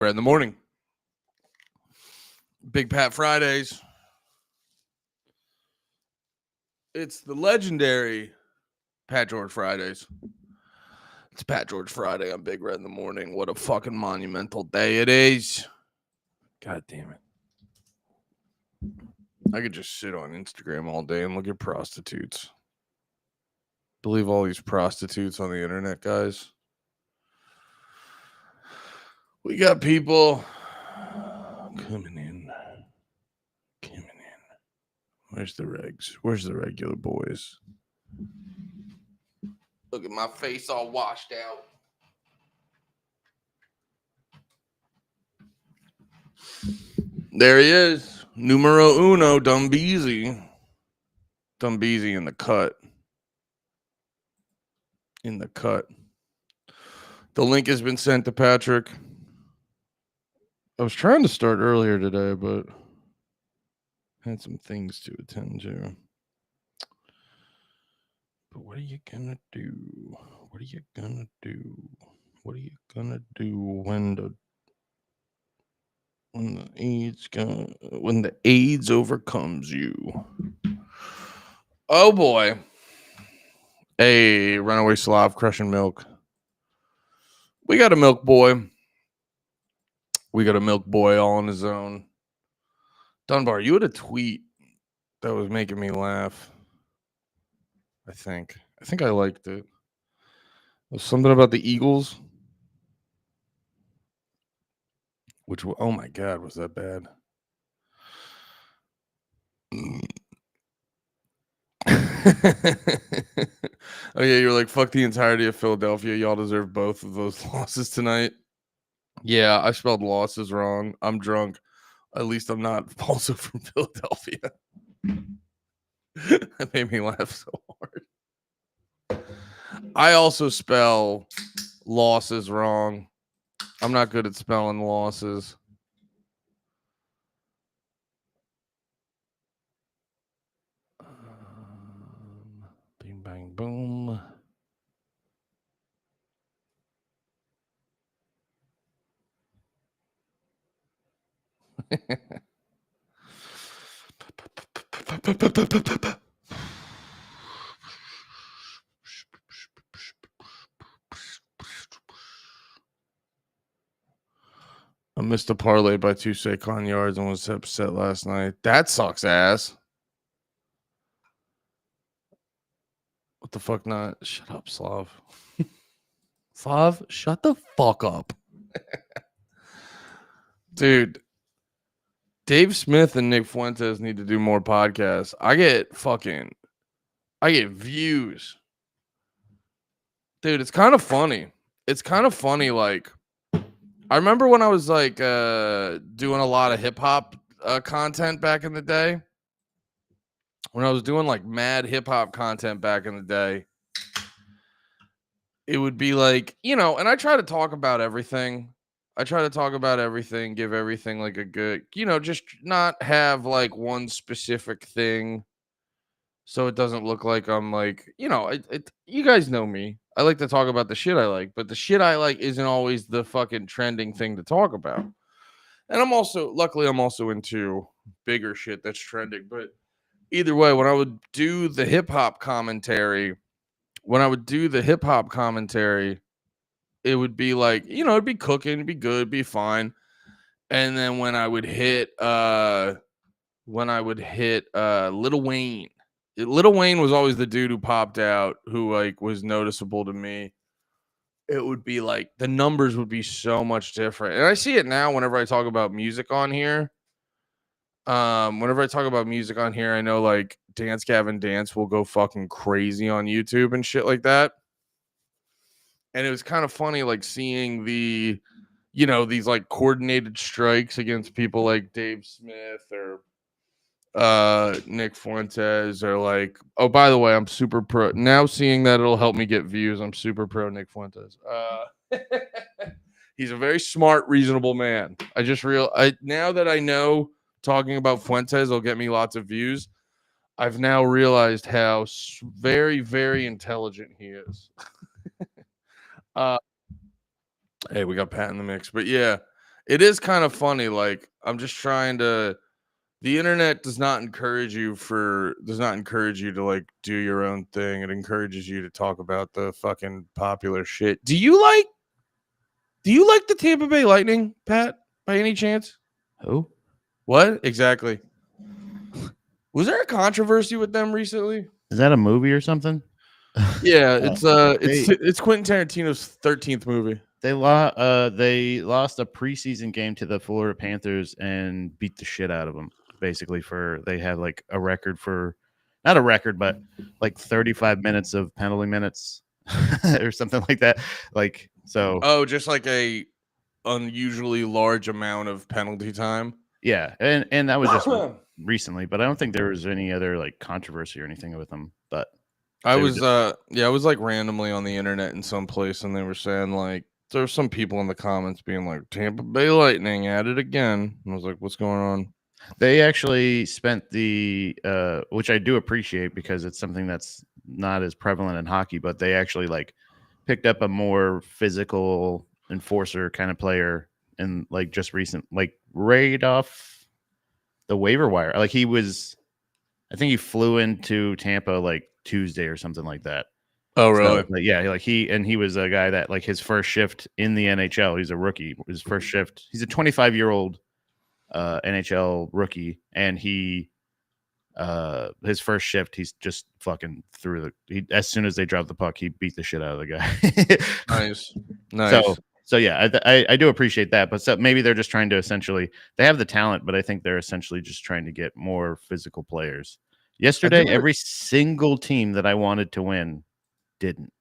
We're in the morning. Big Pat Fridays. It's the legendary Pat George Fridays. It's Pat George Friday on Big Red in the Morning. What a fucking monumental day it is. God damn it. I could just sit on Instagram all day and look at prostitutes. Believe all these prostitutes on the internet, guys. We got people coming in. Where's the regs? Where's the regular boys? Look at my face all washed out. There he is. Numero uno, Dumbeezy. Dumbeezy in the cut. In the cut. The link has been sent to Patrick. I was trying to start earlier today, but had some things to attend to. But what are you gonna do? What are you gonna do? What are you gonna do when the AIDS overcomes you? Oh boy. Hey, runaway Slav crushing milk. We got a milk boy. We got a milk boy all on his own. Dunbar, you had a tweet that was making me laugh. I think I liked it. It was something about the Eagles. Which, oh my God, was that bad? Oh yeah, you're like, fuck the entirety of Philadelphia. Y'all deserve both of those losses tonight. Yeah, I spelled losses wrong. I'm drunk. At least I'm not also from Philadelphia. That made me laugh so hard. I also spell losses wrong. I'm not good at spelling losses. Bing, bang, boom. I missed a parlay by 2 Saquon yards and was upset last night. That sucks ass. What the fuck not? Shut up, Slav. Slav, shut the fuck up. Dude, Dave Smith and Nick Fuentes need to do more podcasts. I get views. Dude, it's kind of funny. Like, I remember when I was like doing a lot of hip hop content back in the day. When I was doing like mad hip hop content back in the day, it would be like, and I try to talk about everything. Give everything like a good, just not have like one specific thing. So it doesn't look like I'm like, you guys know me. I like to talk about the shit I like, but the shit I like isn't always the fucking trending thing to talk about. And luckily I'm also into bigger shit that's trending. But either way, when I would do the hip hop commentary, it would be like, it'd be cooking, it'd be good, it'd be fine. And then when I would hit Lil Wayne. Lil Wayne was always the dude who popped out, who like was noticeable to me. It would be like the numbers would be so much different. And I see it now whenever I talk about music on here. I know like Dance Gavin Dance will go fucking crazy on YouTube and shit like that. And it was kind of funny, like seeing these like coordinated strikes against people like Dave Smith or Nick Fuentes, or like, oh, by the way, I'm super pro now. Seeing that it'll help me get views, I'm super pro Nick Fuentes. He's a very smart, reasonable man. Now that I know talking about Fuentes will get me lots of views, I've now realized how very, very intelligent he is. Hey, we got Pat in the mix, but yeah, It is kind of funny. Like, I'm just trying to. The internet does not encourage you to like do your own thing. It encourages you to talk about the fucking popular shit. Do you like the Tampa Bay Lightning, Pat, by any chance? Who? What? Exactly. Was there a controversy with them recently? Is that a movie or something? Yeah, They it's Quentin Tarantino's 13th movie. they lost a preseason game to the Florida Panthers and beat the shit out of them. Basically, they had like a record for not a record, but like 35 minutes of penalty minutes or something like that. Like so, Oh, just like a unusually large amount of penalty time. yeah, and that was just recently, but I don't think there was any other like controversy or anything with them. But I they were was just, I was like randomly on the internet in some place and they were saying like there were some people in the comments being like Tampa Bay Lightning at it again. And I was like, what's going on? they actually spent which I do appreciate because it's something that's not as prevalent in hockey, but they actually like picked up a more physical enforcer kind of player and like just recent, like right off the waiver wire. Like I think he flew into Tampa like Tuesday or something like that. Oh, So really? like, yeah, like he was a guy that like his first shift in the NHL. He's a rookie. His first shift. He's a 25-year-old NHL rookie, and his first shift, he's just fucking as soon as they dropped the puck, he beat the shit out of the guy. Nice. So yeah, I do appreciate that, but so maybe they're just trying to they have the talent, but I think they're essentially just trying to get more physical players. Yesterday, every single team that I wanted to win didn't.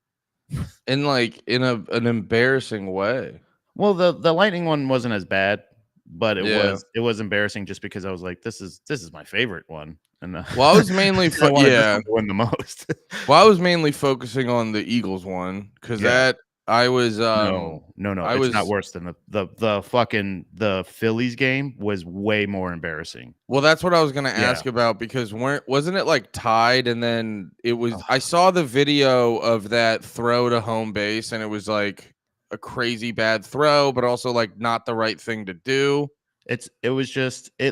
In like in an embarrassing way. Well, the Lightning one wasn't as bad, but it Yeah. was embarrassing just because I was like, this is my favorite one, and Well, I was mainly I wanted this one to win the most. Well, I was mainly focusing on the Eagles one because Yeah. I was No, I it's was not worse than the fucking the Phillies game was way more embarrassing. well, that's what I was gonna Yeah. ask about because wasn't it like tied and then it was Ugh. I saw the video of that throw to home base and it was like a crazy bad throw, but also like not the right thing to do. It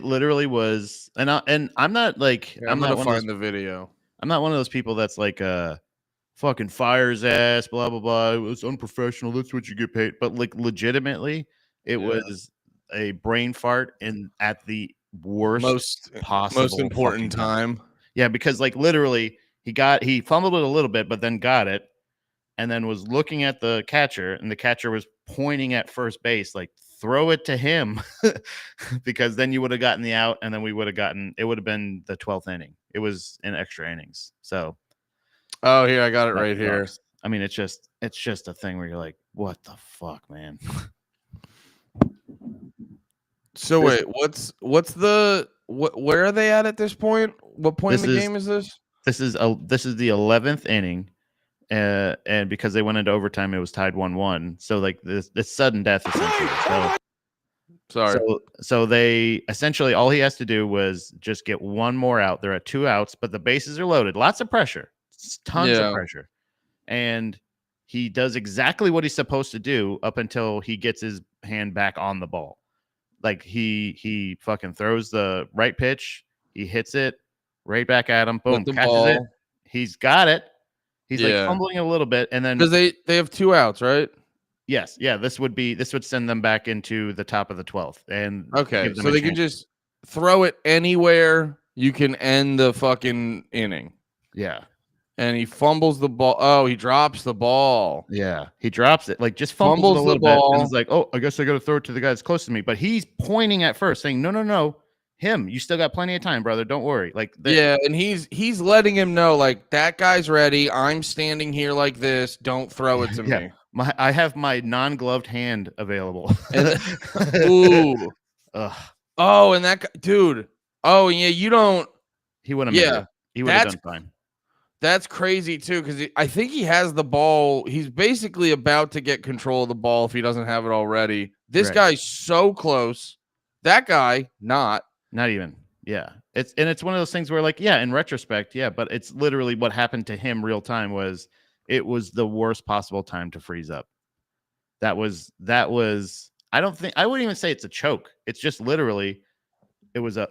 literally was, and I'm not like Here, I'm gonna find the video. I'm not one of those people that's like fucking fires ass, blah blah blah. It was unprofessional. That's what you get paid. But like legitimately, it was a brain fart at the worst possible most important fucking time. Yeah, because like literally he fumbled it a little bit, but then got it, and then was looking at the catcher, and the catcher was pointing at first base, like throw it to him, because then you would have gotten the out, and then it would have been the 12th inning. It was in extra innings, so. Oh, here I got it That right here. sucks. I mean, it's just a thing where you're like, what the fuck, man? So wait, where are they at this point? What point in the game is this? This is the 11th inning, and because they went into overtime, it was tied 1-1. So like this sudden death essentially. Sorry. So they essentially all he has to do was just get one more out. They're at 2 outs, but the bases are loaded. Lots of pressure, tons of pressure, and he does exactly what he's supposed to do up until he gets his hand back on the ball. Like he fucking throws the right pitch, he hits it right back at him, boom, catches it. He's got it. He's like fumbling a little bit, and then because they have 2 outs, right? Yes, yeah. This would send them back into the top of the 12th, and okay, so they can just throw it anywhere. You can end the fucking inning. Yeah, and he fumbles the ball. Oh, he drops the ball. Yeah, he drops it. Like just fumbles it a little bit, and it's like, oh, I guess I got to throw it to the guy that's close to me. But he's pointing at first, saying, no, him. You still got plenty of time, brother. Don't worry. Like and he's letting him know, like that guy's ready. I'm standing here like this. Don't throw it to me. I have my non-gloved hand available. Ooh. Oh, and that guy, dude. Oh, yeah, you don't. He wouldn't have made it. He would have done fine. That's crazy too, because I think he has the ball. He's basically about to get control of the ball if he doesn't have it already. This guy's so close. That guy, not even. Yeah, it's one of those things where, like, yeah, in retrospect, yeah, but it's literally what happened to him real time. It was the worst possible time to freeze up. That was I wouldn't even say it's a choke. It's just literally, it was a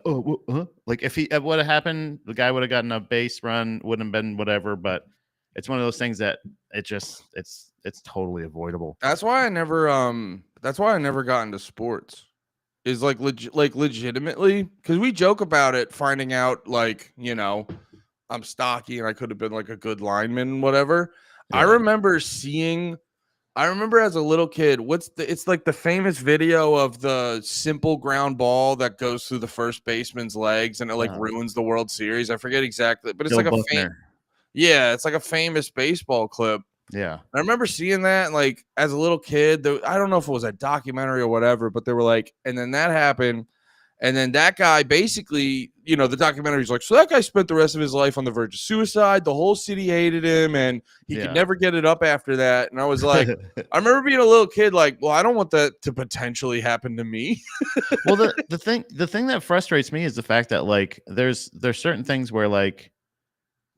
like if he would have happened, the guy would have gotten a base run, wouldn't have been whatever. But it's one of those things that it's totally avoidable. That's why I never got into sports. Is like legitimately, because we joke about it, finding out like, I'm stocky and I could have been like a good lineman and whatever. Yeah. I remember as a little kid, it's like the famous video of the simple ground ball that goes through the first baseman's legs and it like ruins the World Series. I forget exactly, but it's Bill like Buckner. it's like a famous baseball clip. Yeah. I remember seeing that like as a little kid. I don't know if it was a documentary or whatever, but they were like, and then that happened. And then that guy basically, the documentary's like, so that guy spent the rest of his life on the verge of suicide. The whole city hated him and he could never get it up after that. And I was like, I remember being a little kid like, well, I don't want that to potentially happen to me. Well, the thing that frustrates me is the fact that like there's certain things where like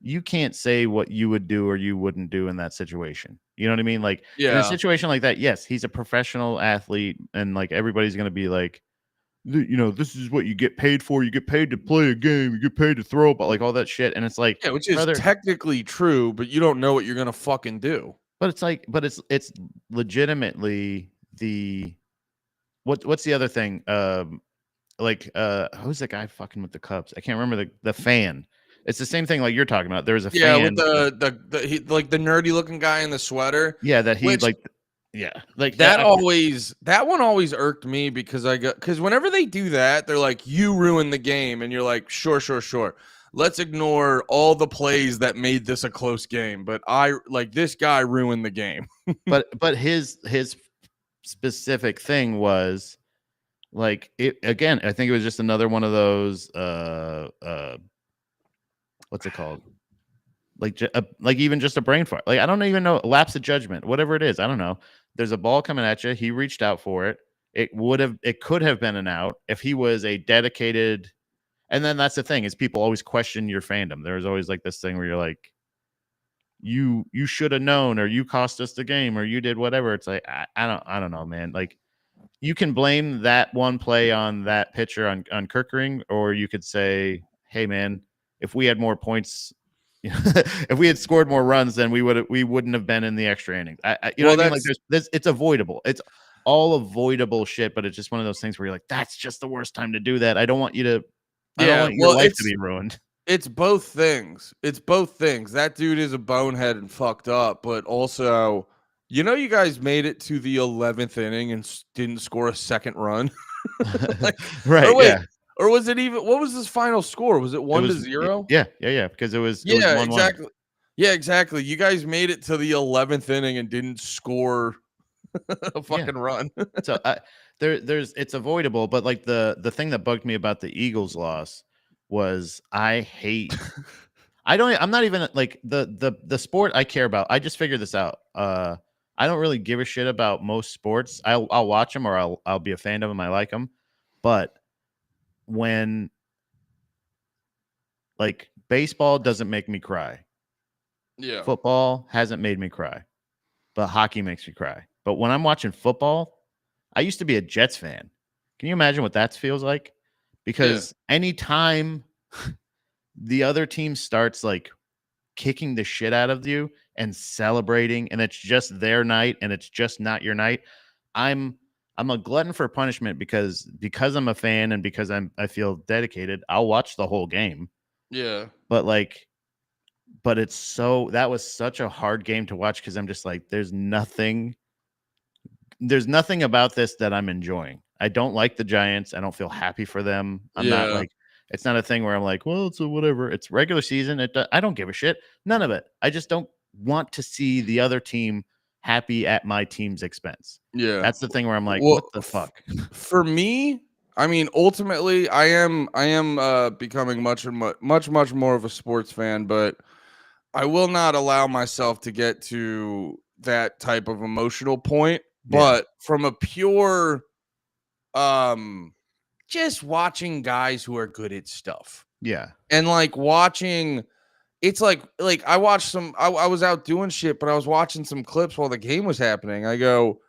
you can't say what you would do or you wouldn't do in that situation. You know what I mean? Like in a situation like that, yes, he's a professional athlete and like everybody's going to be like, this is what you get paid for. You get paid to play a game. You get paid to throw, but like all that shit. And it's like, yeah, which is technically true, but you don't know what you're going to fucking do. But it's like, it's legitimately what's the other thing? Who's that guy fucking with the Cubs? I can't remember the fan. It's the same thing like you're talking about. There's a fan with the like the nerdy looking guy in the sweater. Yeah, that he which, that one always irked me because whenever they do that, they're like, you ruined the game, and you're like, sure. Let's ignore all the plays that made this a close game, but this guy ruined the game. but his specific thing was like it again. I think it was just another one of those what's it called? Like even just a brain fart. Like I don't even know, lapse of judgment, whatever it is. I don't know. There's a ball coming at you. He reached out for it. It could have been an out if he was a dedicated. And then that's the thing is people always question your fandom. There's always like this thing where you're like, you should have known, or you cost us the game, or you did whatever. It's like I don't know, man. Like you can blame that one play on that pitcher on Kirkering, or you could say, hey man, if we had more points, if we had scored more runs, then we wouldn't have been in the extra inning. What I mean? Like it's avoidable. It's all avoidable shit, but it's just one of those things where you're like, that's just the worst time to do that. I don't want you to. I don't want your life to be ruined. It's both things. That dude is a bonehead and fucked up, but also, you guys made it to the 11th inning and didn't score a second run. Right. Or wait, yeah. Or was it even? What was his final score? Was it 1-0? Yeah. Because it was. Exactly. Yeah, exactly. You guys made it to the 11th inning and didn't score a fucking run. So it's avoidable, but like the thing that bugged me about the Eagles loss was I'm not even like the sport I care about. I just figured this out. I don't really give a shit about most sports. I'll watch them or I'll be a fan of them. I like them, but when like baseball doesn't make me cry. Yeah. Football hasn't made me cry, but hockey makes me cry. But when I'm watching football, I used to be a Jets fan. Can you imagine what that feels like? Because anytime the other team starts like kicking the shit out of you and celebrating, and it's just their night and it's just not your night, I'm a glutton for punishment because I'm a fan and because I feel dedicated. I'll watch the whole game. Yeah. But that was such a hard game to watch because I'm just like, there's nothing about this that I'm enjoying. I don't like the Giants. I don't feel happy for them. I'm not like, it's not a thing where I'm like, well, it's a whatever. It's regular season. I don't give a shit. None of it. I just don't want to see the other team happy at my team's expense. Yeah. That's the thing where I'm like, what the fuck? For me, I mean, ultimately, I am becoming much more of a sports fan, but I will not allow myself to get to that type of emotional point. But from a pure, just watching guys who are good at stuff. Yeah. And like watching, it's like I watched I was out doing shit, but I was watching some clips while the game was happening. I go,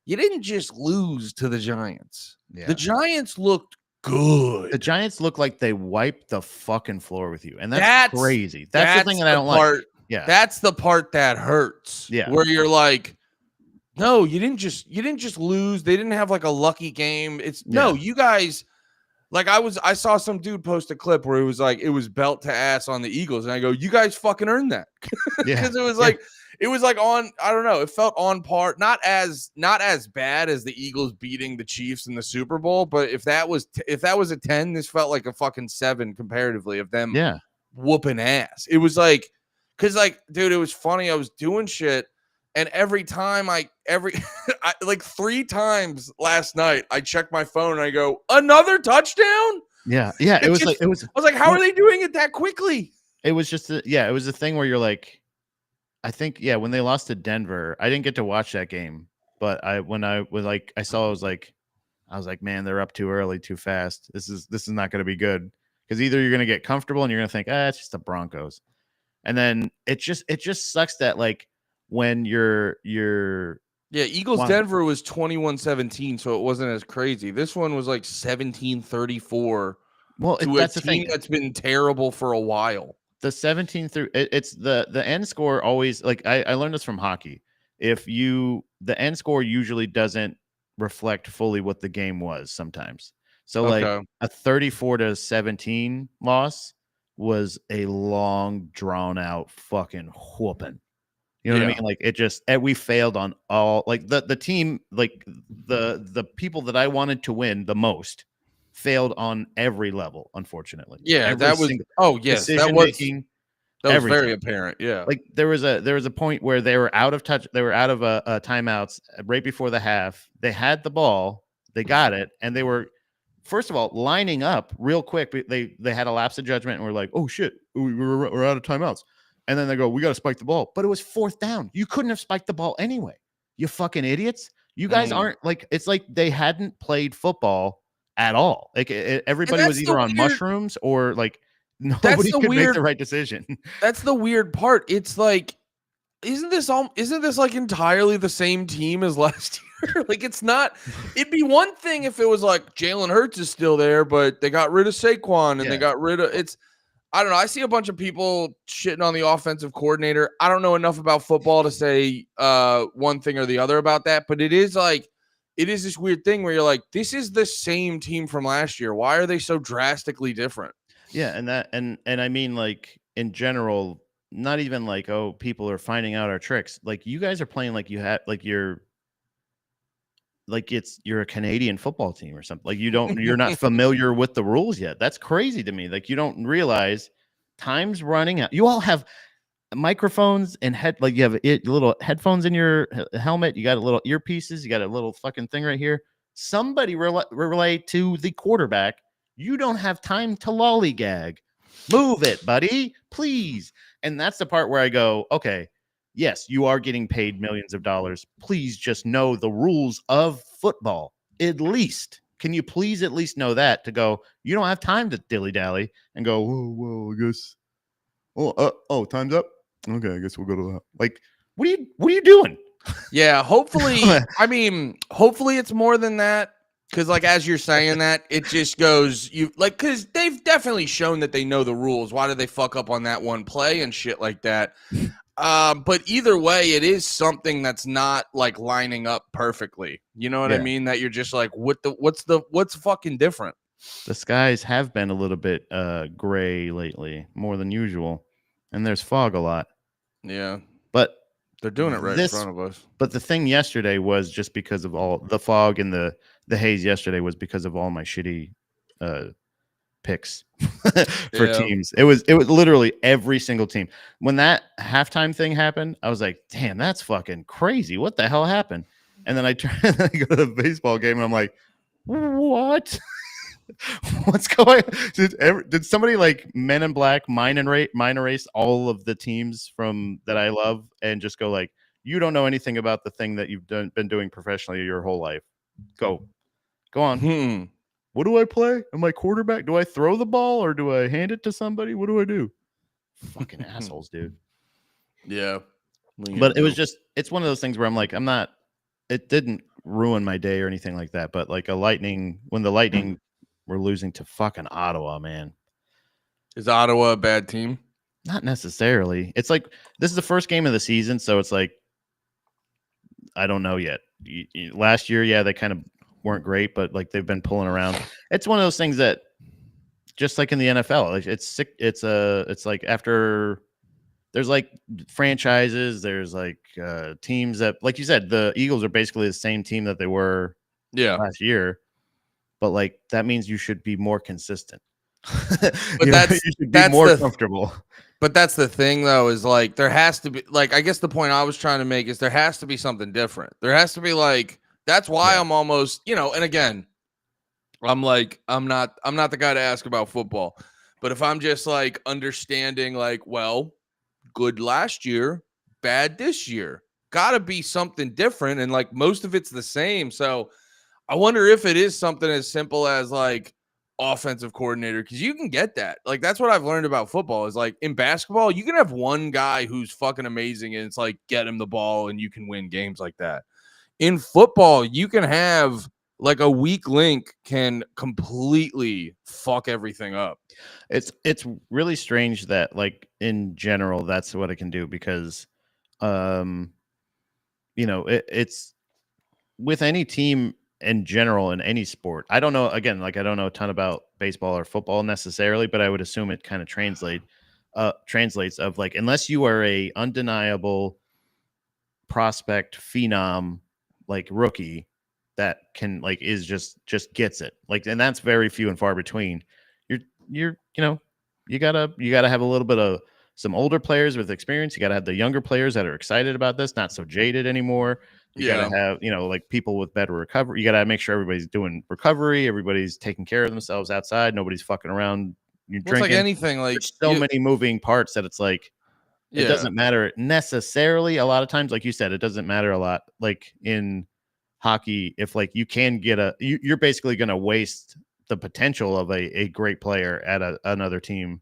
you didn't just lose to the Giants. Yeah. The Giants looked good. The Giants look like they wiped the fucking floor with you, and that's crazy. That's the thing that I don't like. Yeah, that's the part that hurts. Yeah, where you're like, no, you didn't just lose. They didn't have like a lucky game. No, you guys. Like I saw some dude post a clip where it was like it was belt to ass on the Eagles, and I go, you guys fucking earned that because it was like on, I don't know, it felt on par, not as bad as the Eagles beating the Chiefs in the Super Bowl, but if that was a 10, this felt like a fucking 7 comparatively of them whooping ass. It was like, because like, dude, it was funny. I was doing shit. And every time like 3 times last night, I checked my phone and I go, another touchdown. Yeah. I was like, how are they doing it that quickly? It was just, it was a thing where you're like, I think, when they lost to Denver, I didn't get to watch that game, but I was like, man, they're up too early, too fast. This is not going to be good, because either you're going to get comfortable and you're going to think, it's just the Broncos, and then it just sucks that like, when Eagles Denver was 21-17, so it wasn't as crazy. This one was like 17-34. Well, that's the thing that's been terrible for a while. The 17 through it's the end score always, like I learned this from hockey. The end score usually doesn't reflect fully what the game was sometimes. So like a 34-17 loss was a long drawn out fucking whooping. You know what I mean? Like, it just, we failed on all, like the team, like the people that I wanted to win the most failed on every level, unfortunately. Yeah, that was making, that was very apparent. Yeah. Like there was a point where they were out of timeouts right before the half. They had the ball, they got it, and they were, first of all, lining up real quick. They had a lapse of judgment and were like, oh shit, we're out of timeouts. And then they go, we got to spike the ball. But it was 4th down. You couldn't have spiked the ball anyway. You fucking idiots. You guys aren't, like, it's like they hadn't played football at all. Like everybody was either on mushrooms or like nobody could make the right decision. That's the weird part. It's like, isn't this like entirely the same team as last year? Like, it's not. It'd be one thing if it was like Jalen Hurts is still there, but they got rid of Saquon and they got rid of I don't know. I see a bunch of people shitting on the offensive coordinator. I don't know enough about football to say one thing or the other about that, but it is this weird thing where you're like, this is the same team from last year. Why are they so drastically different? Yeah, and I mean, like, in general, not even like, oh, people are finding out our tricks. Like, you guys are playing like you had, like you're a Canadian football team or something. Like, you're not familiar with the rules yet. That's crazy to me. Like, you don't realize time's running out. You all have microphones and you have little headphones in your helmet. You got a little earpieces. You got a little fucking thing right here. Somebody relay to the quarterback. You don't have time to lollygag. Move it, buddy, please. And that's the part where I go, okay, yes, you are getting paid millions of dollars. Please just know the rules of football. At least, can you please at least know that, to go, you don't have time to dilly-dally and go, whoa, I guess. Oh, time's up. Okay, I guess we'll go to that. Like, what are you doing? Yeah, hopefully, hopefully it's more than that. Because, like, as you're saying that, it just goes, because they've definitely shown that they know the rules. Why did they fuck up on that one play and shit like that? But either way, it is something that's not like lining up perfectly. You know what I mean? That you're just like, what's fucking different? The skies have been a little bit gray lately, more than usual, and there's fog a lot. Yeah, but they're doing it right in front of us. But the thing yesterday was just because of all the fog and the haze yesterday was because of all my shitty picks for teams. It was literally every single team. When that halftime thing happened, I was like, damn, that's fucking crazy. What the hell happened? And then I go to the baseball game and I'm like, what? What's going on? Did somebody like Men in Black mine erase all of the teams from that I love and just go like, you don't know anything about the thing that you've been doing professionally your whole life. Go on. What do I play? Am I quarterback? Do I throw the ball or do I hand it to somebody? What do I do? Fucking assholes, dude. Yeah. But it was just, it's one of those things where I'm like, it didn't ruin my day or anything like that, but like when the Lightning were losing to fucking Ottawa, man. Is Ottawa a bad team? Not necessarily. It's like this is the first game of the season, so it's like I don't know yet. Last year, yeah, they kind of weren't great, but like they've been pulling around. It's one of those things that just like in the NFL, it's sick. It's like after there's like franchises, there's like teams that, like you said, the Eagles are basically the same team that they were last year, but like that means you should be more consistent. But you should be more comfortable. But that's the thing, though, is like there has to be, like, I guess the point I was trying to make is there has to be something different. There has to be like, that's why I'm almost, and again, I'm like, I'm not the guy to ask about football, but if I'm just like understanding, like, well, good last year, bad this year, gotta be something different, and like most of it's the same. So I wonder if it is something as simple as like offensive coordinator, because you can get that. Like that's what I've learned about football is like in basketball, you can have one guy who's fucking amazing and it's like get him the ball and you can win games like that. In football, you can have like a weak link can completely fuck everything up. It's really strange that like in general that's what it can do because it's with any team in general in any sport. I don't know, again, like I don't know a ton about baseball or football necessarily, but I would assume it kind of translates of like unless you are a undeniable prospect phenom like rookie that can like is just gets it. Like and that's very few and far between. You're you gotta have a little bit of some older players with experience. You gotta have the younger players that are excited about this, not so jaded anymore. You gotta have, like people with better recovery. You gotta make sure everybody's doing recovery, everybody's taking care of themselves outside, nobody's fucking around. You're drinking. It's like anything, like there's so many moving parts that it's like it doesn't matter necessarily. A lot of times, like you said, it doesn't matter a lot. Like in hockey, if like you can get you're basically gonna waste the potential of a great player at another team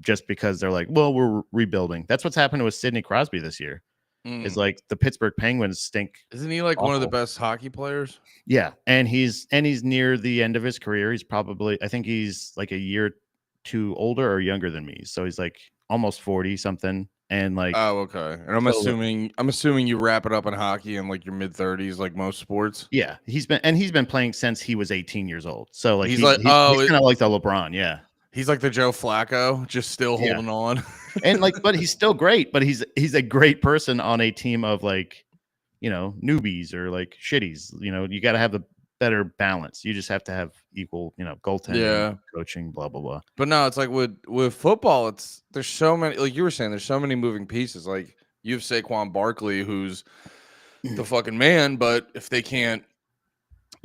just because they're like, well, we're rebuilding. That's what's happened with Sidney Crosby this year. Is like the Pittsburgh Penguins stink. Isn't he like one of the best hockey players? Yeah, and he's near the end of his career. He's probably, I think he's like a year too older or younger than me. So he's like almost 40 something. And like, oh, okay. And I'm assuming you wrap it up in hockey in like your mid 30s, like most sports. Yeah, he's been playing since he was 18 years old. So like he's kind of like the LeBron. Yeah, he's like the Joe Flacco, just still holding on. And like, but he's still great. But he's a great person on a team of like, newbies or like shitties. You got to have the better balance. You just have to have equal, goaltending, coaching, blah blah blah. But no, it's like with football, there's so many, like you were saying, there's so many moving pieces. Like you have Saquon Barkley, who's the fucking man, but if they can't,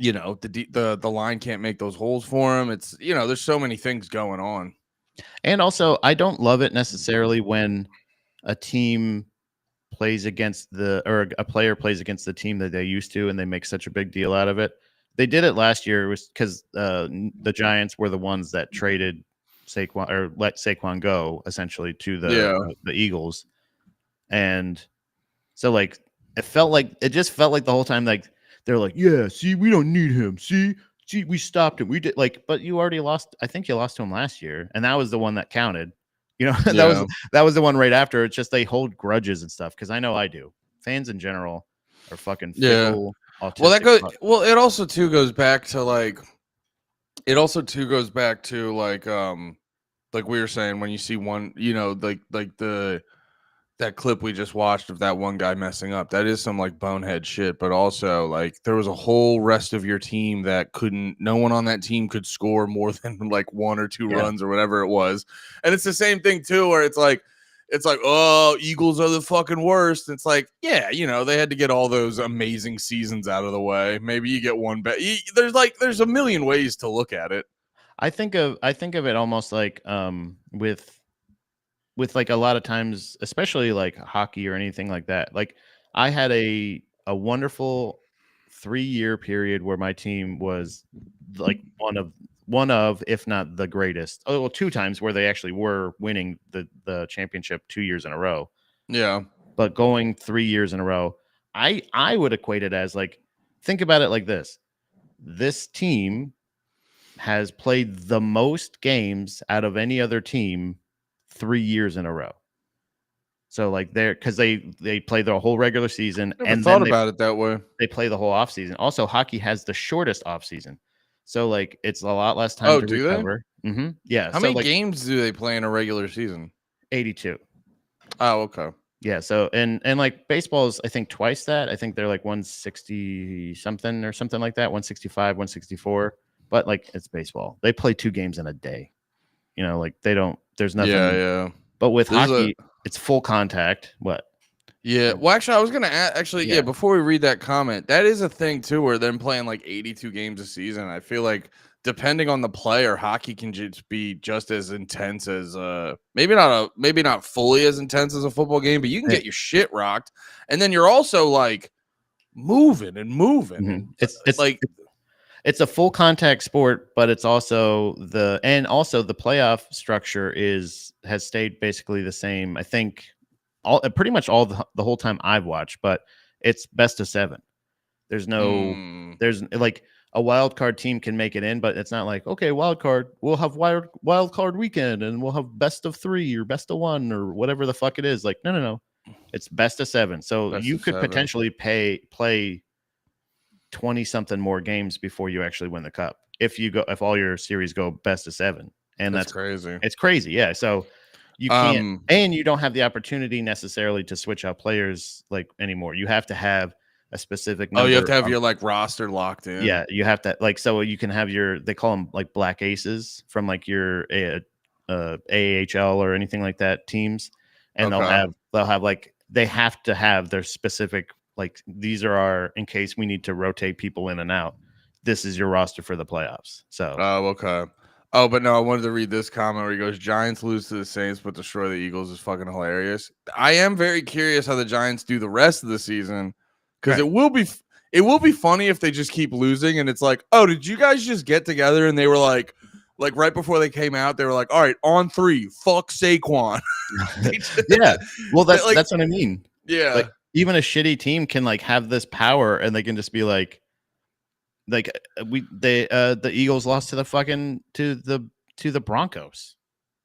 the line can't make those holes for him. It's there's so many things going on. And also, I don't love it necessarily when a team plays against or a player plays against the team that they used to, and they make such a big deal out of it. They did it last year because the Giants were the ones that traded Saquon or let Saquon go essentially to the Eagles, and so like it just felt like the whole time like they're like, yeah, see, we don't need him. See, we stopped him. We did but you already lost. I think you lost to him last year, and that was the one that counted. That was the one right after. It's just they hold grudges and stuff because I know I do. Fans in general are fucking fickle. Autistic. Well, it also too goes back to like like we were saying when you see one, like that clip we just watched of that one guy messing up, that is some like bonehead shit, but also like there was a whole rest of your team that no one on that team could score more than like one or two runs or whatever it was. And it's the same thing too, where it's like, oh, Eagles are the fucking worst. It's like, yeah, they had to get all those amazing seasons out of the way. Maybe you get one bet. There's a million ways to look at it. I think of it almost like with like a lot of times, especially like hockey or anything like that. Like I had a wonderful 3-year period where my team was like one of, if not the greatest. Oh, well, 2 times where they actually were winning the championship 2 years in a row. Yeah. But going 3 years in a row, I would equate it as like think about it like this. This team has played the most games out of any other team 3 years in a row. So like because they play the whole regular season Never and thought then about it that way. they play the whole off season. Also, hockey has the shortest off season, so like it's a lot less time Oh, to do they? recover. Yeah. How So many like games do they play in a regular season? 82. Oh, okay. Yeah. So and like baseball is I think twice that. I think they're like 160 something or something like that. 165, 164. But like it's baseball. They play 2 games in a day. You know, like they don't. There's nothing. Yeah. But with This is hockey, it's full contact. What? Yeah. Well, actually, I was gonna Yeah. before we read that comment, that is a thing too, where them playing like 82 games a season. I feel like depending on the player, hockey can just be just as intense as maybe not fully as intense as a football game, but you can get your shit rocked, and then you're also like moving and moving, and It's a full contact sport, but it's also the playoff structure has stayed basically the same. I think pretty much all the whole time I've watched, but it's best of 7. There's there's like a wild card team can make it in, but it's not like, okay, wild card, we'll have wild card weekend and we'll have best of 3 or best of 1 or whatever the fuck it is. Like, no. It's best of 7. So Best you of could 7. potentially play 20 something more games before you actually win the cup if all your series go best of 7, and that's crazy. It's crazy. Yeah. So you can't and you don't have the opportunity necessarily to switch out players like anymore. You have to have a specific number. You have to have your like roster locked in. Yeah, you have to like, so you can have they call them like black aces from like your AHL or anything like that teams, and they'll have like they have to have their specific, like, these are in case we need to rotate people in and out. This is your roster for the playoffs. So okay. Oh, but no, I wanted to read this comment where he goes, Giants lose to the Saints but destroy the Eagles is fucking hilarious. I am very curious how the Giants do the rest of the season, because it will be funny if they just keep losing and it's like, oh, did you guys just get together and they were like right before they came out, they were like, all right, on 3, fuck Saquon. Yeah. Well, that's what I mean. Yeah. Like, even a shitty team can like have this power and they can just be like the Eagles lost to the Broncos.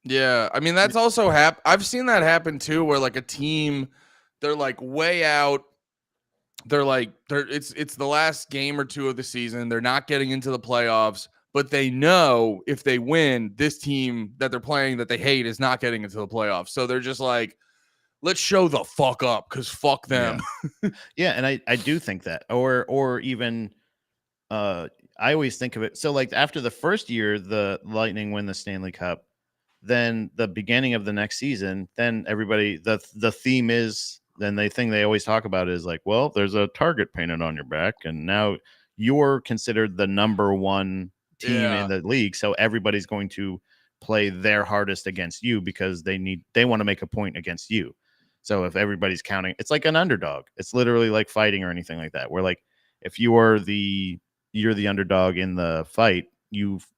Yeah, I mean that's also I've seen that happen too, where like a team, they're like way out. It's the last game or 2 of the season. They're not getting into the playoffs, but they know if they win, this team that they're playing that they hate is not getting into the playoffs. So they're just like, let's show the fuck up because fuck them. Yeah, and I do think that, or even I always think of it. So like after the first year, the Lightning win the Stanley Cup, then the beginning of the next season, then everybody the theme is, then the thing they always talk about is like, well, there's a target painted on your back, and now you're considered the number 1 team in the league, so everybody's going to play their hardest against you because they want to make a point against you. So if everybody's counting, it's like an underdog. It's literally like fighting or anything like that, where like if you're the underdog in the fight,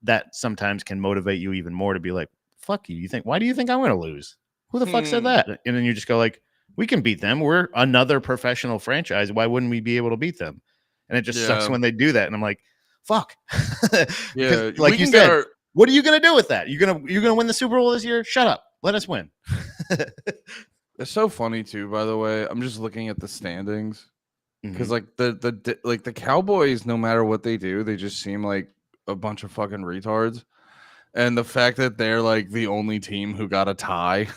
that sometimes can motivate you even more to be like, fuck you. Why do you think I'm going to lose? Who the fuck said that? And then you just go like, we can beat them. We're another professional franchise. Why wouldn't we be able to beat them? And it just sucks when they do that. And I'm like, fuck. Yeah. Like you said, what are you going to do with that? You're going to win the Super Bowl this year? Shut up. Let us win. It's so funny too, by the way. I'm just looking at the standings. Because like the Cowboys, no matter what they do, they just seem like a bunch of fucking retards. And the fact that they're like the only team who got a tie.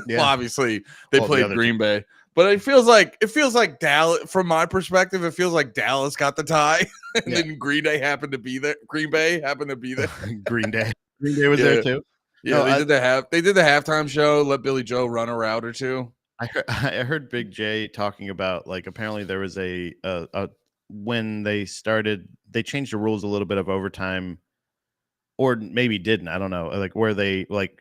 Well, obviously they played Green Bay, but it feels like Dallas. From my perspective, it feels like Dallas got the tie, and then Green Bay happened to be there. Green Bay was there too. Yeah, no, they did the halftime show. Let Billy Joe run a route or 2. I heard Big J talking about, like, apparently there was a when they changed the rules a little bit of overtime, or maybe didn't. I don't know. Like where they like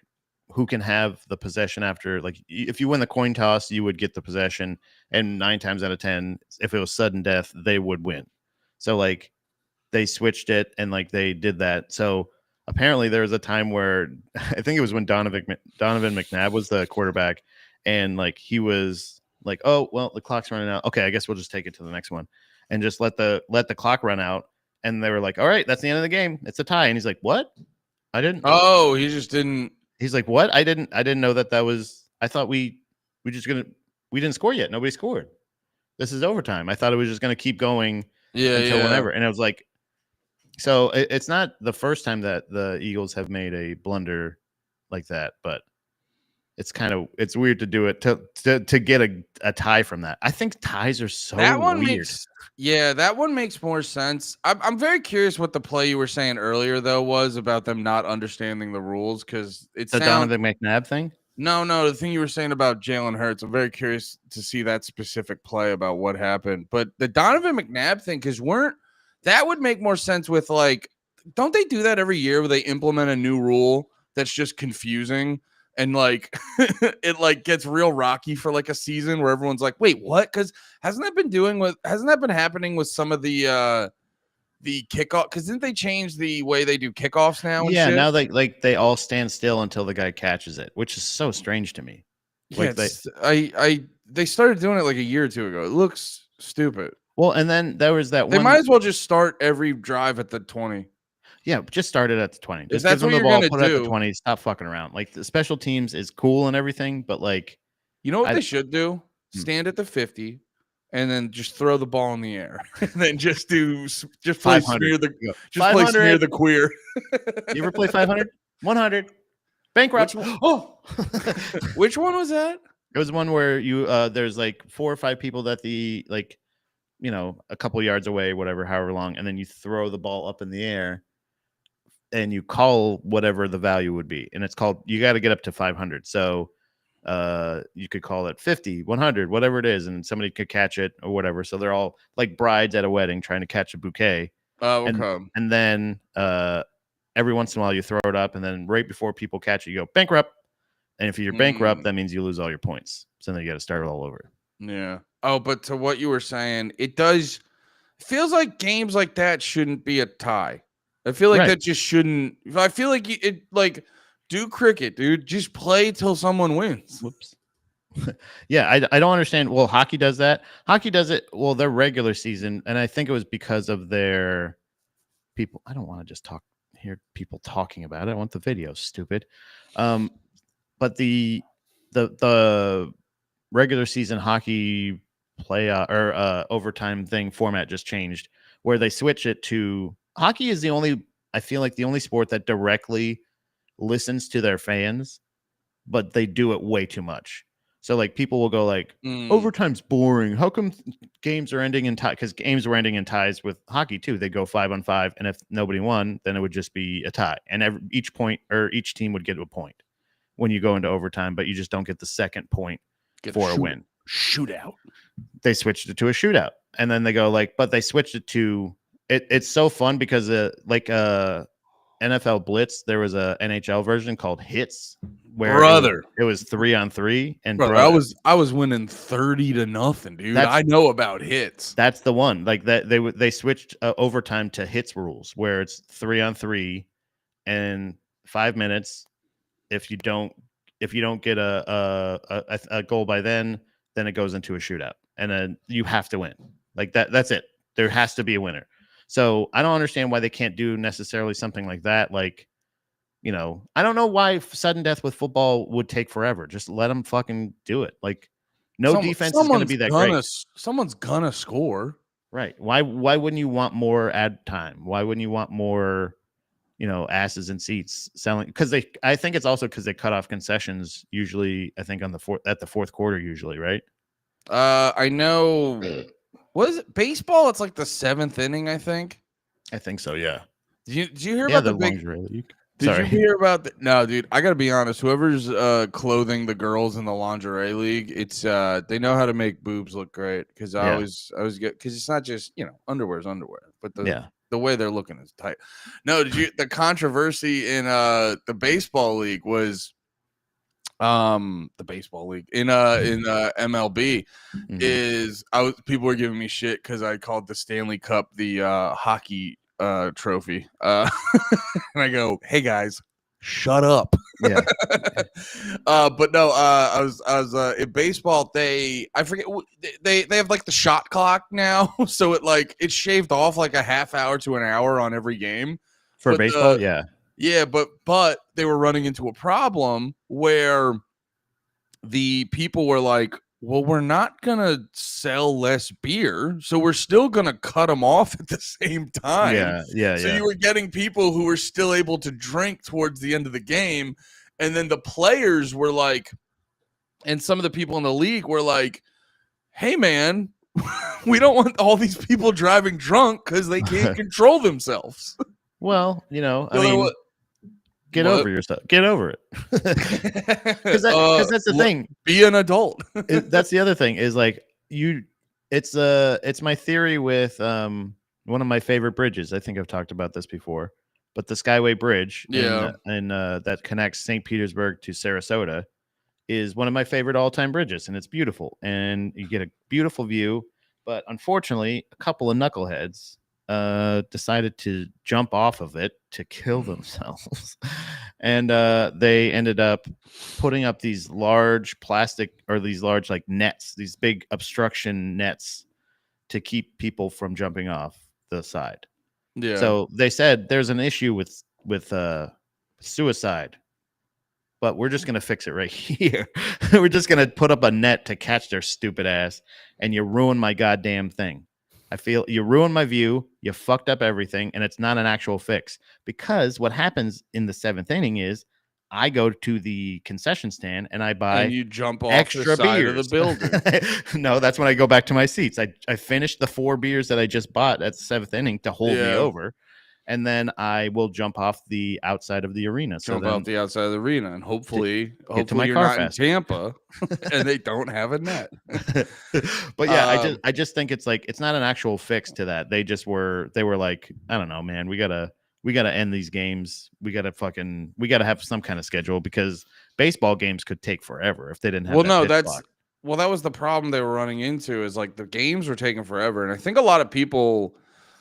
who can have the possession after, like if you win the coin toss, you would get the possession, and 9 times out of 10, if it was sudden death, they would win. So like they switched it and like they did that. So apparently there was a time where I think it was when Donovan McNabb was the quarterback. And like he was like, oh, well, the clock's running out. Okay, I guess we'll just take it to the next one. and just let the clock run out. And they were like, all right, that's the end of the game. It's a tie. And he's like, what? I didn't. Oh, he just didn't. He's like, what? I didn't know that was. I thought we didn't score yet. Nobody scored. This is overtime. I thought it was just going to keep going until whenever. And it was like, so it's not the first time that the Eagles have made a blunder like that, but it's weird to do it to get a tie from that. I think ties are so weird. That one makes more sense. I'm very curious what the play you were saying earlier though was about them not understanding the rules, because it's the Donovan McNabb thing. No, the thing you were saying about Jalen Hurts. I'm very curious to see that specific play about what happened. But the Donovan McNabb thing, because that would make more sense with, like, don't they do that every year where they implement a new rule that's just confusing and like it like gets real rocky for like a season where everyone's like, wait, what? Because hasn't that been happening with some of the kickoff? Because didn't they change the way they do kickoffs now? Yeah, now they all stand still until the guy catches it, which is so strange to me. Yeah, they started doing it like a year or two ago. It looks stupid. Well, and then there was that one. They might as well just start every drive at the 20. Yeah, just start it at the 20. Just give them the ball, put it at the 20. Stop fucking around. Like, the special teams is cool and everything, but like, you know what they should do? Stand at the 50. And then just throw the ball in the air, and then just play smear the queer. You ever play 500? 100. Bankrupt. Which one was that? It was one where you there's like 4 or 5 people that a couple yards away, whatever, however long, and then you throw the ball up in the air, and you call whatever the value would be, and it's called. You got to get up to 500. So. You could call it 50, 100, whatever it is, and somebody could catch it or whatever. So they're all like brides at a wedding trying to catch a bouquet. Oh, okay. And then every once in a while you throw it up, and then right before people catch it, you go bankrupt. And if you're bankrupt, that means you lose all your points. So then you got to start it all over. Yeah. Oh, but to what you were saying, it feels like games like that shouldn't be a tie. I feel like that just shouldn't. I feel like do cricket, dude. Just play till someone wins. Whoops. Yeah, I don't understand. Well, hockey does that. Hockey does it. Well, their regular season, and I think it was because of their people. I don't want to just hear people talking about it. I want the video. Stupid. But the regular season hockey overtime thing format just changed, where they switch it to hockey is I feel like the only sport that directly listens to their fans, but they do it way too much. So like people will go like overtime's boring. How come games are ending in tie? Because games were ending in ties with hockey too. They go 5-on-5, and if nobody won, then it would just be a tie, and each team would get a point when you go into overtime, but you just don't get the second point for a win. Shootout. They switched it to a shootout, and then they go like, but they switched it to it. It's so fun because NFL Blitz, there was a NHL version called Hits, where it was 3-on-3, and I was winning 30-0, dude. I know about Hits. That's the one. Like that they switched overtime to Hits rules, where it's 3-on-3 and 5 minutes. If you don't get a goal by then it goes into a shootout, and then you have to win. Like that. That's it. There has to be a winner. So I don't understand why they can't do necessarily something like that. Like, I don't know why sudden death with football would take forever. Just let them fucking do it. Like, defense is going to be that great. Someone's gonna score, right? Why wouldn't you want more ad time? Why wouldn't you want more, asses and seats selling? Because I think it's also because they cut off concessions usually. I think at the fourth quarter usually, right? I know. What is it? Baseball? It's like the 7th inning, I think. I think so, yeah. Did you hear about the lingerie league? Did you hear about no, dude? I gotta be honest. Whoever's clothing the girls in the lingerie league, it's they know how to make boobs look great. Because I always get, because it's not just underwear is underwear, but the way they're looking is tight. No, the controversy in the baseball league was the baseball league in MLB is people were giving me shit because I called the Stanley Cup the hockey trophy, and I go, hey guys, shut up. Yeah. But no, I was in baseball. I forget they have like the shot clock now, so it's shaved off like a half hour to an hour on every game. For But baseball, yeah. yeah, but they were running into a problem where the people were like, well, we're not gonna sell less beer, so we're still gonna cut them off at the same time. So you were getting people who were still able to drink towards the end of the game, and then the players were like, and some of the people in the league were like, hey man, we don't want all these people driving drunk because they can't control themselves. Well, I mean, get over yourself. Get over it. Because that's the thing. Be an adult. That's the other thing is like it's my theory with one of my favorite bridges. I think I've talked about this before, but the Skyway Bridge in that connects St. Petersburg to Sarasota is one of my favorite all-time bridges, and it's beautiful, and you get a beautiful view. But unfortunately, a couple of knuckleheads decided to jump off of it to kill themselves. And they ended up putting up these large plastic or these large like nets, these big obstruction nets to keep people from jumping off the side. Yeah. So they said there's an issue with suicide, but we're just going to fix it right here. We're just going to put up a net to catch their stupid ass, and you ruin my goddamn thing. I feel you ruined my view. You fucked up everything, and it's not an actual fix. Because what happens in the seventh inning is I go to the concession stand and I buy and you jump off extra the side beers. of the building. No, that's when I go back to my seats. I finished the 4 beers that I just bought at the seventh inning to hold me over. And then I will jump off the outside of the arena. Jump off the outside of the arena, and hopefully to my you're car not fast. in Tampa, and they don't have a net. But yeah, I just think it's like it's not an actual fix to that. They were like, I don't know, man. We gotta end these games. We gotta have some kind of schedule because baseball games could take forever if they didn't have. That was the problem they were running into. Is like the games were taking forever, and I think a lot of people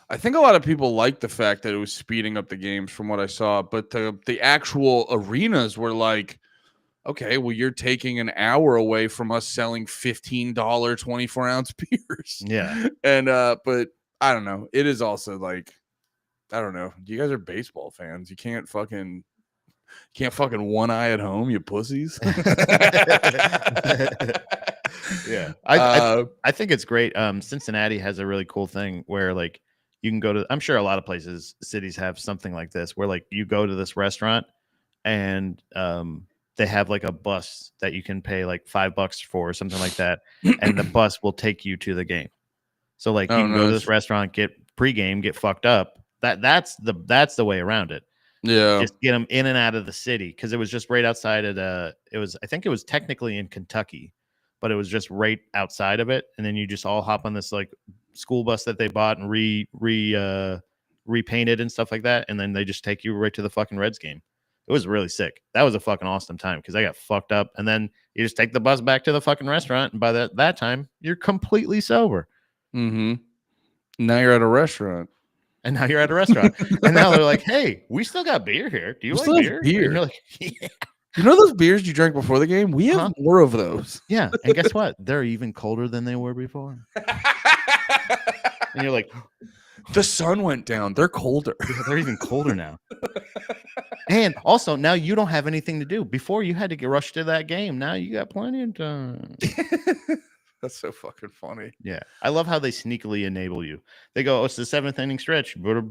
liked the fact that it was speeding up the games from what I saw, but the actual arenas were like, okay, well, you're taking an hour away from us selling $15 24-ounce beers. Yeah. And but I don't know. It is also like, I don't know. You guys are baseball fans. You can't fucking one eye at home, you pussies. Yeah. I think it's great. Cincinnati has a really cool thing where like you can go to, I'm sure a lot of cities have something like this where like you go to this restaurant and they have like a bus that you can pay like $5 for or something like that. And the bus will take you to the game. So like you can go to this restaurant, get pregame, get fucked up. That's the way around it. Yeah. Just get them in and out of the city. Cause it was just right outside of I think it was technically in Kentucky, but it was just right outside of it. And then you just all hop on this like school bus that they bought and repainted and stuff like that, and then they just take you right to the fucking Reds game. It was really sick. That was a fucking awesome time because I got fucked up, and then you just take the bus back to the fucking restaurant, and by that time you're completely sober. Mm-hmm. Now you're at a restaurant. And now you're at a restaurant, and now they're like, "Hey, we still got beer here. Do you like beer?" And you're like, "Yeah." You know those beers you drank before the game? We have more of those. Yeah, and guess what? They're even colder than they were before. And you're like, the sun went down. They're colder. Yeah, they're even colder now. And also, now you don't have anything to do. Before, you had to get rushed to that game. Now you got plenty of time. That's so fucking funny. Yeah. I love how they sneakily enable you. They go, it's the 7th inning stretch. Better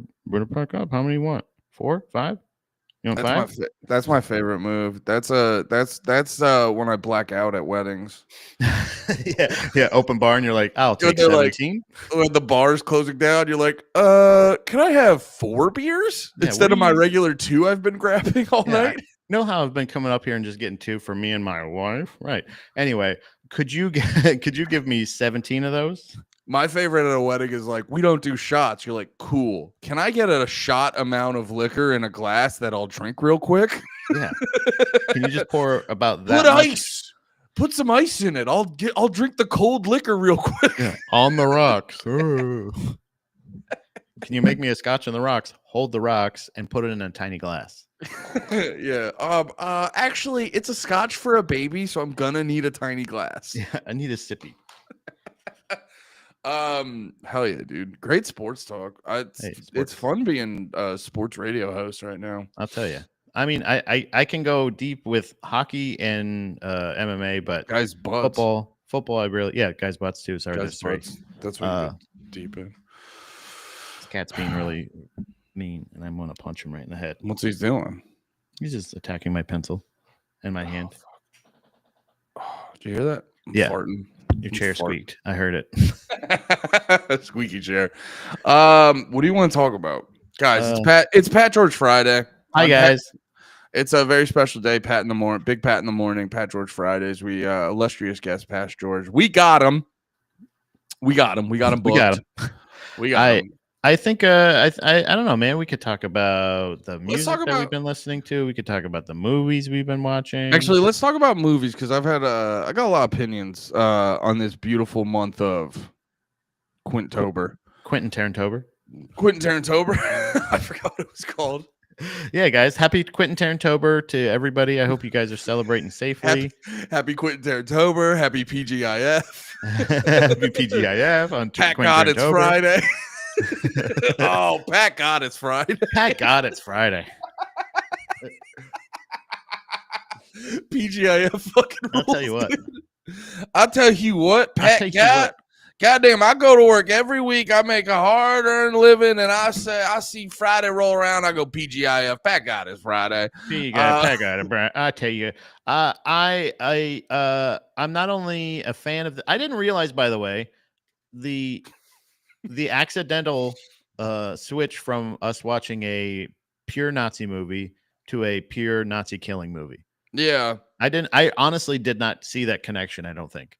pack up. How many you want? 4? 5? You want 5? That's my favorite move. That's when I black out at weddings. Yeah. Open bar, and you're like, I'll take 17. Like, when the bar's closing down, you're like, can I have 4 beers instead of my regular 2 I've been grabbing all night? You know how I've been coming up here and just getting 2 for me and my wife, right? Anyway, could you give me 17 of those? My favorite at a wedding is like, we don't do shots. You're like, cool. Can I get a shot amount of liquor in a glass that I'll drink real quick? Yeah. Can you just pour about that? Put ice. Put some ice in it. I'll drink the cold liquor real quick. Yeah. On the rocks. Can you make me a scotch on the rocks? Hold the rocks and put it in a tiny glass. Yeah. Actually, it's a scotch for a baby, so I'm gonna need a tiny glass. Yeah, I need a sippy. Hell yeah, dude. Great sports talk. It's fun being a sports radio host right now. I'll tell you. I mean, I can go deep with hockey and MMA, but guys' butts. Football, I really guys' butts too. Sorry, guys' butts. That's what you get deep in. This cat's being really mean, and I'm gonna punch him right in the head. What's he doing? He's just attacking my pencil and my hand. Did you hear that? I'm farting. Your chair squeaked. I heard it. Squeaky chair. What do you want to talk about, guys? It's Pat George Friday. Hi guys. It's a very special day. Pat in the morning, Big Pat in the morning. Pat George Fridays. We illustrious guest, Pat George. We got him. We got him booked. We got him. I think I don't know, man. We could talk about the music that we've been listening to. We could talk about the movies we've been watching. Actually, let's talk about movies because I got a lot of opinions on this beautiful month of Quintober. Quentin Tarantino. I forgot what it was called. Yeah, guys. Happy Quentin Tarantino to everybody. I hope you guys are celebrating safely. Happy Quentin Tarantino. Happy PGIF. Happy PGIF on Pat God, it's Friday. Oh, Pat God, it's Friday. Pat God, it's Friday. PGIF fucking rules, I'll tell you what. Dude. I'll tell you what, Pat God. Goddamn, I go to work every week. I make a hard-earned living, and I see Friday roll around. I go PGIF. Pat God, it's Friday. Pat God, I tell you, I'm not only a fan of. I didn't realize, by the way, the accidental switch from us watching a pure Nazi movie to a pure Nazi killing movie. Yeah, I honestly did not see that connection. I don't think.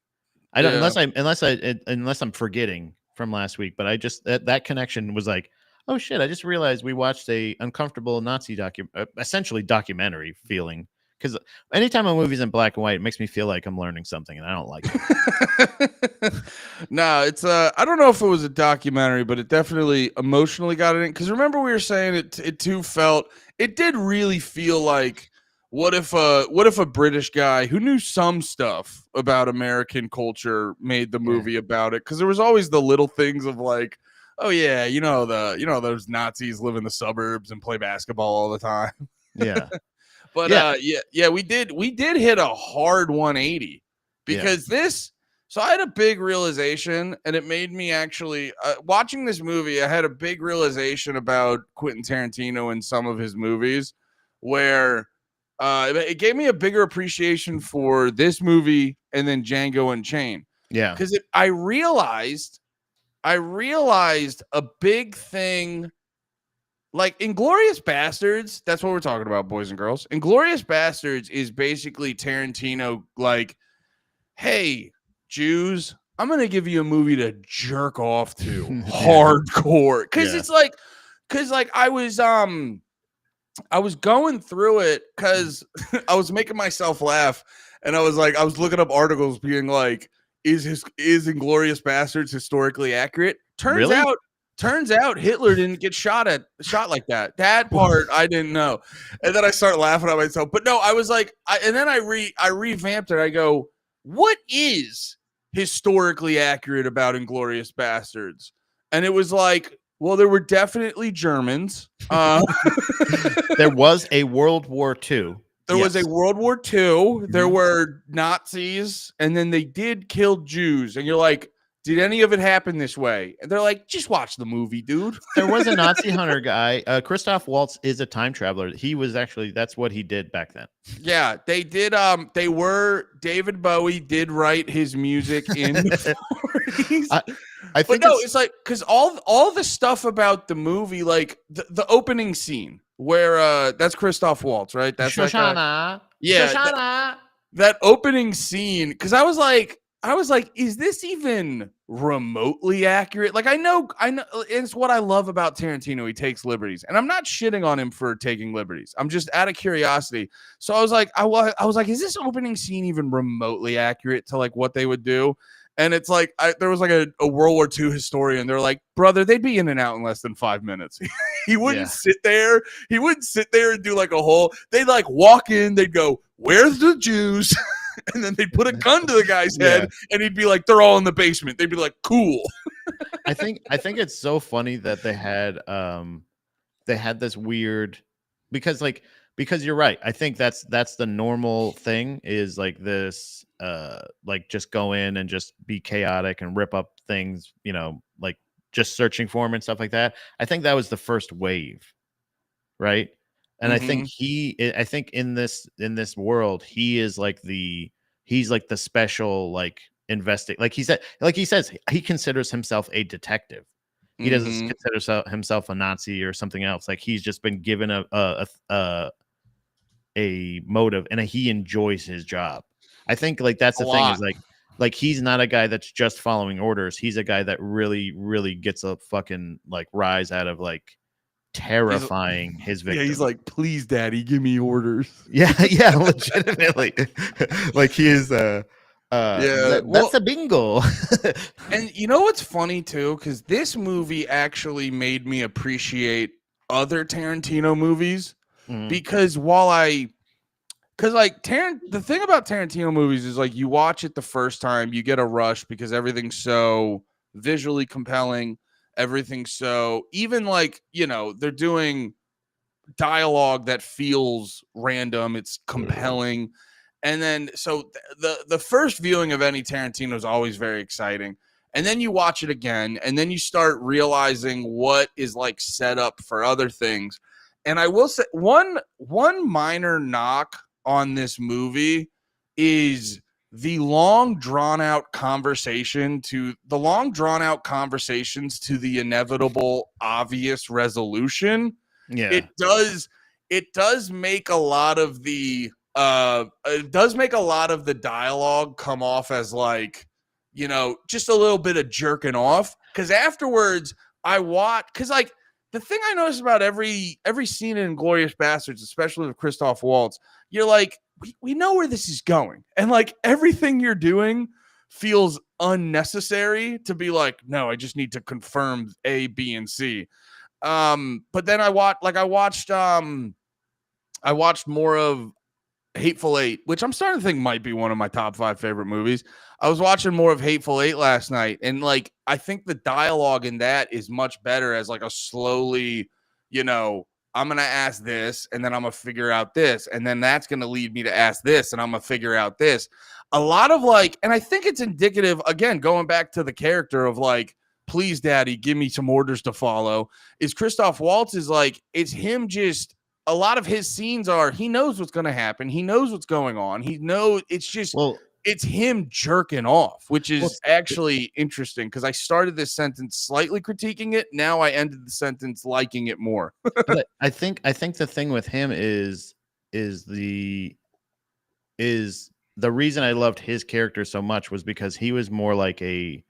I don't unless I'm forgetting from last week, but I just that connection was like, oh shit! I just realized we watched a uncomfortable Nazi essentially documentary feeling. Because anytime a movie's in black and white, it makes me feel like I'm learning something, and I don't like it. No, it's I don't know if it was a documentary, but it definitely emotionally got it in. Because remember we were saying it too felt. It did really feel like. What if a British guy who knew some stuff about American culture made the movie about it? Because there was always the little things of like, oh yeah, those Nazis live in the suburbs and play basketball all the time. Yeah, but we did hit a hard 180 because this. So I had a big realization, and it made me actually watching this movie. I had a big realization about Quentin Tarantino and some of his movies, where. It gave me a bigger appreciation for this movie and then Django Unchained. Yeah, because I realized a big thing, like Inglorious Basterds. That's what we're talking about, boys and girls. Inglorious Basterds is basically Tarantino, like, hey, Jews, I'm gonna give you a movie to jerk off to hardcore, because it's like, I was going through it because I was making myself laugh, and I was looking up articles being like, is Inglorious Basterds historically accurate? Turns out Hitler didn't get shot like that. That part I didn't know. And then I start laughing at myself. But no, I was like, and then I revamped it. I go, what is historically accurate about Inglorious Basterds? And it was like, well, there were definitely Germans. There was a World War II. There was a World War II. There were Nazis, and then they did kill Jews. And you're like, did any of it happen this way? And they're like, just watch the movie, dude. There was a Nazi hunter guy. Christoph Waltz is a time traveler. He was actually, that's what he did back then. Yeah, they did. David Bowie did write his music in the 40s. I think it's like, because all the stuff about the movie, like the opening scene where that's Christoph Waltz, right? That's Shoshana. Shoshana. That opening scene, because I was like, is this even remotely accurate? Like, I know, it's what I love about Tarantino. He takes liberties, and I'm not shitting on him for taking liberties. I'm just out of curiosity. So I was like, is this opening scene even remotely accurate to like what they would do? And it's like there was like a World War II historian. They're like, brother, they'd be in and out in less than 5 minutes. He wouldn't sit there. He wouldn't sit there and do like a whole. They'd like walk in. They'd go, "Where's the Jews?" And then they'd put a gun to the guy's head, and he'd be like, "They're all in the basement." They'd be like, "Cool." I think it's so funny that they had this weird because you're right. I think that's the normal thing is like this like just go in and just be chaotic and rip up things, like just searching for him and stuff like that. I think that was the first wave, right? And I think in this world he's like the special like like he says he considers himself a detective. He doesn't consider himself a Nazi or something else. Like he's just been given a motive and he enjoys his job. I think like that's the thing is like he's not a guy that's just following orders. He's a guy that really, really gets a fucking like rise out of like terrifying his victim. Yeah, he's like, please, daddy, give me orders. Yeah, legitimately. Like he is that's a bingo. And you know what's funny too? Because this movie actually made me appreciate other Tarantino movies. Because the thing about Tarantino movies is like you watch it the first time, you get a rush because everything's so visually compelling. Everything's so even like, they're doing dialogue that feels random. It's compelling. And then so the first viewing of any Tarantino is always very exciting. And then you watch it again, and then you start realizing what is like set up for other things. And I will say one minor knock on this movie is the long drawn out conversations to the inevitable obvious resolution. Yeah. It does make a lot of the dialogue come off as like, just a little bit of jerking off. Because afterwards like the thing I noticed about every scene in Inglorious Basterds, especially with Christoph Waltz, you're like, we know where this is going. And like everything you're doing feels unnecessary to be like, no, I just need to confirm A, B, and C. But then I watched more of Hateful Eight, which I'm starting to think might be one of my top 5 favorite movies. I was watching more of Hateful Eight last night, and like I think the dialogue in that is much better as like a slowly, I'm gonna ask this, and then I'm gonna figure out this, and then that's gonna lead me to ask this, and I'm gonna figure out this. A lot of like, and I think it's indicative, again, going back to the character of like, please, daddy, give me some orders to follow. Is Christoph Waltz is like, it's him just. A lot of his scenes are he knows what's going to happen. He knows what's going on. He knows it's just it's him jerking off, which is actually interesting because I started this sentence slightly critiquing it. Now I ended the sentence liking it more. But I think the thing with him is the reason I loved his character so much was because he was more like he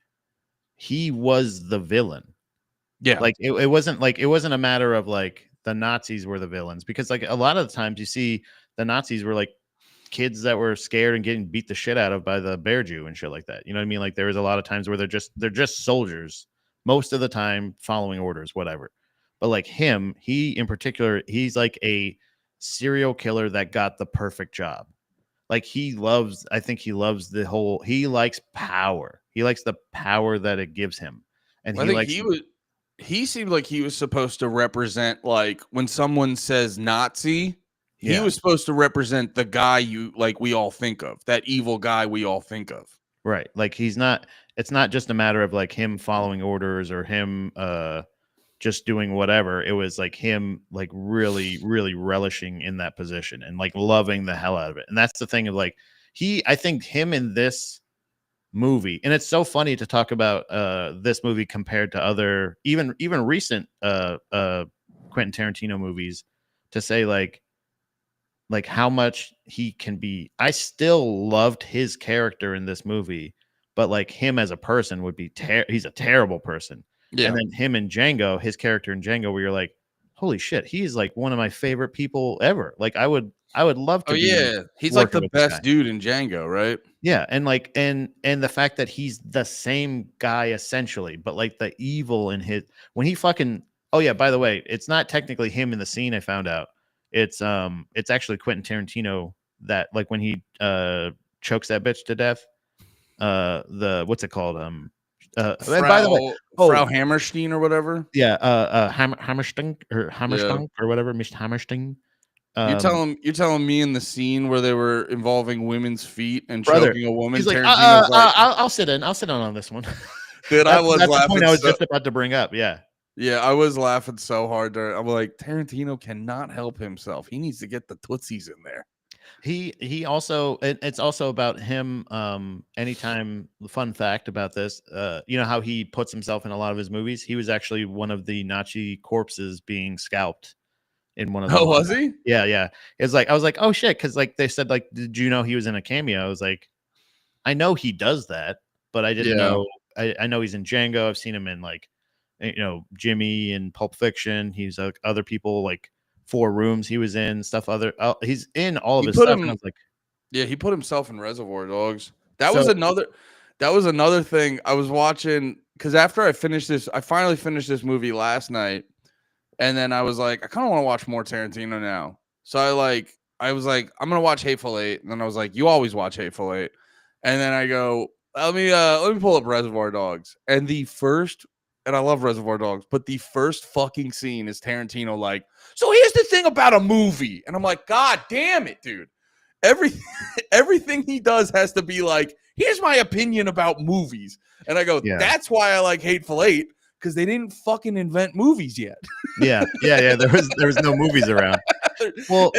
was the villain. Yeah. Like it wasn't a matter of like the Nazis were the villains, because like a lot of the times you see the Nazis were like kids that were scared and getting beat the shit out of by the bear Jew and shit like that. You know what I mean? Like there was a lot of times where they're just soldiers most of the time following orders, whatever. But like him, he in particular, he's like a serial killer that got the perfect job. Like he likes power. He likes the power that it gives him. And he seemed like he was supposed to represent, like when someone says Nazi, he was supposed to represent the guy we all think of, that evil guy we all think of. Right. Like it's not just a matter of like him following orders or him just doing whatever. It was like him like really, really relishing in that position and like loving the hell out of it. And that's the thing of like I think him in this movie, and it's so funny to talk about this movie compared to other even recent Quentin Tarantino movies, to say like how much he can be. I still loved his character in this movie, but like him as a person would be he's a terrible person. Yeah. And then him in Django, his character in Django, where you're like, holy shit, he's like one of my favorite people ever. Like I would love to Oh be yeah, he's like working the with this guy. best dude in Django, right? Yeah, and like and the fact that he's the same guy essentially, but like the evil in his when he fucking oh yeah, by the way, it's not technically him in the scene I found out. It's actually Quentin Tarantino that like when he chokes that bitch to death. The what's it called? And by the way, Frau Hammerstein or whatever. yeah, Hammerstein or whatever, Mr. Hammerstein. You're telling me in the scene where they were involving women's feet and Brother, choking a woman, he's like, Tarantino's like, I'll sit in on this one. dude, I was that's the laughing. point I was just about to bring up. Yeah. Yeah, I was laughing so hard there. I'm like, Tarantino cannot help himself. He needs to get the tootsies in there. He also it's also about him. Anytime fun fact about this, you know how he puts himself in a lot of his movies. He was actually one of the Nazi corpses being scalped in one of them. Oh, was he? Yeah. It's like I was like, oh shit, because like they said, like, did you know he was in a cameo? I was like, I know he does that, but I didn't know. I know he's in Django. I've seen him in like, you know, Jimmy and Pulp Fiction. He's like other people like Four Rooms. He was in stuff. He's in all of his stuff. And I was like, yeah, he put himself in Reservoir Dogs. That was another thing I was watching because after I finally finished this movie last night, and then I was like, I kind of want to watch more Tarantino now. So I was like, I'm gonna watch Hateful Eight, and then I was like, you always watch Hateful Eight, and then I go, let me pull up Reservoir Dogs, and I love Reservoir Dogs, but the first fucking scene is Tarantino like, so here's the thing about a movie, and I'm like, God damn it, dude. Everything he does has to be like, here's my opinion about movies. And I go, that's why I like Hateful Eight, because they didn't fucking invent movies yet. Yeah. There was no movies around. Well,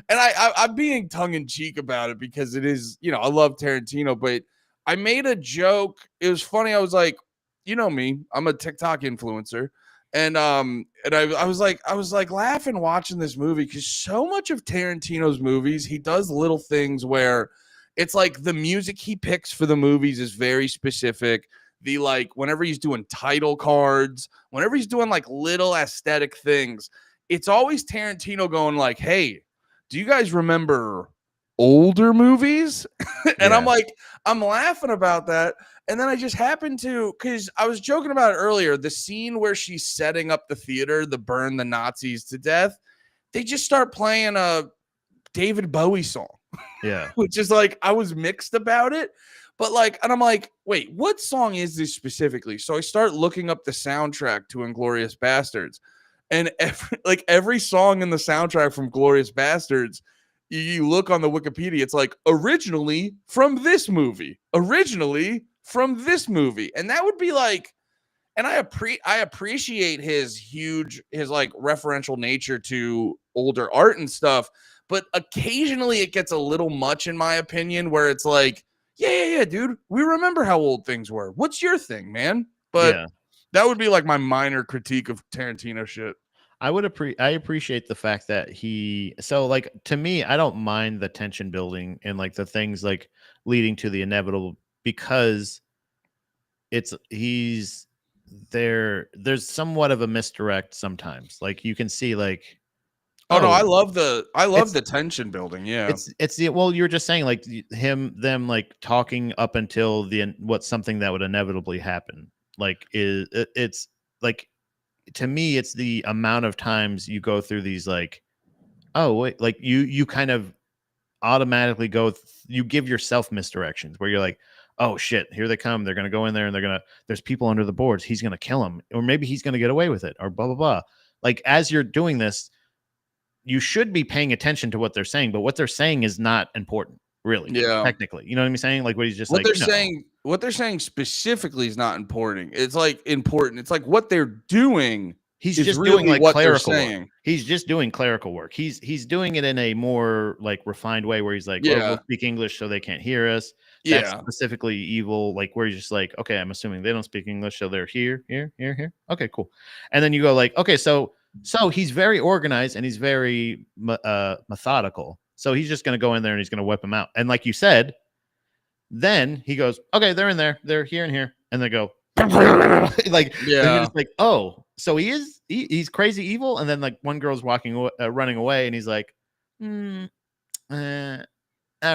and I'm being tongue in cheek about it because it is, you know, I love Tarantino, but I made a joke. It was funny. I was like, you know me, I'm a TikTok influencer. And I was like laughing watching this movie because so much of Tarantino's movies, he does little things where it's like the music he picks for the movies is very specific. The like whenever he's doing title cards, whenever he's doing like little aesthetic things, it's always Tarantino going like, hey, do you guys remember older movies? And I'm like, I'm laughing about that. And then I just happened to, because I was joking about it earlier, the scene where she's setting up the theater to burn the Nazis to death, they just start playing a David Bowie song. Yeah. Which is like, I was mixed about it. But like, and I'm like, wait, what song is this specifically? So I start looking up the soundtrack to Inglorious Basterds. And every song in the soundtrack from Glorious Basterds, you look on the Wikipedia, it's like originally from this movie. And that would be like, and I appreciate his like referential nature to older art and stuff, but occasionally it gets a little much in my opinion, where it's like, yeah, dude, we remember how old things were. What's your thing, man? But that would be like my minor critique of Tarantino shit. I appreciate the fact that so like to me, I don't mind the tension building and like the things like leading to the inevitable, because there's somewhat of a misdirect sometimes. Like you can see like, no, I love the tension building. Yeah. It's the, well, you were just saying like them like talking up until something that would inevitably happen. Like it's like, to me, it's the amount of times you go through these like, oh wait, like you kind of automatically you give yourself misdirections where you're like, oh shit, here they come. They're going to go in there and there's people under the boards. He's going to kill him, or maybe he's going to get away with it, or blah, blah, blah. Like as you're doing this, you should be paying attention to what they're saying, but what they're saying is not important. Really, technically, you know what I'm saying? Like what he's just what they're saying specifically is not important. It's like important. It's like what they're doing. He's just really doing like clerical work. He's just doing clerical work. He's doing it in a more like refined way where he's like, we'll speak English so they can't hear us. That's specifically evil. Like where he's just like, okay, I'm assuming they don't speak English, so they're here. Okay, cool. And then you go like, okay, so he's very organized and he's very methodical. So he's just going to go in there and he's going to whip them out. And like you said, then he goes, okay, they're in there. They're here and here. And they go, like, they're just like, oh, so he's crazy evil, and then like one girl's running away, and he's like, all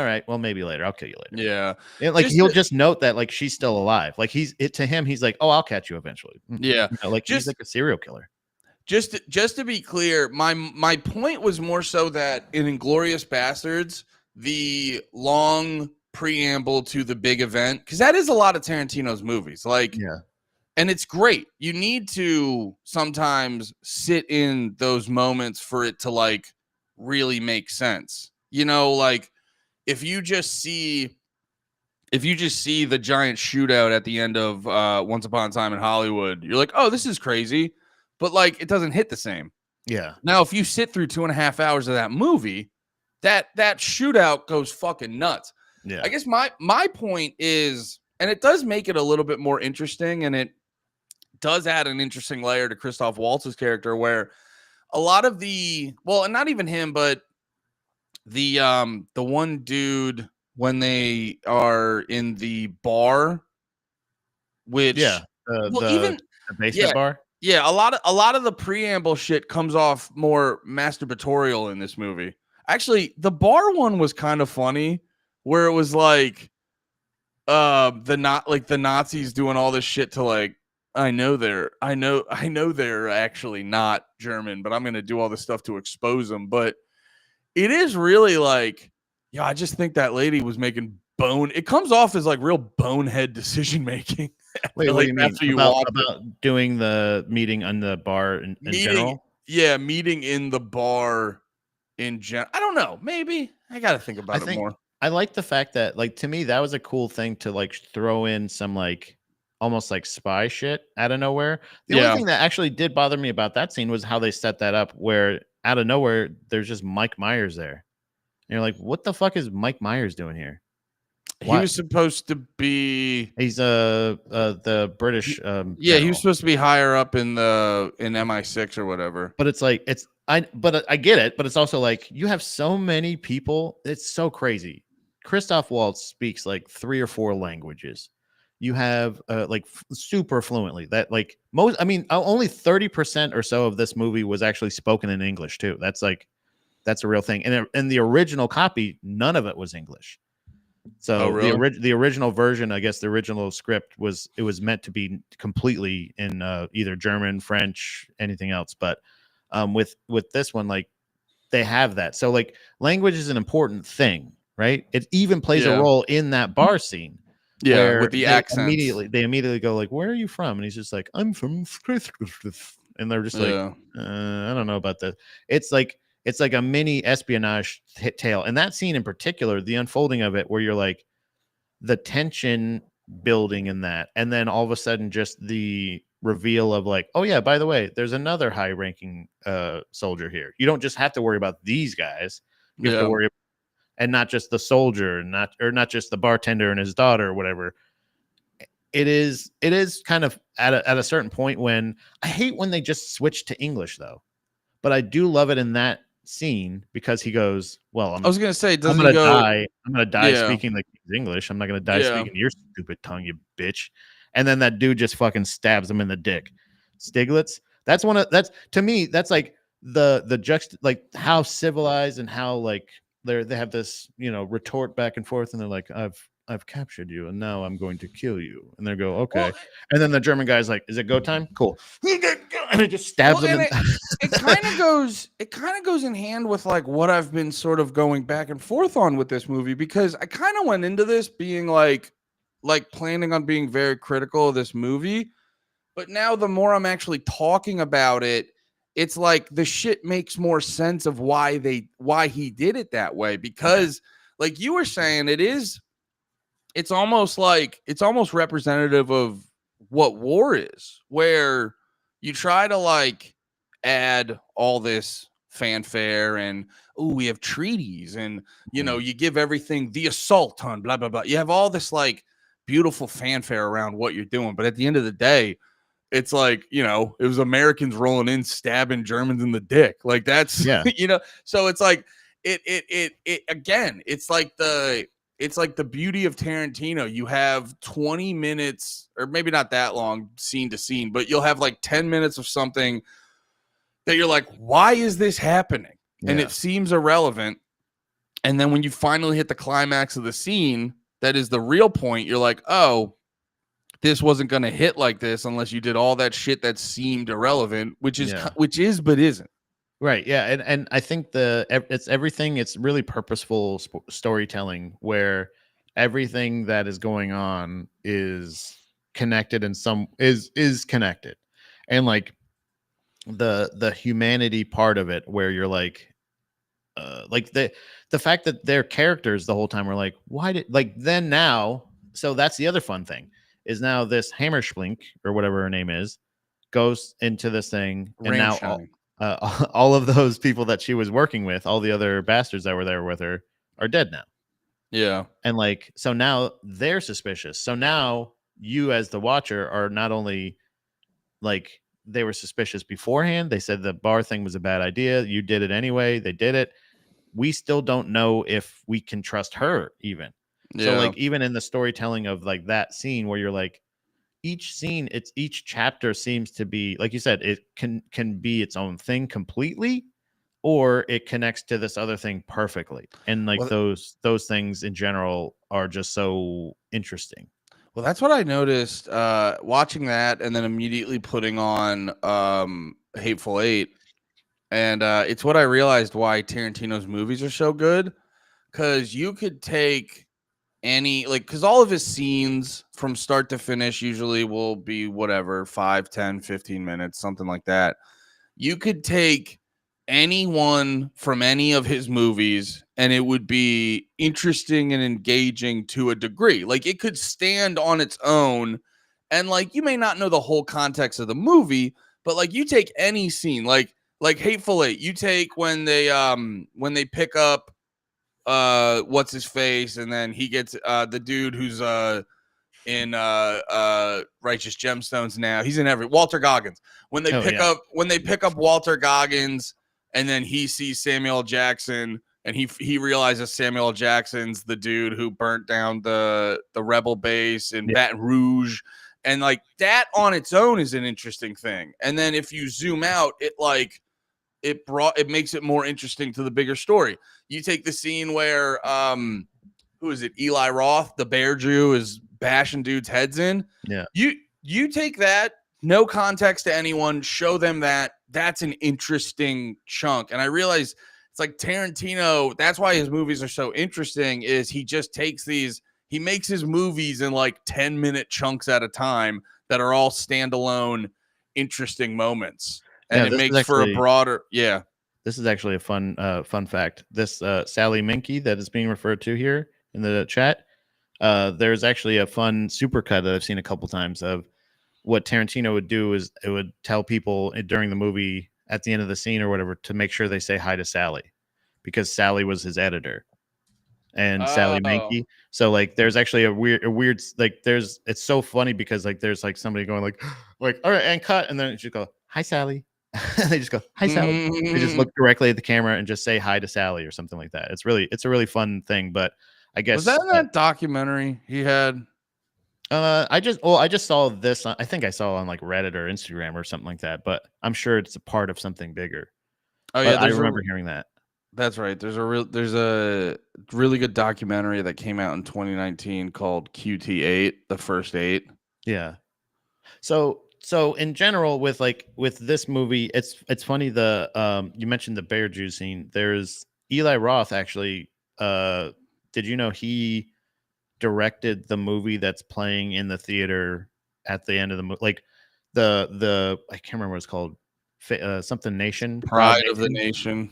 right, well maybe later. I'll kill you later. Yeah, And like he'll just note that like she's still alive. Like to him, he's like, oh, I'll catch you eventually. Yeah, like he's like a serial killer. Just to be clear, my point was more so that in Inglorious Basterds, the long preamble to the big event, because that is a lot of Tarantino's movies. Like, yeah, and it's great. You need to sometimes sit in those moments for it to like really make sense. Like if you just see the giant shootout at the end of Once Upon a Time in Hollywood, you're like, oh, this is crazy. But like it doesn't hit the same. Yeah. Now, if you sit through 2.5 hours of that movie, that shootout goes fucking nuts. Yeah. I guess my point is, and it does make it a little bit more interesting, and it does add an interesting layer to Christoph Waltz's character, where a lot of and not even him, but the one dude when they are in the bar, which the basement bar. Yeah, a lot of the preamble shit comes off more masturbatorial in this movie. Actually, the bar one was kind of funny, where it was like the Nazis doing all this shit to like, I know they're actually not German, but I'm gonna do all this stuff to expose them. But it is really like, yeah, I just think that lady was making it comes off as like real bonehead decision making. Wait, what do you mean about doing the meeting on the bar in general? Yeah, meeting in the bar in general. I don't know. Maybe I got to think about it more. I like the fact that, like, to me, that was a cool thing to like throw in some like almost like spy shit out of nowhere. The only thing that actually did bother me about that scene was how they set that up, where out of nowhere there's just Mike Myers there. And you're like, what the fuck is Mike Myers doing here? He was supposed to be. He's the British. He was supposed to be higher up in MI6 or whatever. But it's like I get it, but it's also like you have so many people. It's so crazy. Christoph Waltz speaks like 3 or 4 languages. You have like super fluently. That like most. I mean, only 30% or so of this movie was actually spoken in English too. That's a real thing. And in the original copy, none of it was English. So really? the original version, I guess the original script was meant to be completely in either German, French, anything else. But with this one, like they have that. So like language is an important thing, right? It even plays a role in that bar scene. Yeah, with the accents. They immediately go like, "Where are you from?" And he's just like, "I'm from," and they're just like, "I don't know about that." It's like a mini espionage tale. And that scene in particular, the unfolding of it, where you're like the tension building in that. And then all of a sudden just the reveal of like, oh yeah, by the way, there's another high ranking soldier here. You don't just have to worry about these guys. You have to worry and not just the soldier, not just the bartender and his daughter or whatever. It is kind of at a certain point when I hate when they just switch to English though. But I do love it in that scene because he goes, well, I was gonna say, I'm gonna die speaking like English. I'm not gonna die speaking your stupid tongue, you bitch. And then that dude just fucking stabs him in the dick. Stiglitz. That's to me, that's like the like how civilized and how like they have this, retort back and forth, and they're like, I've captured you, and now I'm going to kill you. And they go, okay. Well, and then the German guy's like, is it go time? Cool. And it just stabs him. It kind of goes in hand with like what I've been sort of going back and forth on with this movie, because I kind of went into this being like planning on being very critical of this movie. But now the more I'm actually talking about it, it's like the shit makes more sense of why he did it that way. Because like you were saying, it's almost representative of what war is, where you try to like add all this fanfare and, oh, we have treaties and, you give everything the assault on blah, blah, blah. You have all this like beautiful fanfare around what you're doing. But at the end of the day, it's like, it was Americans rolling in, stabbing Germans in the dick. Like that's, so it's like, it again, it's like it's like the beauty of Tarantino. You have 20 minutes, or maybe not that long, scene to scene, but you'll have like 10 minutes of something that you're like, why is this happening? And it seems irrelevant. And then when you finally hit the climax of the scene, that is the real point. You're like, oh, this wasn't going to hit like this unless you did all that shit that seemed irrelevant, which is but isn't. Right. Yeah. And I think it's everything. It's really purposeful storytelling where everything that is going on is connected and is connected. And like the humanity part of it where you're like the fact that their characters the whole time were like, why did then now, so that's the other fun thing is now this Hammerschlink or whatever her name is goes into this thing and now all of those people that she was working with, all the other bastards that were there with her are dead now. Yeah. And like, so now they're suspicious. So now you as the watcher are not only like they were suspicious beforehand. They said the bar thing was a bad idea. You did it anyway. They did it. We still don't know if we can trust her even. Yeah. So like even in the storytelling of like that scene where you're like, each chapter seems to be, like you said, it can be its own thing completely, or it connects to this other thing perfectly. And like those things in general are just so interesting. Well, that's what I noticed watching that and then immediately putting on Hateful Eight. And it's what I realized why Tarantino's movies are so good. Because you could take because all of his scenes from start to finish usually will be whatever, 5, 10, 15 minutes, something like that. You could take anyone from any of his movies and it would be interesting and engaging to a degree. Like it could stand on its own and like you may not know the whole context of the movie, but like you take any scene like Hateful Eight, you take when they pick up what's his face and then he gets the dude who's in Righteous Gemstones now. He's in Walter Goggins. When they pick up Walter Goggins and then he sees Samuel Jackson and he realizes Samuel Jackson's the dude who burnt down the rebel base in Baton Rouge. And like that on its own is an interesting thing. And then if you zoom out, it makes it more interesting to the bigger story. You take the scene where who is it? Eli Roth, the bear Jew, is bashing dudes' heads in. Yeah. You take that, no context to anyone, show them that's an interesting chunk. And I realize it's like Tarantino, that's why his movies are so interesting, is he just takes he makes his movies in like 10-minute chunks at a time that are all standalone, interesting moments. And it makes for a broader, This is actually a fun fact. This Sally Minky that is being referred to here in the chat, there's actually a fun supercut that I've seen a couple times of what Tarantino would do is it would tell people during the movie at the end of the scene or whatever to make sure they say hi to Sally because Sally was his editor and Sally Minky. So like there's actually a weird like it's so funny because like there's like somebody going like all right and cut and then it just go hi Sally. They just go hi Sally. They just look directly at the camera and just say hi to Sally or something like that. It's a really fun thing. But I guess was that in that documentary he had? I just saw this. I think I saw on like Reddit or Instagram or something like that. But I'm sure it's a part of something bigger. Oh yeah, I remember hearing that. That's right. There's a really good documentary that came out in 2019 called QT8, the first 8. Yeah. So in general, with this movie, it's funny. You mentioned the bear Jew scene. There's Eli Roth actually. Did you know he directed the movie that's playing in the theater at the end of the movie? Like the I can't remember what it's called. Something Nation, Pride of the Nation,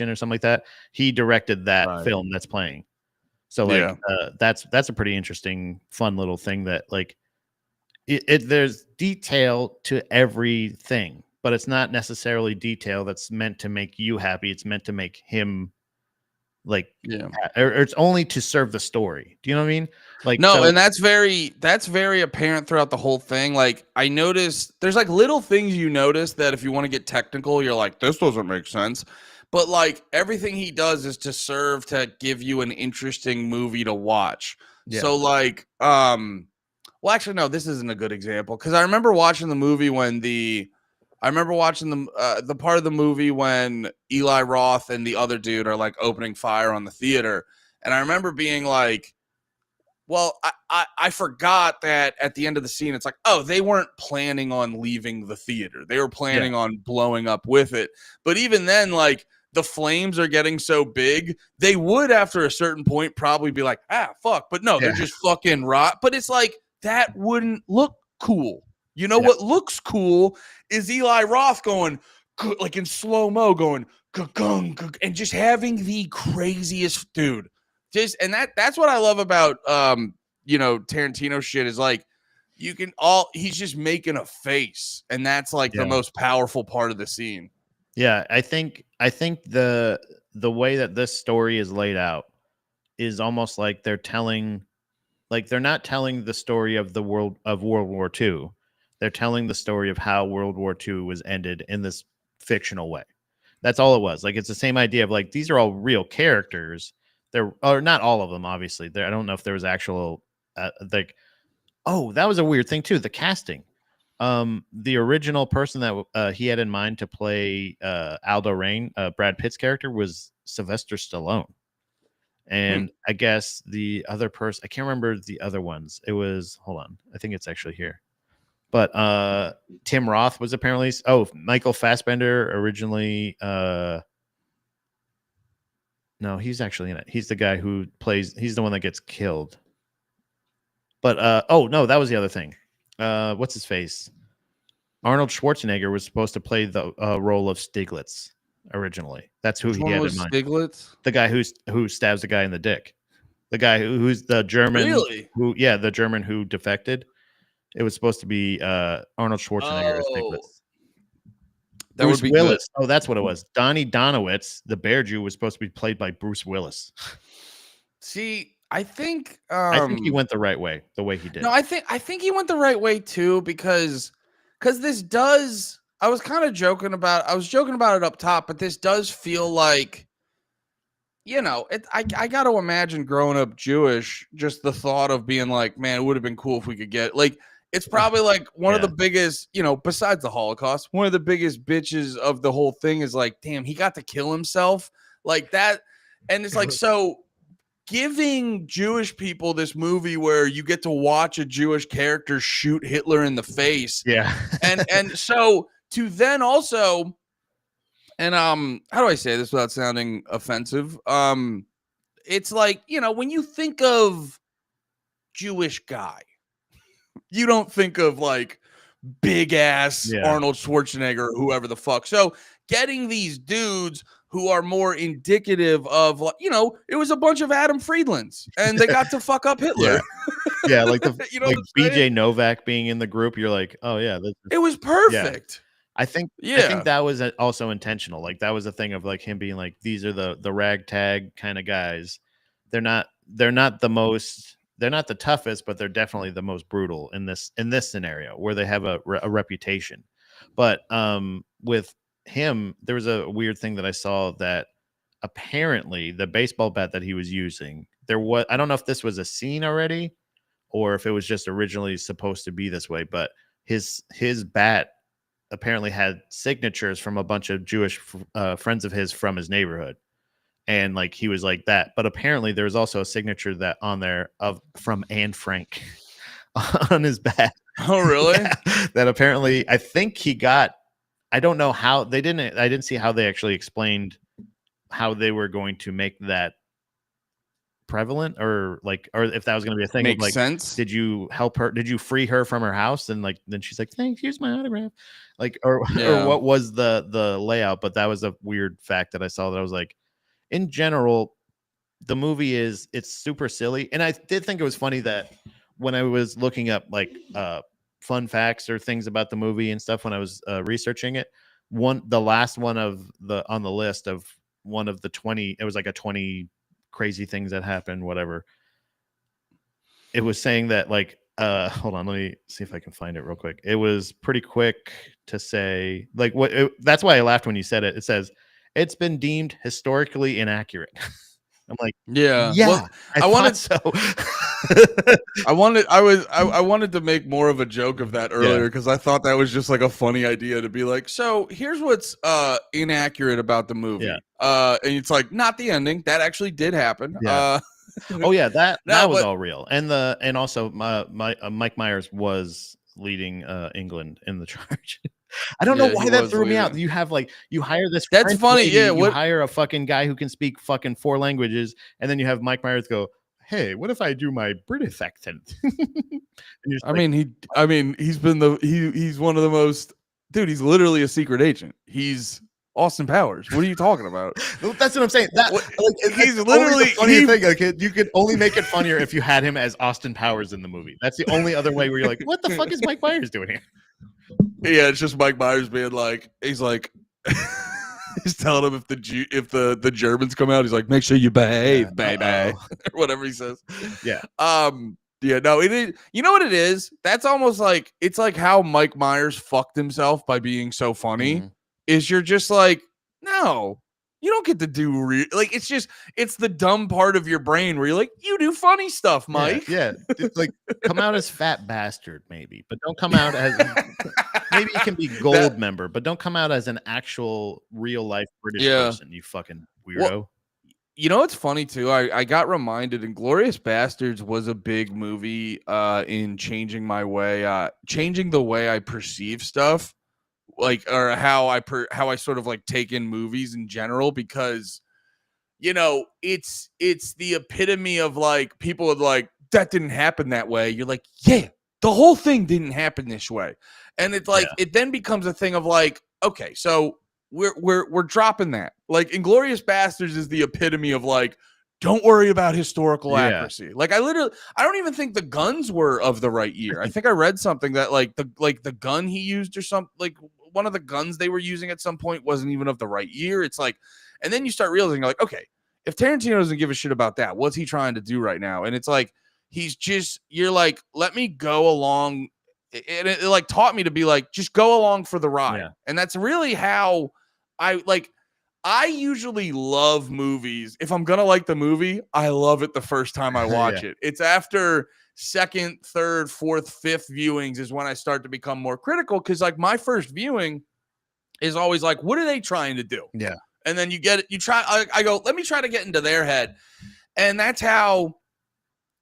or something like that. He directed that film that's playing. So like that's a pretty interesting, fun little thing that like. There's detail to everything, but it's not necessarily detail that's meant to make you happy. It's meant to make him like, or it's only to serve the story. Do you know what I mean? Like, no, and that's very apparent throughout the whole thing. Like, I noticed there's like little things you notice that if you want to get technical, you're like, this doesn't make sense. but like everything he does is to serve to give you an interesting movie to watch. Yeah. So like, well, actually, no, this isn't a good example because I remember watching the movie when I remember watching the part of the movie when Eli Roth and the other dude are like opening fire on the theater, and I remember being like, well, I forgot that at the end of the scene, it's like, oh, they weren't planning on leaving the theater. They were planning on blowing up with it. But even then, like, the flames are getting so big, they would, after a certain point, probably be like, ah, fuck. But no, they're just fucking rot. But it's like, that wouldn't look cool. You know what looks cool is Eli Roth going, like in slow-mo, going, and just having the craziest dude. And that's what I love about Tarantino shit is like he's just making a face, and that's like the most powerful part of the scene. Yeah, I think the way that this story is laid out is almost like they're not telling the story of World War II. They're telling the story of how World War II was ended in this fictional way. That's all it was. Like, it's the same idea of like, these are all real characters. Or not all of them, obviously. I don't know if there was actual that was a weird thing too. The casting. The original person that he had in mind to play Aldo Rain, Brad Pitt's character, was Sylvester Stallone. And I guess the other person, I can't remember the other ones. It was, hold on, I think it's actually here. But Tim Roth was apparently, Michael Fassbender originally. No, he's actually in it. He's the guy who he's the one that gets killed. But no, that was the other thing. What's his face? Arnold Schwarzenegger was supposed to play the role of Stiglitz originally. That's who he had in mind. Stiglitz? The guy who stabs the guy in the dick. The guy who's the German. Really? The German who defected. It was supposed to be Arnold Schwarzenegger as Stiglitz. That Bruce would be Willis. good. Oh, that's what it was. Donnie Donowitz, the Bear Jew, was supposed to be played by Bruce Willis. See, I think he went the right way, the way he did. No, I think he went the right way too, because this does. I was joking about it up top, but this does feel like, I got to imagine growing up Jewish, just the thought of being like, man, it would have been cool if we could get like. It's probably like one of the biggest, besides the Holocaust, one of the biggest bitches of the whole thing is like, damn, he got to kill himself like that. And it's like, so giving Jewish people this movie where you get to watch a Jewish character shoot Hitler in the face. Yeah. and so to then also, and how do I say this without sounding offensive? It's like, when you think of Jewish guy, you don't think of like big ass Arnold Schwarzenegger or whoever the fuck. So getting these dudes who are more indicative of, like, it was a bunch of Adam Friedlands and they got to fuck up Hitler. Yeah, like like BJ Novak being in the group, you're like, oh yeah, it was perfect. I think that was also intentional. Like, that was a thing of like him being like, these are the ragtag kind of guys. They're not the toughest, but they're definitely the most brutal in this scenario where they have a reputation. But with him, there was a weird thing that I saw that apparently the baseball bat that he was using, I don't know if this was a scene already or if it was just originally supposed to be this way, but his bat apparently had signatures from a bunch of Jewish friends of his from his neighborhood. And like, he was like that, but apparently there was also a signature that on there from Anne Frank on his bat. Oh, really? Yeah, that apparently, I think he got. I don't know how I didn't see how they actually explained how they were going to make that prevalent, or if that was going to be a thing. Makes like, sense. Did you help her? Did you free her from her house? And like, then she's like, thanks, here's my autograph. Like, or what was the layout? But that was a weird fact that I saw that I was like, in general, the movie it's super silly. And I did think it was funny that when I was looking up like fun facts or things about the movie and stuff, when I was researching it, the last one on the list of one of the 20, it was like a 20 crazy things that happened, whatever. It was saying that like, hold on, let me see if I can find it real quick. It was pretty quick to say like that's why I laughed when you said it. It says, it's been deemed historically inaccurate. I'm like, Yeah. yeah, Well, I I thought wanted so. I wanted to make more of a joke of that earlier Yeah. because I thought that was just like a funny idea to be like, so here's what's inaccurate about the movie. Yeah. And it's like not the ending. That actually did happen. Yeah. Oh yeah, that No, was but all real. And also Mike Myers was leading England in the charge. I don't know yeah, he why that was threw me out. leading. You hire this That's French funny. lady, Yeah. you What? hire a fucking guy who can speak fucking 4 languages, and then you have Mike Myers go, "Hey, what if I do my British accent?" And you're just I like, mean, he's been he's one of the most dude. He's literally a secret agent. He's Austin Powers. What are you talking about? that's what I'm saying. That What- like he's that's literally- only the funny he- thing. Like you could only make it funnier if you had him as Austin Powers in the movie. That's the only other way where you're like, what the fuck is Mike Myers doing here? Yeah, it's just Mike Myers being like, he's like, he's telling him if the Germans come out, he's like, make sure you behave, baby, or whatever he says. Yeah. Yeah, no, it is. You know what it is? That's almost like it's like how Mike Myers fucked himself by being so funny. Mhm. Is you're just like, no, you don't get to do like it's the dumb part of your brain where you're like, you do funny stuff, Mike. Yeah. It's like come out as fat bastard, maybe, but don't come out as maybe you can be gold member, but don't come out as an actual real life British person, you fucking weirdo. Well, you know what's funny too? I got reminded Inglorious Basterds was a big movie in changing the way I perceive stuff, like or how I sort of like take in movies in general, because you know it's the epitome of like people would like that didn't happen that way. You're like, yeah, the whole thing didn't happen this way, and it's like it then becomes a thing of like, okay, so we're dropping that. Like Inglorious Basterds is the epitome of like, don't worry about historical accuracy. Like I don't even think the guns were of the right year. I think I read something that like the gun he used or something, like one of the guns they were using at some point wasn't even of the right year. It's like, and then you start realizing like, okay, if Tarantino doesn't give a shit about that, what's he trying to do right now? And it's like you're like, let me go along. And it like taught me to be like, just go along for the ride. Yeah. And that's really how I usually love movies. If I'm going to like the movie, I love it the first time I watch it. It's after second, third, fourth, fifth viewings is when I start to become more critical. Cause like my first viewing is always like, what are they trying to do? Yeah. And then you get it. You try, I go, let me try to get into their head. And that's how,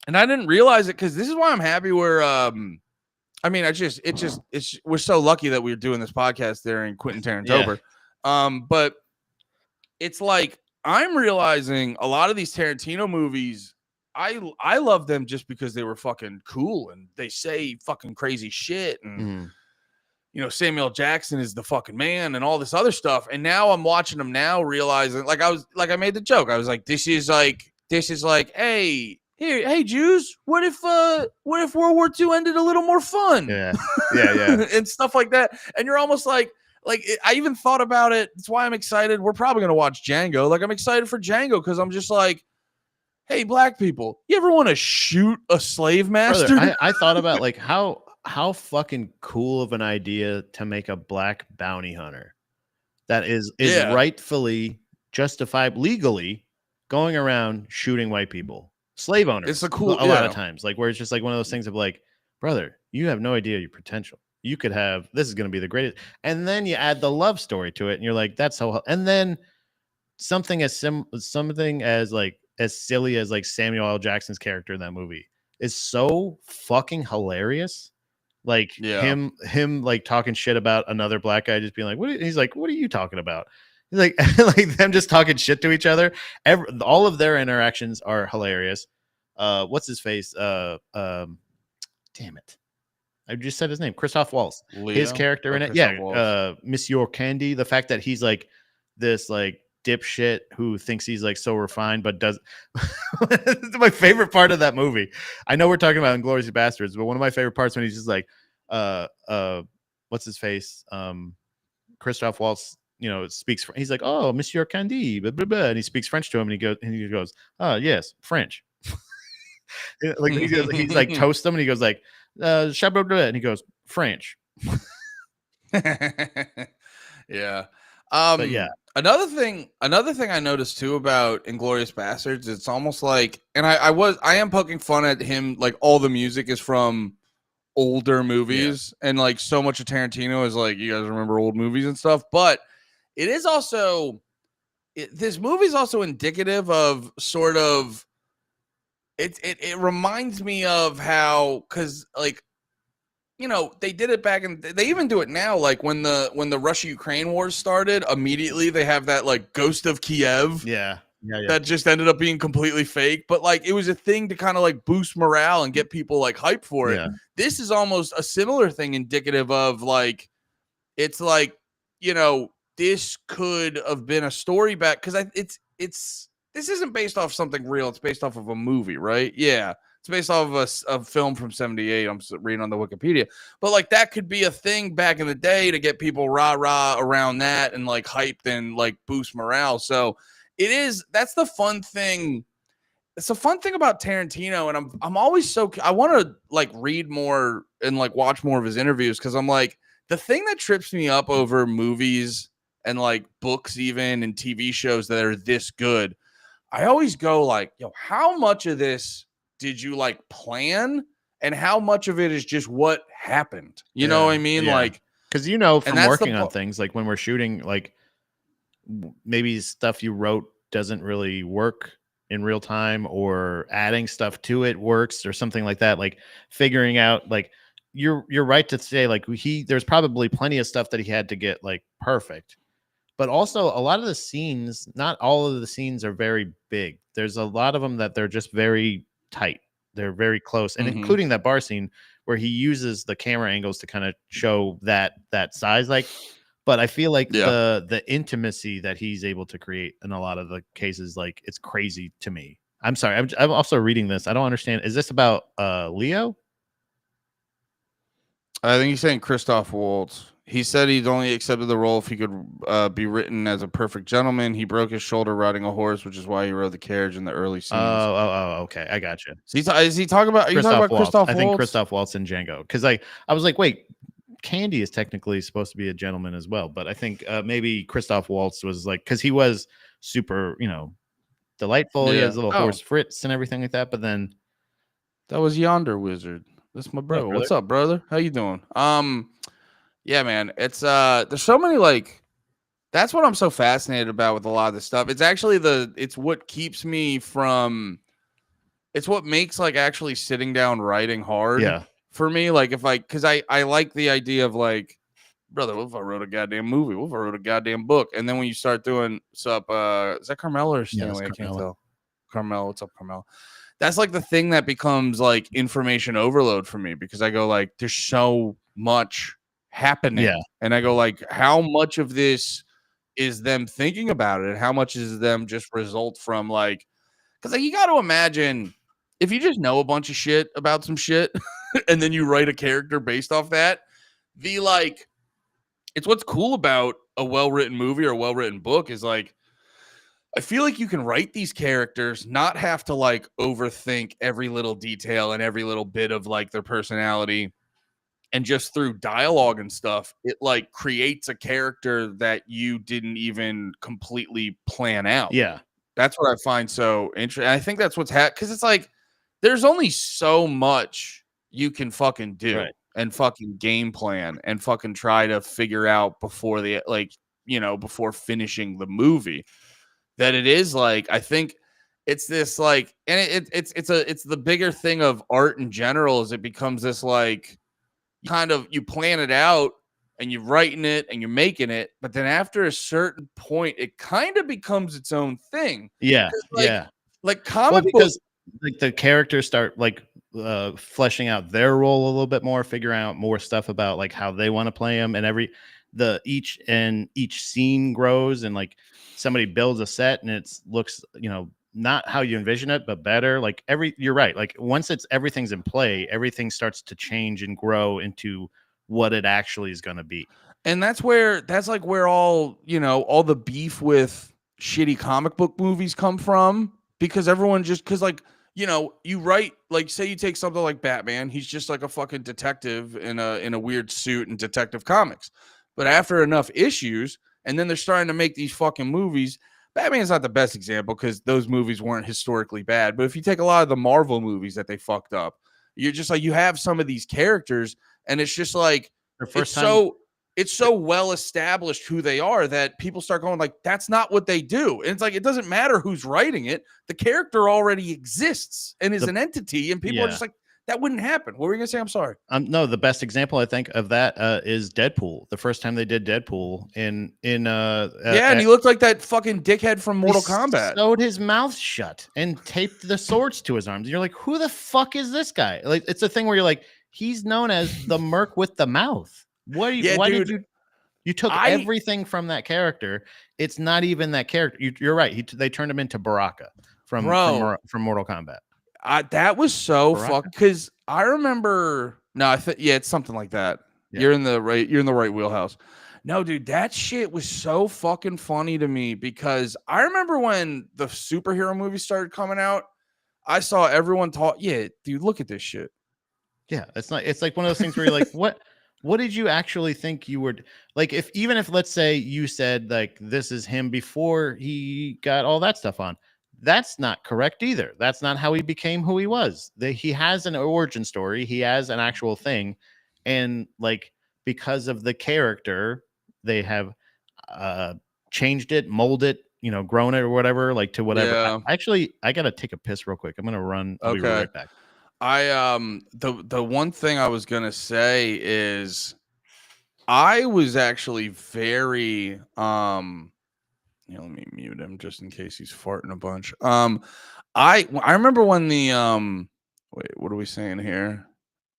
and I didn't realize it. Cause this is why I'm happy where, I mean, we're so lucky that we're doing this podcast during Quentin Tarantino. But it's like I'm realizing a lot of these Tarantino movies, I love them just because they were fucking cool and they say fucking crazy shit. And you know, Samuel Jackson is the fucking man and all this other stuff. And now I'm watching them now, realizing like I made the joke. I was like, this is like, hey, Jews, what if World War II ended a little more fun? Yeah. And stuff like that. And you're almost like I even thought about it. That's why I'm excited. We're probably going to watch Django. Like I'm excited for Django because I'm just like, hey, black people, you ever want to shoot a slave master? Brother, I thought about like how fucking cool of an idea to make a black bounty hunter that is rightfully justified legally going around shooting white people. Slave owners. It's a lot of times, like where it's just like one of those things of like, brother, you have no idea your potential. You could have, this is going to be the greatest. And then you add the love story to it and you're like, that's so, and then something as like as silly as like Samuel L. Jackson's character in that movie is so fucking hilarious. Like him like talking shit about another black guy, just being like, he's like, what are you talking about? He's like, like them just talking shit to each other. All of their interactions are hilarious. What's his face? Damn it. I just said his name, Christoph Waltz. His character in it. Monsieur Candy. The fact that he's like this like dipshit who thinks he's like so refined, but does my favorite part of that movie. I know we're talking about Inglorious Basterds, but one of my favorite parts when he's just like, what's his face? Christoph Waltz, you know, speaks. He's like, oh, Monsieur Candy, blah, blah, blah. And he speaks French to him, and he goes, oh yes, French. Like he's like toast him, and he goes like, and he goes French. Yeah. But yeah, Another thing I noticed too about Inglorious Bastards, it's almost like, and I am poking fun at him, like all the music is from older movies, and like so much of Tarantino is like, you guys remember old movies and stuff, but it is also this movie is also indicative of sort of it reminds me of how, because like, you know, they did it back in, they even do it now, like when the Russia-Ukraine wars started, immediately they have that like Ghost of Kiev that just ended up being completely fake, but like it was a thing to kind of like boost morale and get people like hyped for it. This is almost a similar thing, indicative of like, it's like, you know, this could have been a story back, because it's this isn't based off something real, it's based off of a movie, right? Yeah, it's based off of a film from 78. I'm reading on the Wikipedia, but like that could be a thing back in the day to get people rah around that and like hyped and like boost morale. So that's the fun thing. It's a fun thing about Tarantino, and I'm always I want to like read more and like watch more of his interviews, because I'm like, the thing that trips me up over movies and like books even and TV shows that are this good, I always go like, yo, how much of this did you like plan, and how much of it is just what happened? You know what I mean? Like, because you know, from working on things, like when we're shooting, like maybe stuff you wrote doesn't really work in real time, or adding stuff to it works or something like that. Like figuring out, like you're right to say like there's probably plenty of stuff that he had to get like perfect. But also a lot of the scenes, not all of the scenes are very big. There's a lot of them that they're just very tight. They're very close. And including that bar scene where he uses the camera angles to kind of show that size. Like, but I feel like the intimacy that he's able to create in a lot of the cases, like it's crazy to me. I'm sorry. I'm also reading this. I don't understand. Is this about Leo? I think he's saying Christoph Waltz. He said he'd only accepted the role if he could be written as a perfect gentleman. He broke his shoulder riding a horse, which is why he rode the carriage in the early scenes. Okay, I got you. So is he talking about? Are you talking about Christoph Waltz? I think Christoph Waltz and Django, because I was like, wait, Candy is technically supposed to be a gentleman as well, but I think maybe Christoph Waltz was like, because he was super, you know, delightful. He has a little horse Fritz and everything like that. But then that was Yonder Wizard. That's my bro. What's up, brother? How you doing? Yeah, man. It's there's so many, like, that's what I'm so fascinated about with a lot of this stuff. It's actually it's what keeps me from, it's what makes like actually sitting down writing hard for me. Like because I like the idea of like, brother, what if I wrote a goddamn movie? What if I wrote a goddamn book? And then when you start doing is that Carmelo or Stanley? I can't tell. Carmel, what's up, Carmel? That's like the thing that becomes like information overload for me, because I go like, there's so much happening, and I go like, how much of this is them thinking about it? How much is them just result from like, because like you got to imagine if you just know a bunch of shit about some shit and then you write a character based off that, it's what's cool about a well-written movie or a well-written book is like, I feel like you can write these characters, not have to like overthink every little detail and every little bit of like their personality. And just through dialogue and stuff, it like creates a character that you didn't even completely plan out. Yeah. That's what I find so interesting. I think that's what's because it's like, there's only so much you can fucking do and fucking game plan and fucking try to figure out before before finishing the movie. That it is like, I think it's this like, and it's the bigger thing of art in general, is it becomes this like, kind of, you plan it out and you're writing it and you're making it, but then after a certain point it kind of becomes its own thing. Like comic books, like the characters start like fleshing out their role a little bit more, figuring out more stuff about like how they want to play them, and each scene grows, and like somebody builds a set and it looks, you know, not how you envision it, but better. Like you're right. Like once everything's in play, everything starts to change and grow into what it actually is going to be. And that's where all, you know, all the beef with shitty comic book movies come from, because everyone because like, you know, you write, like, say you take something like Batman, he's just like a fucking detective in a weird suit in Detective Comics. But after enough issues, And then they're starting to make these fucking movies. Batman's not the best example because those movies weren't historically bad. But if you take a lot of the Marvel movies that they fucked up, you're just like, you have some of these characters, and it's just like, Their it's first time. so well established who they are that people start going like, that's not what they do. And it's like, it doesn't matter who's writing it. The character already exists and is an entity. And people are just like, that wouldn't happen. What were you gonna say? I'm sorry. No, the best example I think of that is Deadpool. The first time they did Deadpool in and he looked like that fucking dickhead from Mortal Kombat. Sewed his mouth shut and taped the swords to his arms. You're like, who the fuck is this guy? Like, it's a thing where you're like, he's known as the Merc with the mouth. Why did you took everything from that character? It's not even that character. You're right. They turned him into Baraka from Mortal Kombat. That was so fucked because I remember. No, it's something like that. Yeah. You're in the right wheelhouse. No, dude, that shit was so fucking funny to me because I remember when the superhero movies started coming out, I saw everyone talk. Yeah, dude, look at this shit. Yeah, it's like one of those things where you're like, what did you actually think you were like? If let's say you said like this is him before he got all that stuff on. That's not correct either. That's not how he became who he was. He has an origin story. He has an actual thing. And like, because of the character, they have changed it, molded it, grown it or whatever, like to whatever. Yeah. I got to take a piss real quick. I'm going to run. I'll be right back. The one thing I was going to say is I was actually very, let me mute him just in case he's farting a bunch. I remember when the wait, what are we saying here?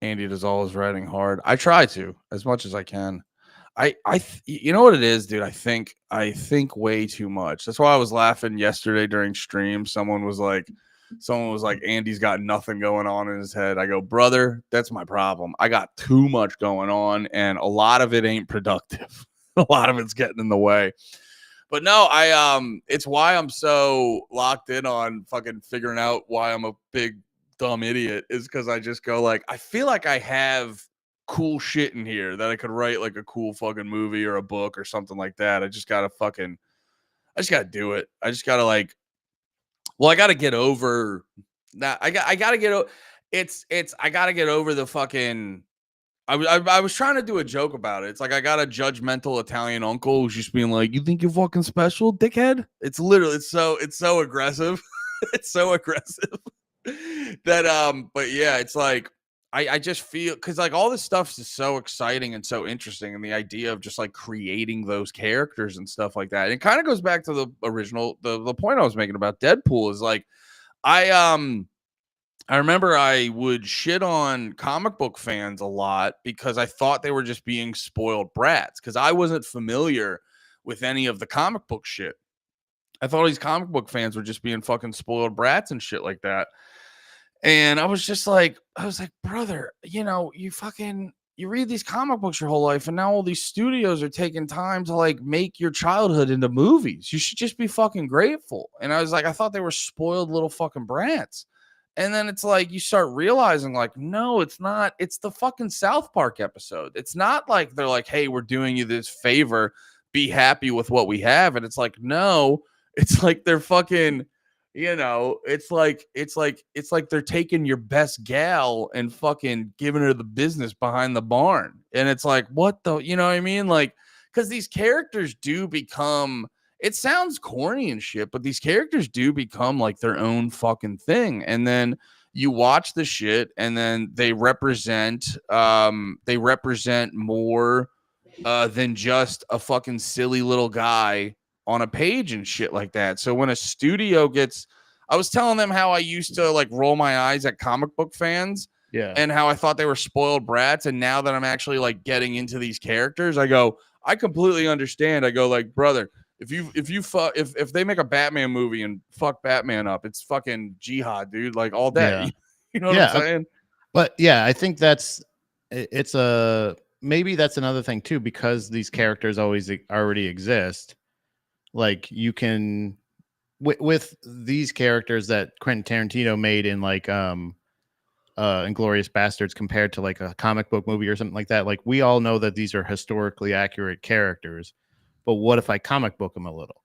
Andy does all his writing hard. I try to as much as I can. You know what it is, dude? I think way too much. That's why I was laughing yesterday during stream. Someone was like, Andy's got nothing going on in his head. I go, brother, that's my problem. I got too much going on, and a lot of it ain't productive. A lot of it's getting in the way. But no, it's why I'm so locked in on fucking figuring out why I'm a big dumb idiot is because I just go like, I feel like I have cool shit in here that I could write like a cool fucking movie or a book or something like that. I just gotta do it. I just gotta I gotta get over that. I gotta get over. I gotta get over the fucking. I was trying to do a joke about it. It's like I got a judgmental Italian uncle who's just being like, "You think you're fucking special, dickhead?" It's literally it's so aggressive. It's so aggressive that but yeah, it's like I just feel because like all this stuff is so exciting and so interesting, and the idea of just like creating those characters and stuff like that. And it kind of goes back to the original the point I was making about Deadpool is like I remember I would shit on comic book fans a lot because I thought they were just being spoiled brats because I wasn't familiar with any of the comic book shit. I thought these comic book fans were just being fucking spoiled brats and shit like that. And I was like, brother, you read these comic books your whole life, and now all these studios are taking time to like make your childhood into movies. You should just be fucking grateful. And I was like, I thought they were spoiled little fucking brats. And then it's like you start realizing, like, no, it's not. It's the fucking South Park episode. It's not like they're like, hey, we're doing you this favor. Be happy with what we have. And it's like, no, it's like they're fucking, it's like they're taking your best gal and fucking giving her the business behind the barn. And it's like, what the, you know what I mean? Like, because these characters do become. It sounds corny and shit, but these characters do become like their own fucking thing. And then you watch the shit and then they represent more than just a fucking silly little guy on a page and shit like that. So when a studio I was telling them how I used to like roll my eyes at comic book fans. Yeah. And how I thought they were spoiled brats. And now that I'm actually like getting into these characters, I go, I completely understand. I go like, brother, if they make a Batman movie and fuck Batman up, it's fucking jihad, dude. Like all day. Yeah. You know what I'm saying? But yeah, I think maybe that's another thing too, because these characters already exist. Like you can with these characters that Quentin Tarantino made in like Inglorious Basterds compared to like a comic book movie or something like that. Like we all know that these are historically accurate characters. but what if I comic book them a little?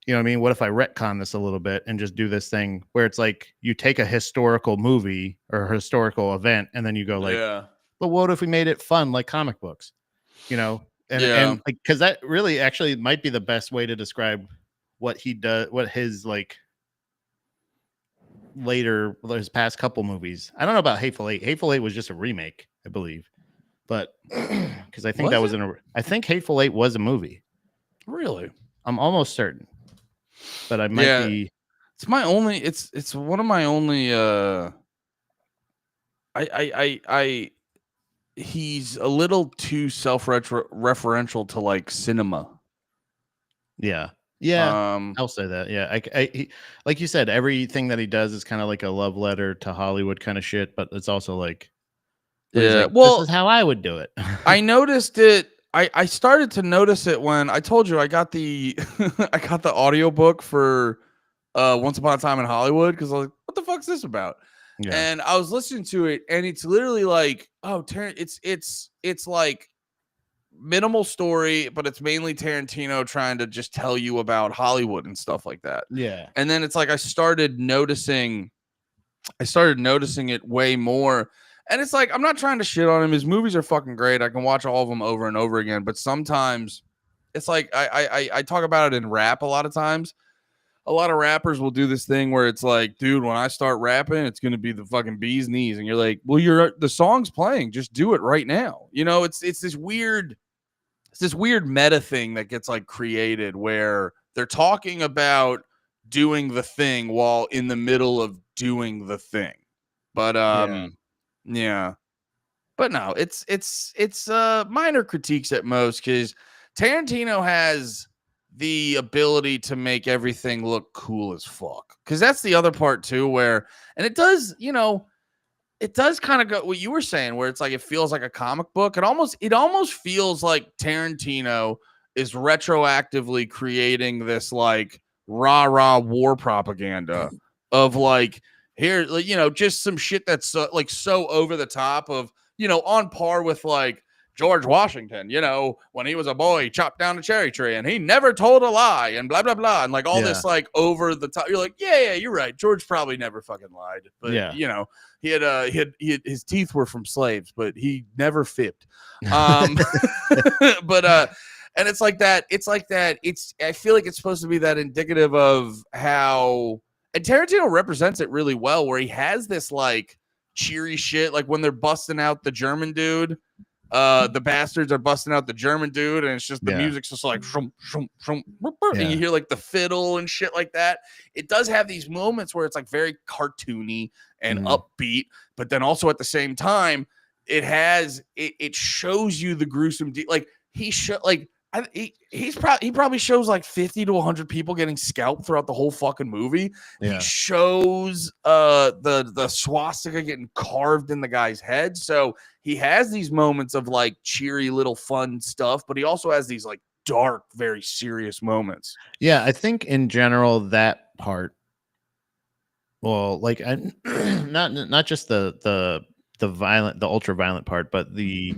You know what I mean? What if I retcon this a little bit and just do this thing where it's like you take a historical movie or a historical event and then you go like, but what if we made it fun like comic books? You know, and like, because that really actually might be the best way to describe what he does, what his like later his past couple movies. I don't know about Hateful Eight. Hateful Eight was just a remake, I believe, but because I think I think Hateful Eight was a movie. Really, I'm almost certain, but I might be. It's my only. It's one of my only. He's a little too self-referential to like cinema. Yeah. I'll say that. Yeah, he, like you said, everything that he does is kind of like a love letter to Hollywood kind of shit, but it's also like, like, this is how I would do it. I noticed it. I started to notice it when I told you I got the I got the audiobook for Once Upon a Time in Hollywood because I was like, what the fuck's this about? Yeah. And I was listening to it, and it's literally like, oh, it's like minimal story, but it's mainly Tarantino trying to just tell you about Hollywood and stuff like that. Yeah. And then it's like I started noticing it way more. And it's like, I'm not trying to shit on him. His movies are fucking great. I can watch all of them over and over again. But sometimes it's like I talk about it in rap a lot of times. A lot of rappers will do this thing where it's like, dude, when I start rapping, it's going to be the fucking bee's knees. And you're like, well, the song's playing. Just do it right now. You know, it's this weird meta thing that gets like created where they're talking about doing the thing while in the middle of doing the thing. But yeah. But no, it's minor critiques at most because Tarantino has the ability to make everything look cool as fuck. Because that's the other part too, where, and it does, you know, it does kind of go what you were saying, where it's like it feels like a comic book. It almost feels like Tarantino is retroactively creating this like rah-rah war propaganda of like, here, you know, just some shit that's like so over the top of, you know, on par with like George Washington, you know, when he was a boy, he chopped down a cherry tree and he never told a lie and blah, blah, blah. And like all this like over the top. You're like, yeah, you're right. George probably never fucking lied. But, you know, he had his teeth were from slaves, but he never fibbed. But, and it's like that. I feel like it's supposed to be that indicative of how, and Tarantino represents it really well, where he has this like cheery shit. Like when they're busting out the German dude, the Basterds are busting out the German dude, and it's just the music's just like shum, shum, shum, and you hear like the fiddle and shit like that. It does have these moments where it's like very cartoony and upbeat, but then also at the same time, it shows you the gruesome like he probably shows like 50 to 100 people getting scalped throughout the whole fucking movie. He shows the swastika getting carved in the guy's head. So he has these moments of like cheery little fun stuff, but he also has these like dark, very serious moments. Yeah, I think in general that part, well, like not just the violent, the ultra violent part, but the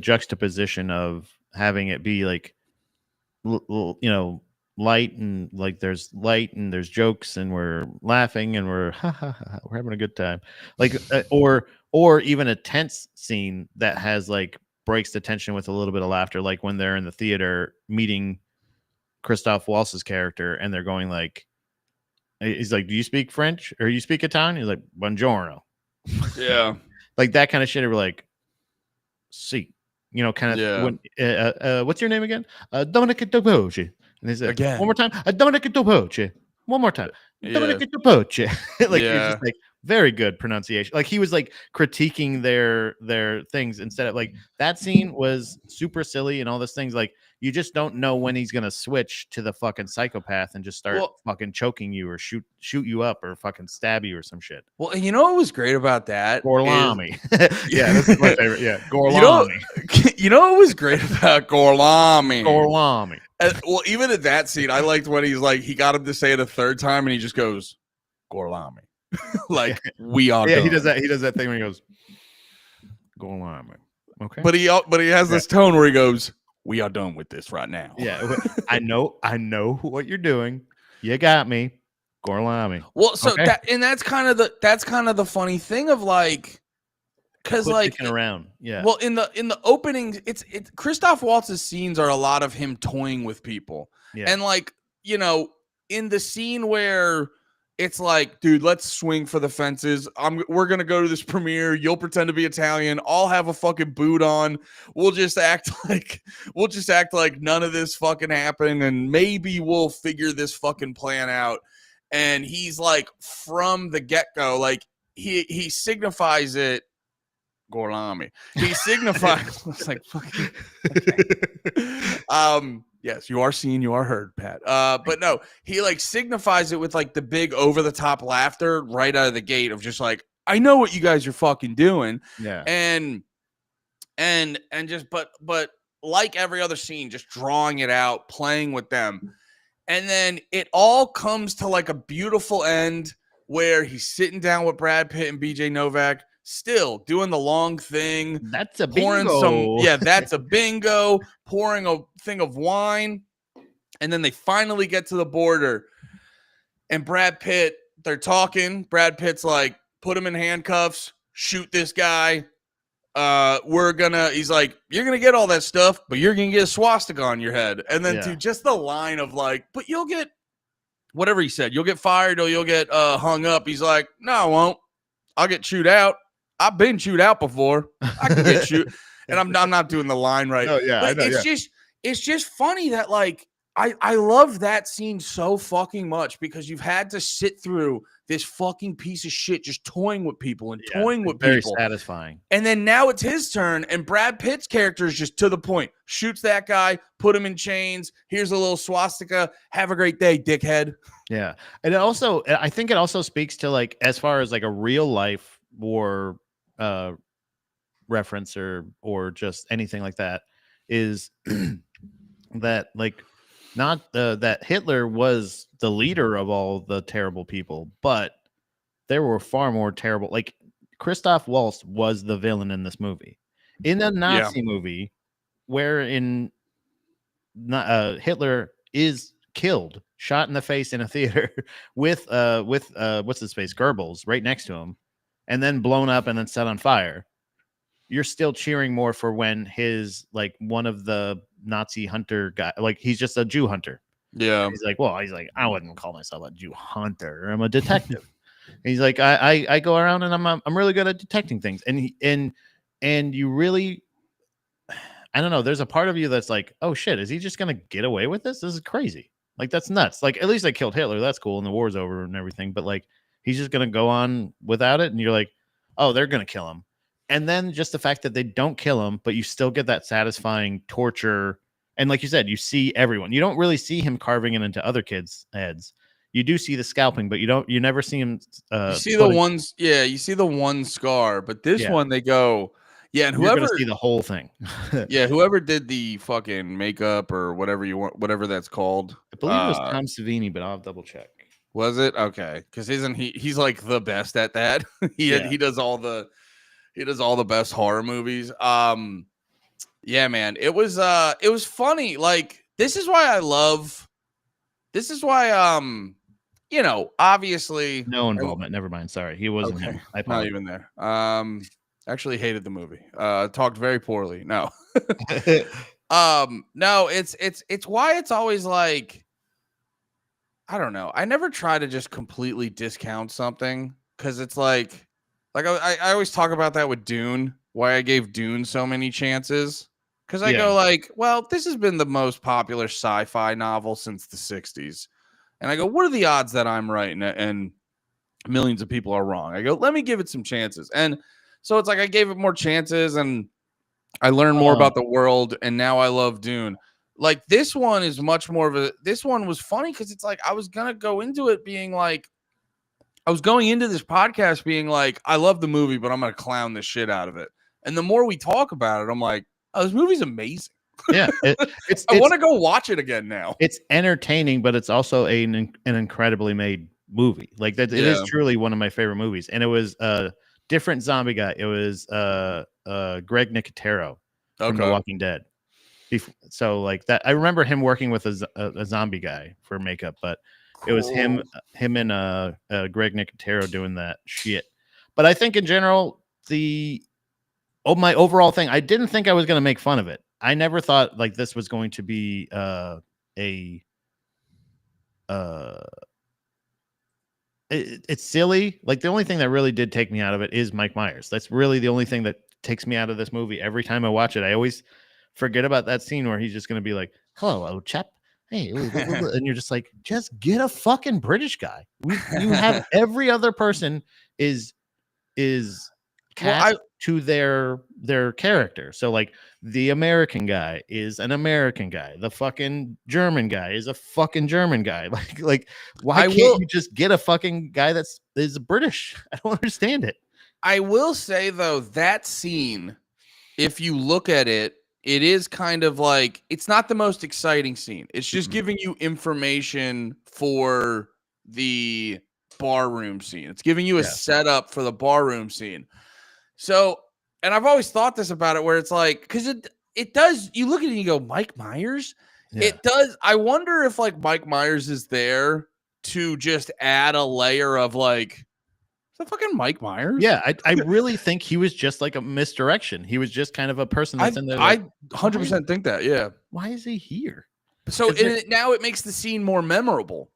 juxtaposition of having it be like, you know, light and like there's light and there's jokes and we're laughing and we're we're having a good time, like or even a tense scene that has like breaks the tension with a little bit of laughter, like when they're in the theater meeting Christoph Waltz's character and they're going like, he's like, do you speak French or you speak Italian? He's like, buongiorno. Yeah. Like that kind of shit. We're like, see, you know, kind of when, what's your name again? Dominic Dopoce. And he said, again, one more time. Dominic Dopoce. One more time. Dominic Dopoce. Like he's just like very good pronunciation. Like he was like critiquing their things instead of like that scene was super silly and all those things. Like you just don't know when he's gonna switch to the fucking psychopath and just start fucking choking you or shoot you up or fucking stab you or some shit. Well, and you know what was great about that? Gorlami. Yeah, this is my favorite. Yeah, Gorlami. You know what was great about Gorlami? Gorlami. Well, even at that scene, I liked when he's like, he got him to say it a third time and he just goes, Gorlami. Like, we are. Yeah, done. He does that thing when he goes, Gorlami. Okay. But he has this tone where he goes, we are done with this right now. Yeah, I know what you're doing. You got me, Gorlami. Well, so Okay. that's kind of the funny thing of like, because Quit like dicking around. Yeah. well, in the opening, it's Christoph Waltz's scenes are a lot of him toying with people, Yeah. and like, you know, in the scene where it's like, dude, let's swing for the fences. We're gonna go to this premiere. You'll pretend to be Italian. I'll have a fucking boot on. We'll just act like none of this fucking happened, and maybe we'll figure this fucking plan out. And he's like, from the get-go, like he signifies it. Gorlami. He signifies. It's like fucking. Okay. Yes, you are seen, you are heard, Pat. But no, he like signifies it with like the big over the top laughter right out of the gate of just like, I know what you guys are fucking doing. Yeah. And just but like every other scene, just drawing it out, playing with them. And then it all comes to like a beautiful end where he's sitting down with Brad Pitt and BJ Novak, still doing the long thing. That's a bingo. bingo. That's a bingo. Pouring a thing of wine. And then they finally get to the border. And Brad Pitt, they're talking. Brad Pitt's like, put him in handcuffs, shoot this guy. He's like, you're gonna get all that stuff, but you're gonna get a swastika on your head. And then to just the line of like, but you'll get whatever he said, you'll get fired or you'll get hung up. He's like, no, I won't. I'll get chewed out. I've been chewed out before. I can get chewed. And I'm not doing the line right. Oh yeah, but it's just funny that like I love that scene so fucking much because you've had to sit through this fucking piece of shit just toying with people and toying with very people. Very satisfying. And then now it's his turn, and Brad Pitt's character is just to the point. Shoots that guy, put him in chains. Here's a little swastika. Have a great day, dickhead. Yeah. And I think it also speaks to like, as far as like a real life war reference or just anything like that, is that like, not that Hitler was the leader of all the terrible people, but there were far more terrible. Like Christoph Waltz was the villain in this movie. In the Nazi movie, wherein Hitler is killed, shot in the face in a theater with what's his face, Goebbels, right next to him, and then blown up and then set on fire. You're still cheering more for when his like one of the Nazi hunter guy, like he's just a Jew hunter. Yeah. He's like, I wouldn't call myself a Jew hunter. I'm a detective. He's like, I go around and I'm really good at detecting things. And you really, I don't know. There's a part of you that's like, oh shit, is he just gonna get away with this? This is crazy. Like that's nuts. Like at least they killed Hitler. That's cool, and the war's over and everything. But like he's just gonna go on without it, and you're like, oh, they're gonna kill him. And then just the fact that they don't kill him, but you still get that satisfying torture. And like you said, you see everyone. You don't really see him carving it into other kids' heads. You do see the scalping, but you never see him. You see the ones, you see the one scar, but this one they go, and whoever you're gonna see the whole thing. Whoever did the fucking makeup or whatever you want, whatever that's called. I believe it was Tom Savini, but I'll have double check. Was it? Okay, because isn't he's like the best at that. He does all the best horror movies. Yeah, man, it was funny. Like this is why obviously no involvement. Never mind. Sorry, he wasn't him. Not even there. Actually hated the movie. Talked very poorly. No. No, it's why it's always like, I don't know. I never try to just completely discount something because it's like I always talk about that with Dune, why I gave Dune so many chances. Because I go like, well, this has been the most popular sci-fi novel since the 60s. And I go, what are the odds that I'm right and millions of people are wrong? I go, let me give it some chances. And so it's like I gave it more chances and I learned more about the world. And now I love Dune. Like this one is much more this one was funny because it's like I was going to go into it being like, I was going into this podcast being like, I love the movie, but I'm going to clown the shit out of it. And the more we talk about it, I'm like, oh, this movie's amazing. Yeah, I want to go watch it again now. It's entertaining, but it's also an incredibly made movie. Like that, it is truly one of my favorite movies. And it was a different zombie guy. It was Greg Nicotero from The Walking Dead. So like that, I remember him working with a zombie guy for makeup, but it was him and Greg Nicotero doing that shit. But I think in general, my overall thing, I didn't think I was going to make fun of it. I never thought like this was going to be it's silly. Like the only thing that really did take me out of it is Mike Myers. That's really the only thing that takes me out of this movie. Every time I watch it, I always forget about that scene where he's just going to be like, "Hello, old chap." Hey, and you're just like, just get a fucking British guy. You have every other person is cast to their character. So like the American guy is an American guy. The fucking German guy is a fucking German guy. Like why can't you just get a fucking guy is British? I don't understand it. I will say though, that scene, if you look at it, it is kind of like, it's not the most exciting scene. It's just giving you information for the barroom scene. It's giving you a setup for the barroom scene. So, and I've always thought this about it, where it's like, because it does, you look at it and you go, Mike Myers? Yeah. It does. I wonder if like Mike Myers is there to just add a layer of like, is that fucking Mike Myers? Yeah, I really think he was just like a misdirection. He was just kind of a person that's in there. Like, I 100% think that. Yeah. Why is he here? So now it makes the scene more memorable.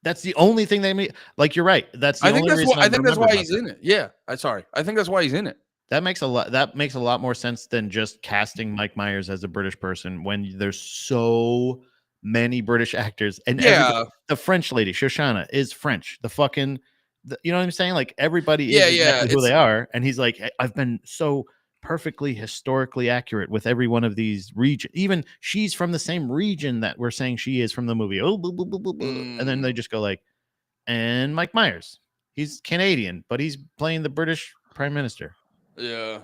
That's the only thing they made. Like, you're right. That's the only reason. I think that's why he's in it. Yeah. I think that's why he's in it. That makes a lot more sense than just casting Mike Myers as a British person when there's so many British actors. And the French lady, Shoshana, is French. You know what I'm saying? Like everybody is exactly who they are. And he's like, I've been so perfectly historically accurate with every one of these regions. Even she's from the same region that we're saying she is from the movie. Oh, blah, blah, blah, blah, blah. And then they just go like, and Mike Myers, he's Canadian, but he's playing the British Prime Minister. Yeah.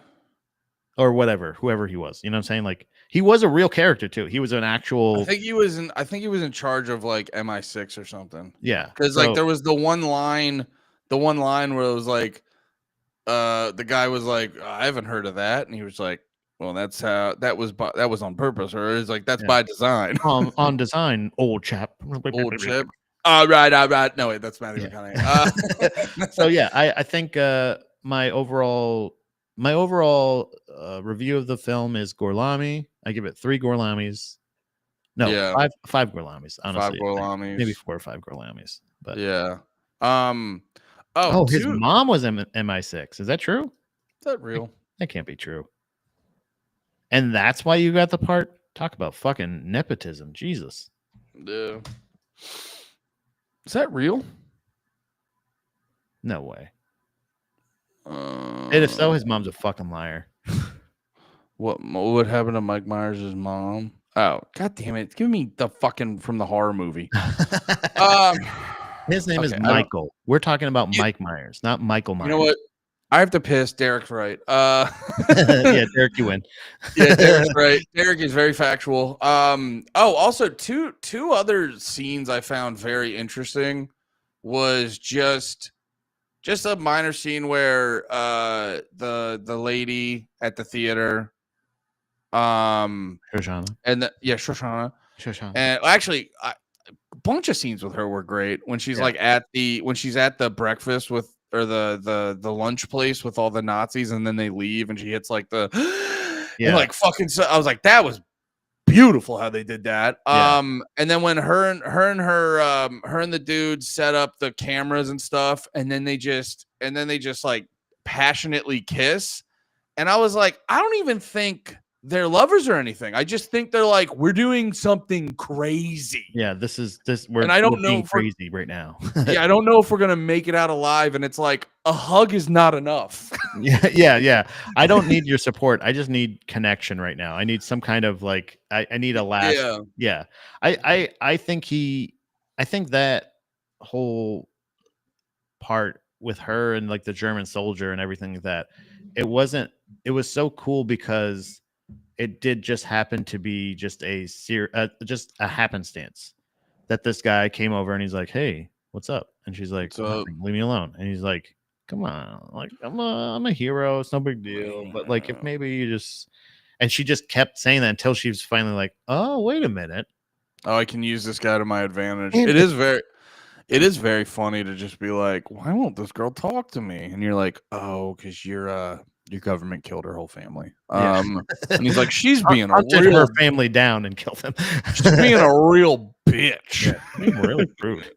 Or whatever, whoever he was. You know what I'm saying? Like he was a real character too. He was an actual. I think he was in charge of like MI6 or something. Yeah. Because like there was the one line where it was like, the guy was like, I haven't heard of that, and he was like, well, that's how that was on purpose, or it's like that's by design. on design, old chap. Old chap. All right. No, wait, that's Matthew McConaughey. So yeah, I think my overall review of the film is Gorlami. I give it 3 Gorlamis. No, 5 Gorlamis. Honestly, 5 Gorlamis, maybe 4 or 5 Gorlamis. But yeah. His mom was MI6. Is that true? Is that real? That can't be true. And that's why you got the part. Talk about fucking nepotism. Jesus. Yeah. Is that real? No way. And if so, his mom's a fucking liar. What would happen to Mike Myers' mom? Oh, god damn it. Give me the fucking from the horror movie. His name is Michael. We're talking about Mike Myers, not Michael Myers. You know what? I have to piss. Derek's right. Yeah, Derek, you win. Yeah, Derek's right. Derek is very factual. Also two other scenes I found very interesting was just a minor scene where the lady at the theater, Shoshana. Shoshana. And actually, a bunch of scenes with her were great. When she's like at the breakfast with, or the lunch place with all the Nazis, and then they leave, and she hits like the and like fucking. So I was like, that was beautiful how they did that. And then when her and the dude set up the cameras and stuff, and then they just like passionately kiss, and I was like, I don't even think they're lovers or anything. I just think they're like, we're doing something crazy. Yeah, this. And I don't know if crazy right now. Yeah, I don't know if we're gonna make it out alive. And it's like, a hug is not enough. Yeah. I don't need your support. I just need connection right now. I need some kind of like. I need a last. Yeah. I think that whole part with her and like the German soldier and everything like that, it was so cool because it did just happen to be just a happenstance that this guy came over and he's like, "Hey, what's up?" And she's like, "Leave me alone." And he's like, "Come on, like I'm a hero. It's no big deal. But like if maybe you just And she just kept saying that until she was finally like, oh, wait a minute. Oh, I can use this guy to my advantage. And It is very funny to just be like, why won't this girl talk to me? And you're like, oh, because your government killed her whole family. Yeah. And he's like, she's being a hunted real her family down and killed them. she's being a real bitch. Yeah, being really rude.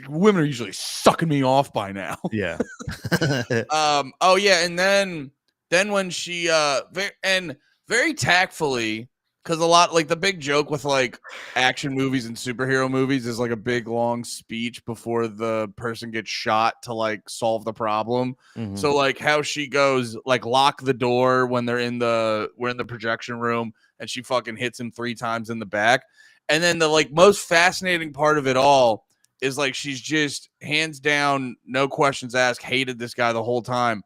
Women are usually sucking me off by now. Yeah. Oh yeah, and then when she very tactfully, because a lot, like, the big joke with like action movies and superhero movies is like a big long speech before the person gets shot to like solve the problem. Mhm. So like how she goes like lock the door when we're in the projection room, and she fucking hits him 3 times in the back. And then the like most fascinating part of it all is like she's just hands down, no questions asked, hated this guy the whole time.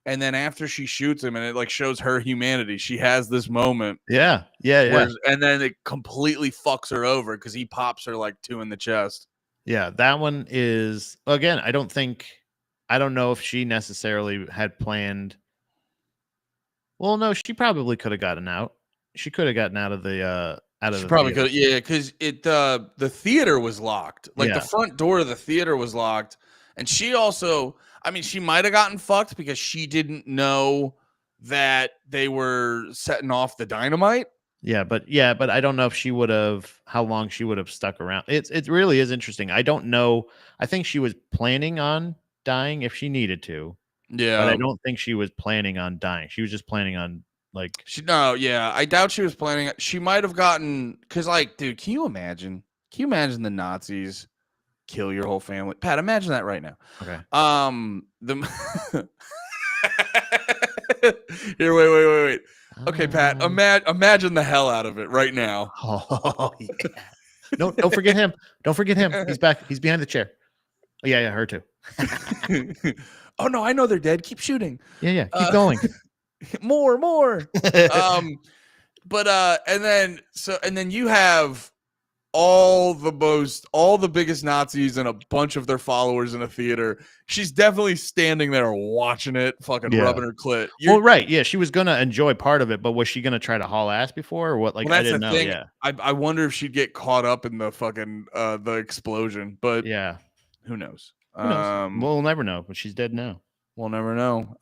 And then after she shoots him, and it like shows her humanity, she has this moment. Yeah. And then it completely fucks her over because he pops her like 2 in the chest. Yeah, that one is, again, I don't know if she necessarily had planned. Well, no, she probably could have gotten out. She could have gotten out of the She probably theater. could, yeah, because the theater was locked. Like the front door of the theater was locked, and she also, I mean, she might have gotten fucked because she didn't know that they were setting off the dynamite. Yeah, but I don't know if she would have, how long she would have stuck around. It really is interesting. I don't know. I think she was planning on dying if she needed to. Yeah, but I don't think she was planning on dying. She was just planning on like I doubt she was planning. She might have gotten, because like, dude, can you imagine the Nazis kill your whole family? Pat, imagine that right now. Okay. Here, wait. Okay, Pat, imagine the hell out of it right now. Oh, yeah. No, don't forget him. Don't forget him. He's back. He's behind the chair. Oh, yeah, her too. Oh no, I know they're dead. Keep shooting. Yeah. Keep going. More. But and then you have all the biggest Nazis and a bunch of their followers in a theater. She's definitely standing there watching it, fucking rubbing her clit. Well, right. Yeah, she was gonna enjoy part of it, but was she gonna try to haul ass before or what? Like, I didn't know. Thing. Yeah. I wonder if she'd get caught up in the fucking the explosion, but yeah. Who knows? We'll never know, but she's dead now. We'll never know.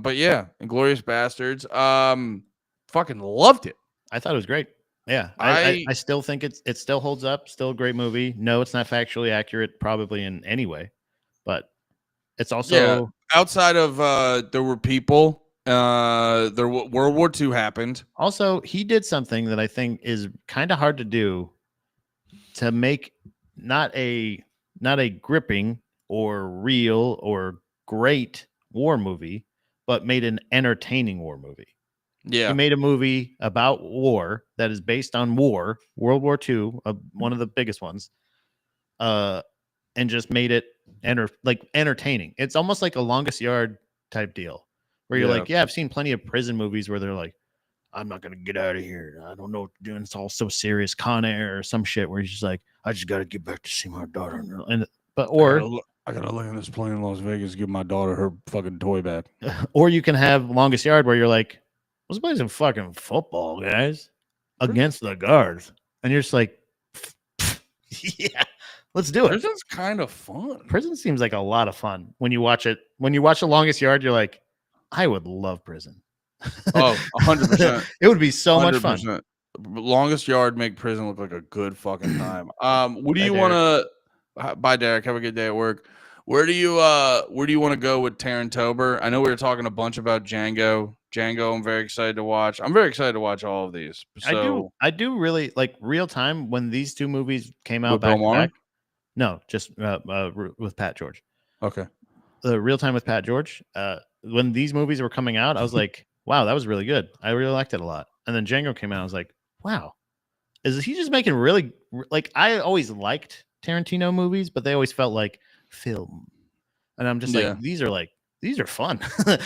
But yeah, Inglorious Basterds. Fucking loved it. I thought it was great. Yeah, I still think it still holds up. Still a great movie. No, it's not factually accurate, probably in any way, but it's also outside of there were people. World War II happened. Also, he did something that I think is kind of hard to do, to make not a gripping or real or great war movie, but made an entertaining war movie. Yeah. He made a movie about war that is based on war, World War II, one of the biggest ones, and just made it entertaining. It's almost like a Longest Yard type deal where you're like, yeah, I've seen plenty of prison movies where they're like, I'm not going to get out of here. I don't know what you're doing. It's all so serious. Con Air or some shit where he's just like, I just got to get back to see my daughter. I got to land this plane in Las Vegas, give my daughter her fucking toy back. Or you can have Longest Yard where you're like, let's play some fucking football, guys, against the guards. And you're just like, yeah, let's do it. Prison's kind of fun. Prison seems like a lot of fun when you watch it. When you watch The Longest Yard, you're like, I would love prison. Oh, 100%. It would be so 100%. Much fun. Longest Yard make prison look like a good fucking time. What do you want to? Bye, Derek. Have a good day at work. Where do you want to go with Taryn Tober? I know we were talking a bunch about Django. I'm very excited to watch. I'm very excited to watch all of these. So, I do really like Real Time when these two movies came out back to back. No, just with Pat George. Okay. The Real Time with Pat George. When these movies were coming out, I was like, wow, that was really good. I really liked it a lot. And then Django came out. I was like, wow, is he just making really, like, I always liked Tarantino movies, but they always felt like film. And I'm just like, these are fun.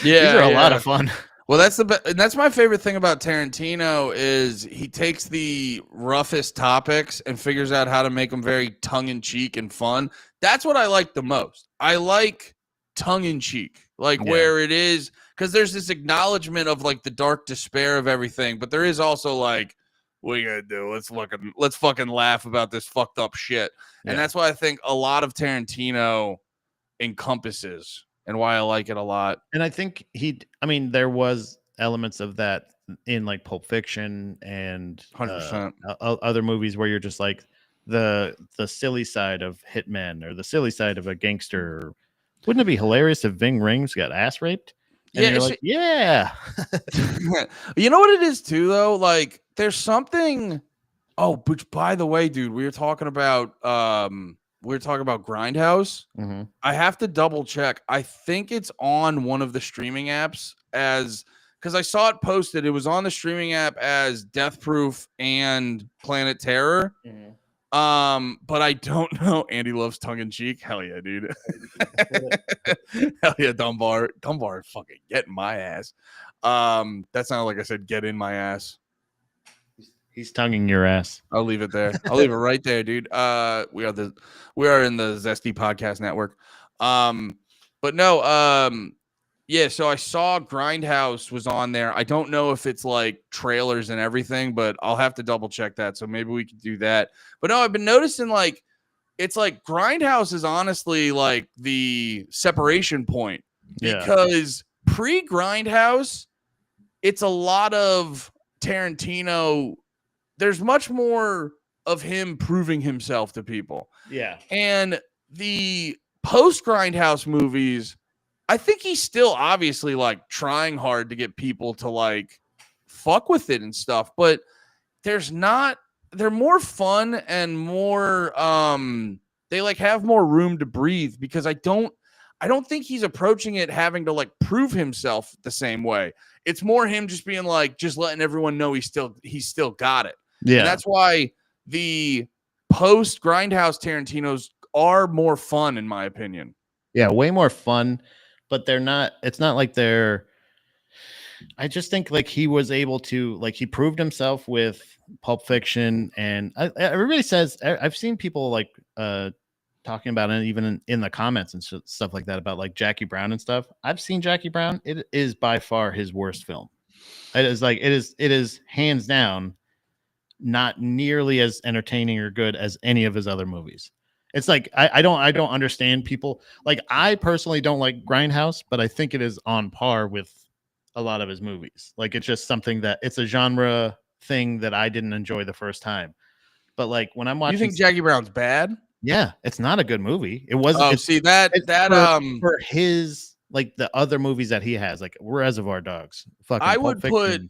These are a lot of fun. Well, that's my favorite thing about Tarantino is he takes the roughest topics and figures out how to make them very tongue-in-cheek and fun. That's what I like the most. I like tongue-in-cheek, where it is because there's this acknowledgement of like the dark despair of everything, but there is also like, what are you gonna do? Let's fucking laugh about this fucked up shit. And that's why I think a lot of Tarantino encompasses and why I like it a lot. And I think there was elements of that in like Pulp Fiction and 100%. Other movies where you're just like the silly side of hitmen or the silly side of a gangster. Wouldn't it be hilarious if Ving Rhames got ass raped? And you're like, yeah. You know what it is too, though? Like, there's something. Oh, which by the way, dude, we were talking about Grindhouse. Mm-hmm. I have to double check. I think it's on one of the streaming apps because I saw it posted. It was on the streaming app as Death Proof and Planet Terror. Mm-hmm. But I don't know. Andy loves tongue in cheek. Hell yeah, dude. Hell yeah, Dunbar. Dunbar fucking get in my ass. That sounded like I said get in my ass. He's tonguing your ass. I'll leave it there. I'll leave it right there, dude. We are in the Zesty Podcast Network. But no, yeah, so I saw Grindhouse was on there. I don't know if it's like trailers and everything, but I'll have to double check that. So maybe we could do that. But no, I've been noticing like it's like Grindhouse is honestly like the separation point because pre-Grindhouse, it's a lot of Tarantino. There's much more of him proving himself to people. Yeah. And the post-Grindhouse movies, I think he's still obviously like trying hard to get people to like fuck with it and stuff, but they're more fun and more they like have more room to breathe because I don't think he's approaching it having to like prove himself the same way. It's more him just being like just letting everyone know he's still got it. Yeah. And that's why the post Grindhouse Tarantinos are more fun in my opinion. Yeah, way more fun. But it's not like I just think like he was able to, like he proved himself with Pulp Fiction. And everybody says, I've seen people like talking about it even in the comments and stuff like that about like Jackie Brown and stuff. I've seen Jackie Brown. It is by far his worst film. It is hands down not nearly as entertaining or good as any of his other movies. It's like I don't understand people. Like I personally don't like Grindhouse, but I think it is on par with a lot of his movies. Like it's just something that it's a genre thing that I didn't enjoy the first time. But like when I'm watching, you think Jackie Brown's bad? Yeah, it's not a good movie. It wasn't. Oh, see that for his like the other movies that he has, like Reservoir Dogs. Fucking I Pulp would Fiction. put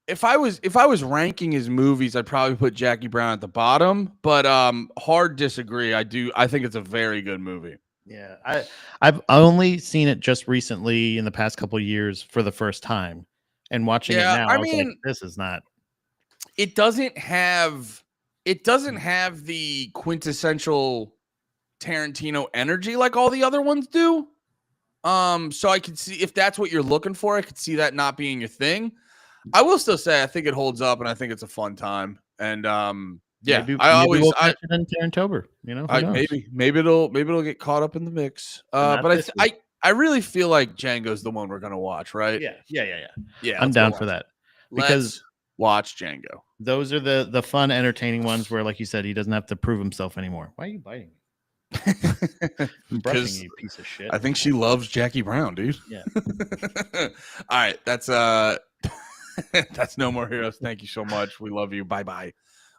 if I was ranking his movies, I'd probably put Jackie Brown at the bottom, but hard disagree. I think it's a very good movie. Yeah, I've only seen it just recently in the past couple of years for the first time, and watching it now, I mean, like, this is not. It doesn't have the quintessential Tarantino energy like all the other ones do. So I could see if that's what you're looking for. I could see that not being your thing. I will still say I think it holds up, and I think it's a fun time. And yeah, maybe we'll catch it in Tarantober. You know, maybe it'll get caught up in the mix. But I really feel like Django's the one we're gonna watch, right? Yeah. I'm down for that because watch Django. Those are the fun, entertaining ones where, like you said, he doesn't have to prove himself anymore. Why are you biting me? I'm brushing you, piece of shit. I think she loves Jackie Brown, dude. Yeah. All right, that's that's No More Heroes. Thank you so much. We love you. Bye bye.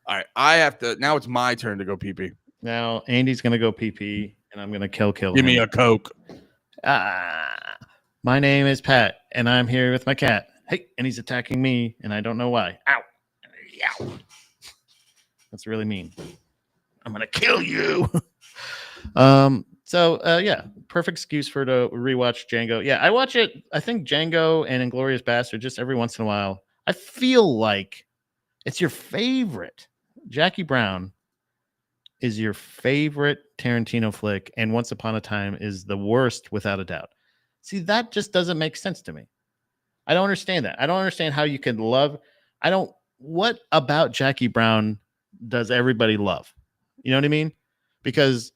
All right, now it's my turn to go pee pee. Now Andy's gonna go pee pee, and I'm gonna kill Give him. Me a Coke. My name is Pat, and I'm here with my cat. Hey, and he's attacking me, and I don't know why. Ow. That's really mean. I'm gonna kill you. Yeah, perfect excuse to rewatch Django. Yeah, I watch it. I think Django and Inglorious Basterds just every once in a while. I feel like it's your favorite. Jackie Brown is your favorite Tarantino flick, and Once Upon a Time is the worst without a doubt. See, that just doesn't make sense to me. I don't understand that. I don't understand how you can love. What about Jackie Brown does everybody love? You know what I mean? Because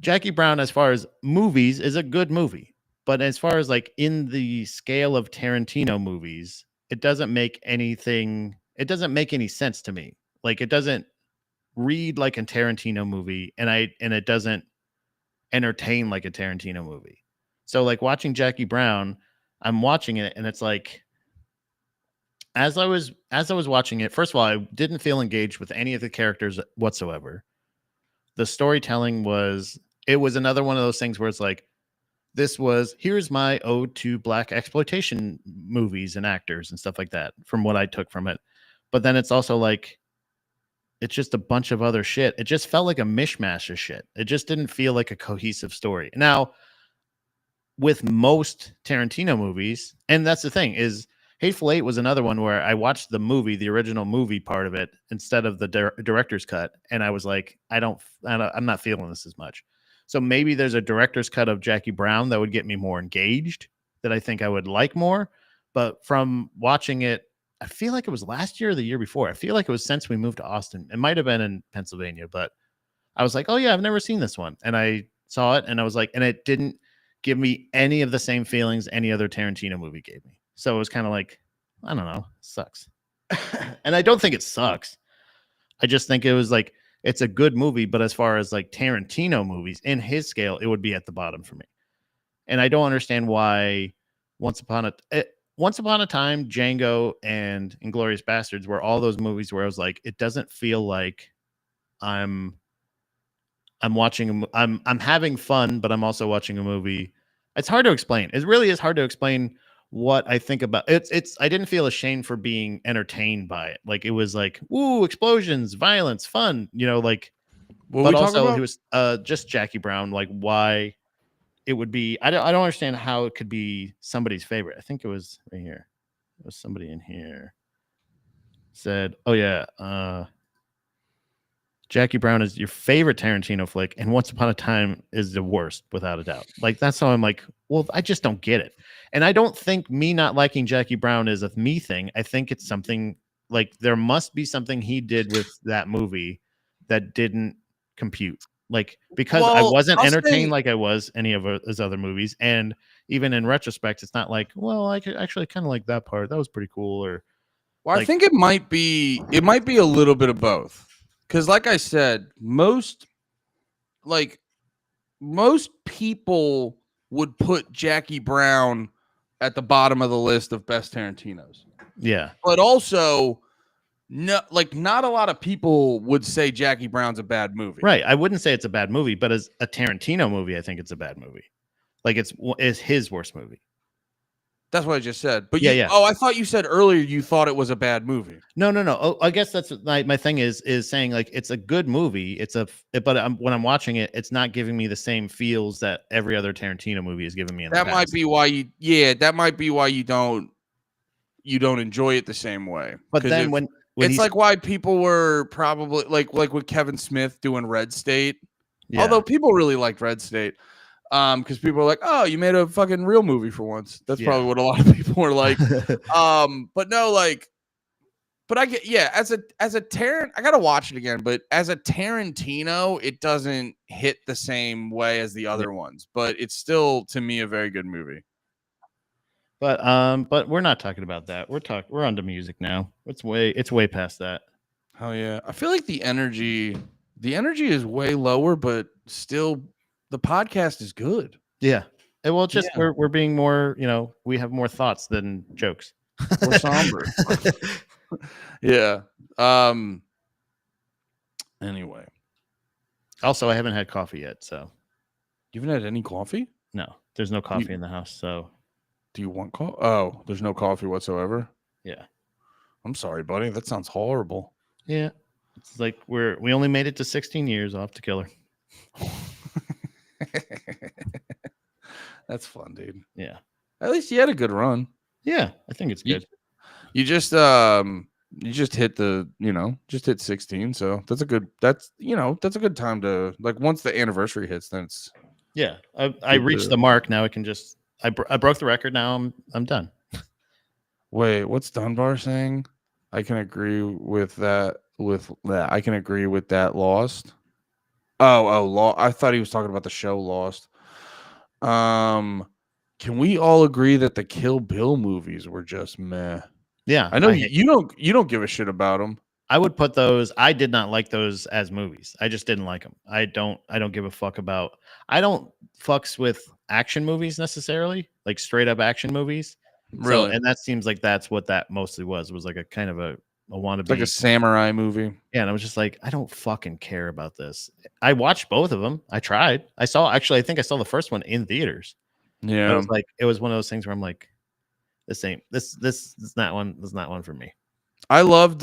Jackie Brown, as far as movies, is a good movie. But as far as like in the scale of Tarantino movies, it doesn't make anything. It doesn't make any sense to me. Like it doesn't read like a Tarantino movie, and it doesn't entertain like a Tarantino movie. So like watching Jackie Brown, I'm watching it, and it's like as I was watching it. First of all, I didn't feel engaged with any of the characters whatsoever. The storytelling was another one of those things where it's like here's my ode to black exploitation movies and actors and stuff like that from what I took from it. But then it's also like it's just a bunch of other shit. It just felt like a mishmash of shit. It just didn't feel like a cohesive story. Now, with most Tarantino movies, and that's the thing, is Hateful Eight was another one where I watched the movie, the original movie part of it, instead of the director's cut, and I was like, I'm not feeling this as much. So maybe there's a director's cut of Jackie Brown that would get me more engaged, that I think I would like more. But from watching it, I feel like it was last year or the year before. I feel like it was since we moved to Austin. It might have been in Pennsylvania, but I was like, oh yeah, I've never seen this one. And I saw it and I was like, and it didn't give me any of the same feelings any other Tarantino movie gave me. So it was kind of like, I don't know, sucks. And I don't think it sucks. I just think it was like, it's a good movie, but as far as like Tarantino movies in his scale, it would be at the bottom for me. And I don't understand why Once Upon a Time, Django, and Inglorious Basterds were all those movies where I was like, it doesn't feel like I'm watching I'm having fun, but I'm also watching a movie. It's hard to explain. It really is hard to explain what I think about it. I didn't feel ashamed for being entertained by it. Like it was like, woo, explosions, violence, fun, like What but we talking also about? he was just Jackie Brown, like why it would be I don't understand how it could be somebody's favorite. I think it was right here. It was somebody in here said, oh yeah, Jackie Brown is your favorite Tarantino flick, and Once Upon a Time is the worst, without a doubt. Like that's how I'm like, well, I just don't get it. And I don't think me not liking Jackie Brown is a me thing. I think it's something like there must be something he did with that movie that didn't compute. Like because I Well, wasn't I'll entertained say, like I was any of his other movies, and even in retrospect, it's not like, well, I could actually kind of like that part. That was pretty cool. Or well, I like, think it might be a little bit of both. Because, like I said, like most people would put Jackie Brown at the bottom of the list of best Tarantinos. yeah, But also, not a lot of people would say Jackie Brown's a bad movie. right. I wouldn't say it's a bad movie, but as a Tarantino movie, I think it's a bad movie. Like it's his worst movie. That's what I just said. But Yeah. I thought you said earlier you thought it was a bad movie. No. Oh, I guess that's my thing is saying like it's a good movie. But when I'm watching it, it's not giving me the same feels that every other Tarantino movie has given me in the That past. might be why you don't enjoy it the same way. But then when it's like why people were probably like with Kevin Smith doing Red State. yeah. Although people really liked Red State. Because people are like, oh, you made a fucking real movie for once. That's probably what a lot of people were like. But no, like, but I get, as a I gotta watch it again, but as a Tarantino, it doesn't hit the same way as the other ones, but it's still to me a very good movie. But we're not talking about that. We're on to music now. It's way past that. Oh yeah. I feel like the energy is way lower, but still the podcast is good. Yeah. Well, it's just we're being more, we have more thoughts than jokes. More somber. Yeah. Anyway. Also, I haven't had coffee yet, so. You haven't had any coffee? No, there's no coffee in the house, so. Do you want coffee? Oh, there's no coffee whatsoever? Yeah. I'm sorry, buddy. That sounds horrible. Yeah. It's like we only made it to 16 years. I'll have to kill her. That's fun, dude. Yeah. At least you had a good run. Yeah, I think it's good. You just hit just hit 16, so that's a good time to, like, once the anniversary hits, then it's I reached the mark. Now I can just I broke the record. Now I'm done. Wait, what's Dunbar saying? I can agree with that. I can agree with that. Lost. I thought he was talking about the show Lost. Can we all agree that the Kill Bill movies were just meh? Yeah, I know you don't give a shit about them. I would put those. I did not like those as movies. I just didn't like them. I don't give a fuck about. I don't fucks with action movies necessarily, like straight up action movies. So, Really, and that seems like that's what that mostly was like a kind of a it's like a wannabe. samurai movie. Yeah, and I was just like, I don't fucking care about this. I watched both of them. I tried. I saw actually. I think I saw the first one in theaters. But it Yeah, was like it was one of those things where I'm like, this ain't this is not one. This is not one for me. I loved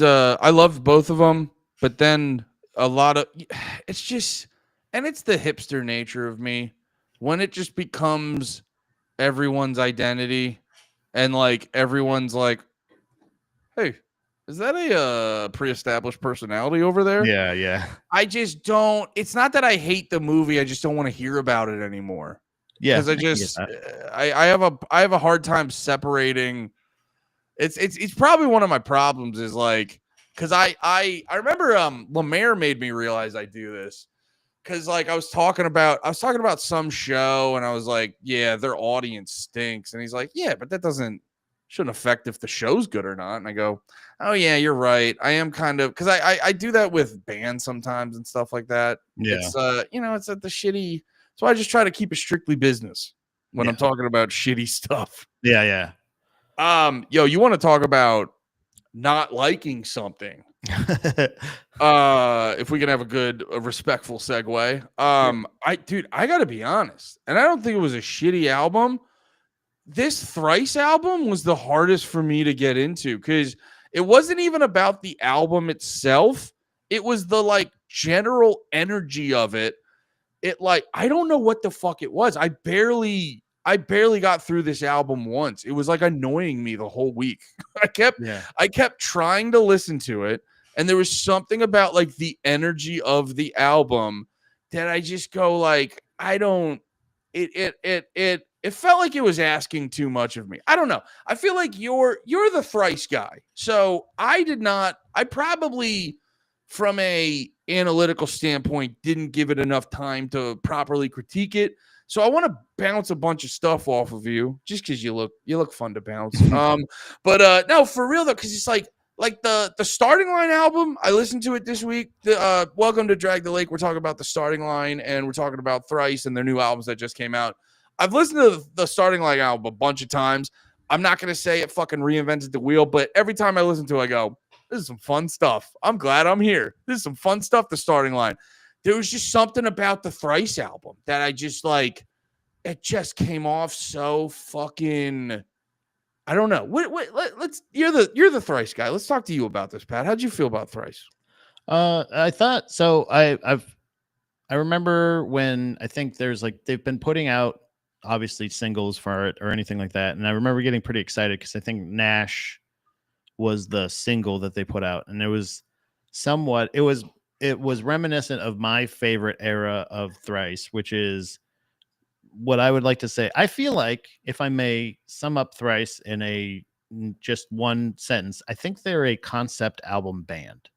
both of them, but then a lot of it's just, and it's the hipster nature of me when it just becomes everyone's identity, and like everyone's like, hey, is that a pre-established personality over there? Yeah, yeah, I just don't. It's not that I hate the movie. I just don't want to hear about it anymore yeah. because I I can get just that. I have a hard time separating. It's probably one of my problems is like because I remember Lemaire made me realize I do this because like I was talking about some show and I was like, yeah, their audience stinks, and he's like, yeah, but that shouldn't affect if the show's good or not. And I go, oh yeah, you're right. I am kind of because I do that with bands sometimes and stuff like that. Yeah, It's it's at the shitty. So I just try to keep it strictly business when I'm yeah, talking about shitty stuff. yeah, yeah. Yo, you want to talk about not liking something? If we can have a respectful segue. I gotta be honest, and I don't think it was a shitty album. This Thrice album was the hardest for me to get into because it wasn't even about the album itself. It was the like general energy of it. It like I don't know what the fuck it was. I barely got through this album once. It was like annoying me the whole week. I kept Yeah, I kept trying to listen to it, and there was something about like the energy of the album that I just go like I don't it felt like it was asking too much of me. I don't know. I feel like you're the Thrice guy. So I probably from a analytical standpoint didn't give it enough time to properly critique it. So I want to bounce a bunch of stuff off of you just because you look fun to bounce. But no, for real though, because it's like the starting line album. I listened to it this week. Welcome to Drag the Lake. We're talking about the starting line, and we're talking about Thrice and their new albums that just came out. I've listened to the starting line album a bunch of times. I'm not gonna say it fucking reinvented the wheel, but every time I listen to it, I go, this is some fun stuff. I'm glad I'm here. This is some fun stuff, the starting line. There was just something about the Thrice album that I just like, it just came off so fucking, I don't know. Let's you're the Thrice guy. Let's talk to you about this, Pat. How'd you feel about Thrice? I thought so. I remember when I think there's like they've been putting out obviously singles for it or anything like that, and I remember getting pretty excited because I think Nash was the single that they put out, and it was somewhat it was reminiscent of my favorite era of Thrice, which is what I would like to say. I feel like if I may sum up Thrice in just one sentence, I think they're a concept album band.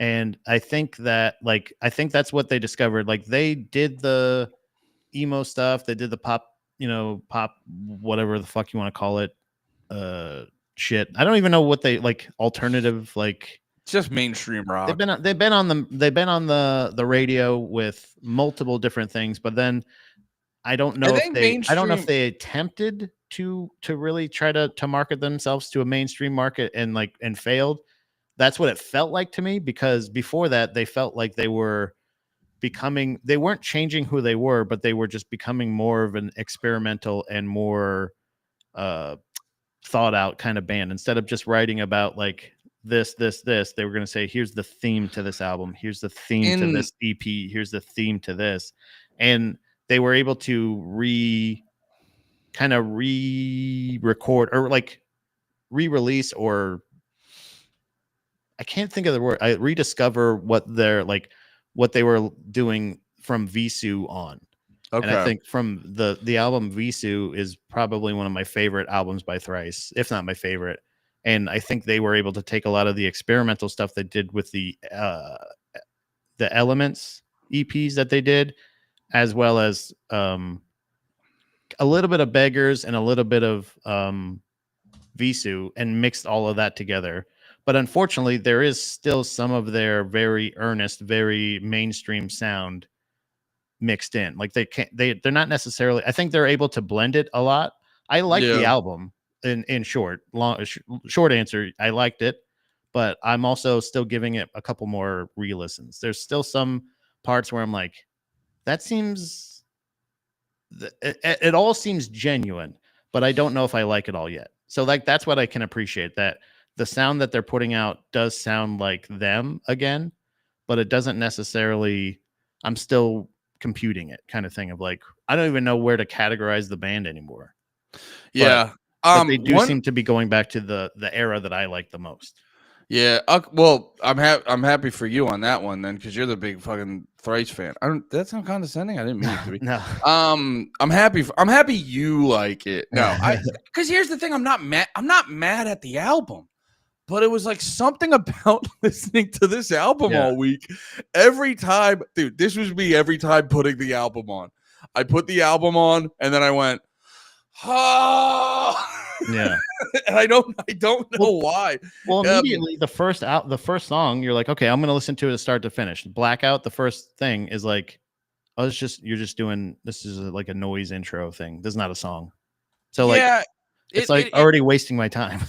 And I think that I think that's what they discovered. Like they did the emo stuff, they did the pop, pop whatever the fuck you want to call it. Shit. I don't even know what they like alternative It's just mainstream rock. they've been on the radio with multiple different things, but then I don't know if think they attempted to really try to market themselves to a mainstream market and failed. That's what it felt like to me, because before that they felt like they weren't changing who they were, but they were just becoming more of an experimental and more thought out kind of band. Instead of just writing about like this, they were going to say, here's the theme to this album, here's the theme to this EP, here's the theme to this. And they were able to re-record or like re-release, or I can't think of the word. I rediscover what they were doing from Visu on. Okay. And I think from the album Visu is probably one of my favorite albums by Thrice, if not my favorite. And I think they were able to take a lot of the experimental stuff they did with the Elements EPs that they did, as well as a little bit of Beggars and a little bit of Visu and mixed all of that together. But unfortunately, there is still some of their very earnest, very mainstream sound mixed in. Like they're not necessarily, I think they're able to blend it a lot. I like the album in short. Short answer, I liked it, but I'm also still giving it a couple more re-listens. There's still some parts where I'm like, that seems it all seems genuine, but I don't know if I like it all yet. So like that's what I can appreciate, that the sound that they're putting out does sound like them again, but it doesn't necessarily, I'm still computing it kind of thing of like, I don't even know where to categorize the band anymore. Yeah. But they do seem to be going back to the era that I like the most. Yeah. Well, I'm happy for you on that one then, because you're the big fucking Thrice fan. That sound condescending. I didn't mean it to be. No. I'm happy you like it. No, because here's the thing. I'm not mad at the album, but it was like something about listening to this album all week. Every time, dude, this was me every time putting the album on. I put the album on and then I went, oh. Yeah. And I don't know why. Well, immediately the first song, you're like, okay, I'm gonna listen to it start to finish. Blackout, the first thing is like, oh, you're just doing, this is like a noise intro thing. This is not a song. So like, it's already wasting my time.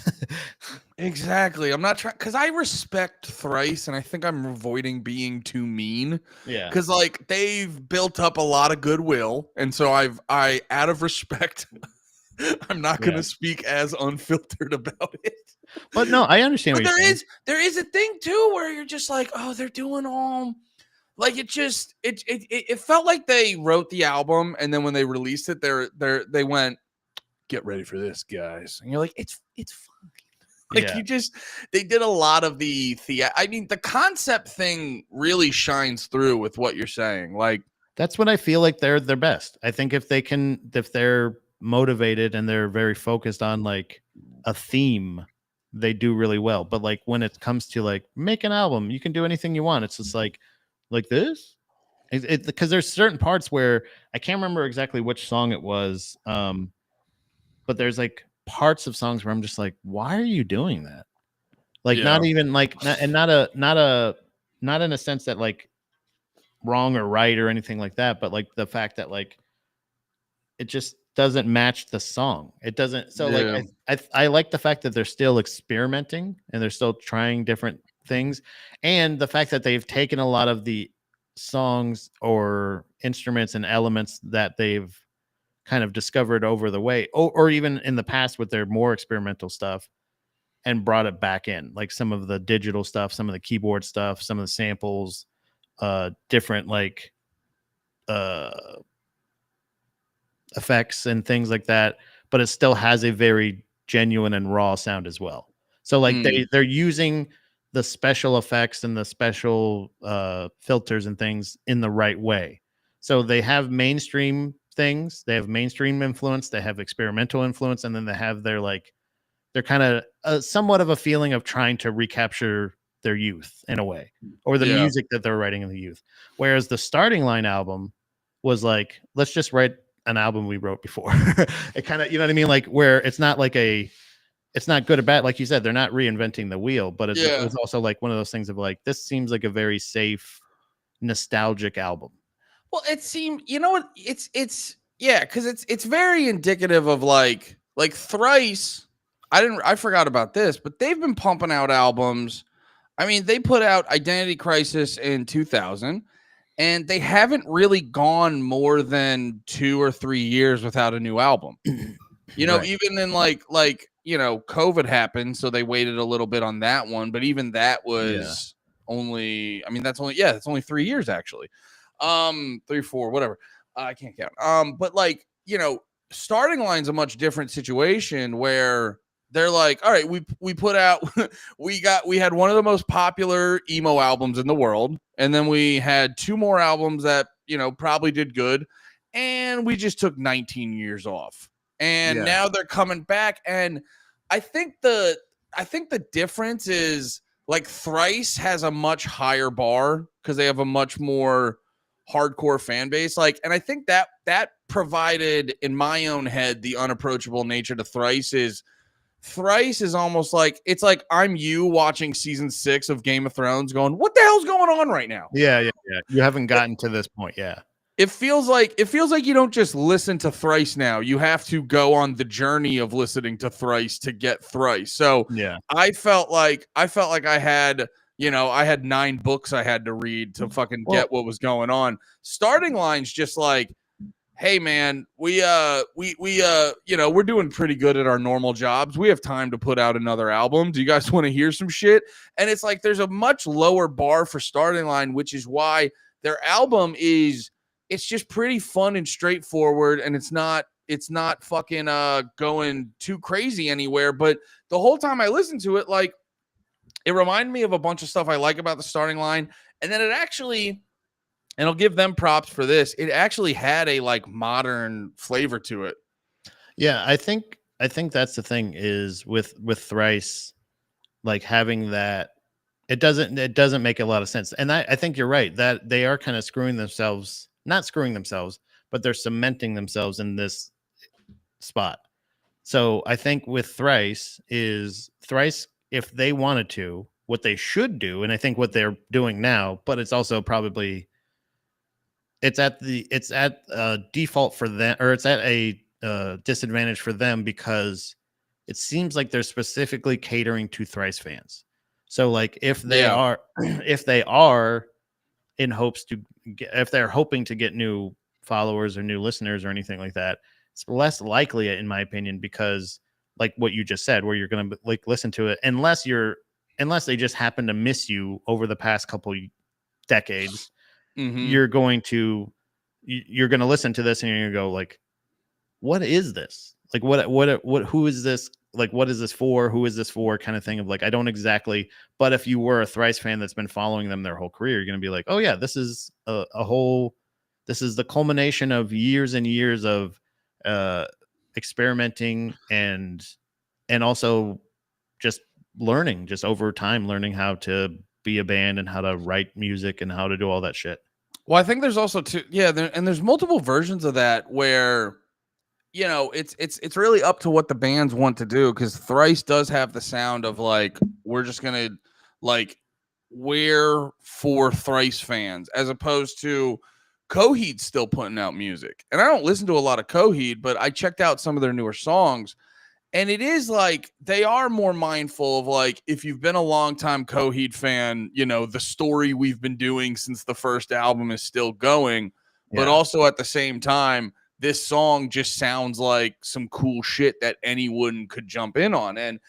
Exactly. I'm not trying, because I respect Thrice and I think I'm avoiding being too mean. Yeah. Because like they've built up a lot of goodwill. And so I out of respect, I'm not going to speak as unfiltered about it. But no, I understand but what you're saying. There is a thing too where you're just like, oh, they're doing all like it felt like they wrote the album and then when they released it, they went, get ready for this, guys. And you're like, it's fine. Like they did a lot of the I mean, the concept thing really shines through with what you're saying. Like that's when I feel like they're their best. I think if they're motivated and they're very focused on like a theme, they do really well. But like when it comes to like make an album, you can do anything you want. It's just like this. It because there's certain parts where I can't remember exactly which song it was. But there's like parts of songs where I'm just like, why are you doing that? Like not even like not in a sense that like wrong or right or anything like that, but like the fact that like it just doesn't match the song. It doesn't. So like I like the fact that they're still experimenting and they're still trying different things, and the fact that they've taken a lot of the songs or instruments and elements that they've kind of discovered over the way, or even in the past with their more experimental stuff, and brought it back in, like some of the digital stuff, some of the keyboard stuff, some of the samples, different like effects and things like that, but it still has a very genuine and raw sound as well. So like they're using the special effects and the special filters and things in the right way. So they have mainstream things, they have mainstream influence, they have experimental influence, and then they have their like, they're kind of somewhat of a feeling of trying to recapture their youth in a way, or the music that they're writing in the youth. Whereas the Starting Line album was like, let's just write an album we wrote before. It kind of, you know what I mean? Like where it's not like it's not good or bad. Like you said, they're not reinventing the wheel, but it was also like one of those things of like, this seems like a very safe, nostalgic album. Well, it seemed, you know what, it's because it's very indicative of like Thrice. I forgot about this, but they've been pumping out albums. I mean, they put out Identity Crisis in 2000, and they haven't really gone more than 2 or 3 years without a new album. You know, even in like you know, COVID happened, so they waited a little bit on that one, but even that was only, I mean, that's only 3 years actually. 3, 4, whatever. I can't count. But like, you know, Starting Line's a much different situation where they're like, all right, we put out we had one of the most popular emo albums in the world, and then we had 2 more albums that, you know, probably did good, and we just took 19 years off. And now they're coming back, and I think the difference is like Thrice has a much higher bar because they have a much more hardcore fan base. Like, and I think that provided in my own head the unapproachable nature to Thrice is almost like it's like I'm you watching season 6 of Game of Thrones going, what the hell's going on right now? Yeah. You haven't gotten to this point. Yeah. It feels like you don't just listen to Thrice now. You have to go on the journey of listening to Thrice to get Thrice. So yeah, I felt like I had, I had 9 books I had to read to fucking get what was going on. Starting Line's just like, hey man, we're doing pretty good at our normal jobs. We have time to put out another album. Do you guys want to hear some shit? And it's like there's a much lower bar for Starting Line, which is why their album it's just pretty fun and straightforward, and it's not fucking going too crazy anywhere. But the whole time I listened to it, like, it reminded me of a bunch of stuff I like about the Starting Line, and then it actually, and I'll give them props for this, it actually had a like modern flavor to it. Yeah, I think that's the thing is with Thrice, like having that, it doesn't make a lot of sense. And I think you're right that they are kind of not screwing themselves, but they're cementing themselves in this spot. So I think with Thrice, if they wanted to, what they should do, and I think what they're doing now, but it's also probably it's at default for them, or it's at a disadvantage for them, because it seems like they're specifically catering to Thrice fans. So like if they are in hopes to if they're hoping to get new followers or new listeners or anything like that, it's less likely, in my opinion, because like what you just said, where you're going to like listen to it, unless they just happen to miss you over the past couple decades. You're going to listen to this and you're going to go like, what is this? Like, who is this? Like, what is this for? Who is this for? Kind of thing of like, I don't exactly, but if you were a Thrice fan that's been following them their whole career, you're going to be like, oh yeah, this is this is the culmination of years and years of experimenting and also just learning, just over time, learning how to be a band and how to write music and how to do all that shit. Well, I think there's also there's multiple versions of that where, it's really up to what the bands want to do, because Thrice does have the sound of like, we're just gonna like, we're for Thrice fans, as opposed to Coheed's still putting out music. And I don't listen to a lot of Coheed, but I checked out some of their newer songs, and it is like they are more mindful of like, if you've been a long time Coheed fan, the story we've been doing since the first album is still going, but also at the same time, this song just sounds like some cool shit that anyone could jump in on. And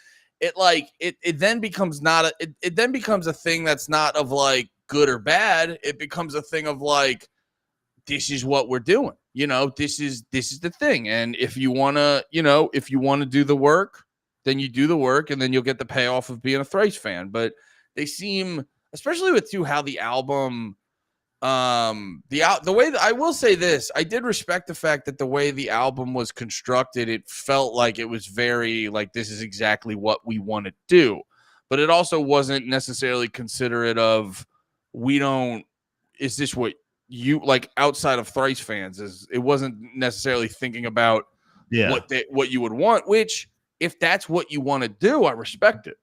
it then becomes it then becomes a thing that's not of like good or bad. It becomes a thing of like, this is what we're doing. This is the thing. And if you want to do the work, then you do the work, and then you'll get the payoff of being a Thrice fan. But they seem, especially with how the album, the way that, I will say this, I did respect the fact that the way the album was constructed, it felt like it was very like, this is exactly what we want to do. But it also wasn't necessarily considerate of, is this what you like outside of Thrice fans? It wasn't necessarily thinking about what you would want, which, if that's what you want to do, I respect it.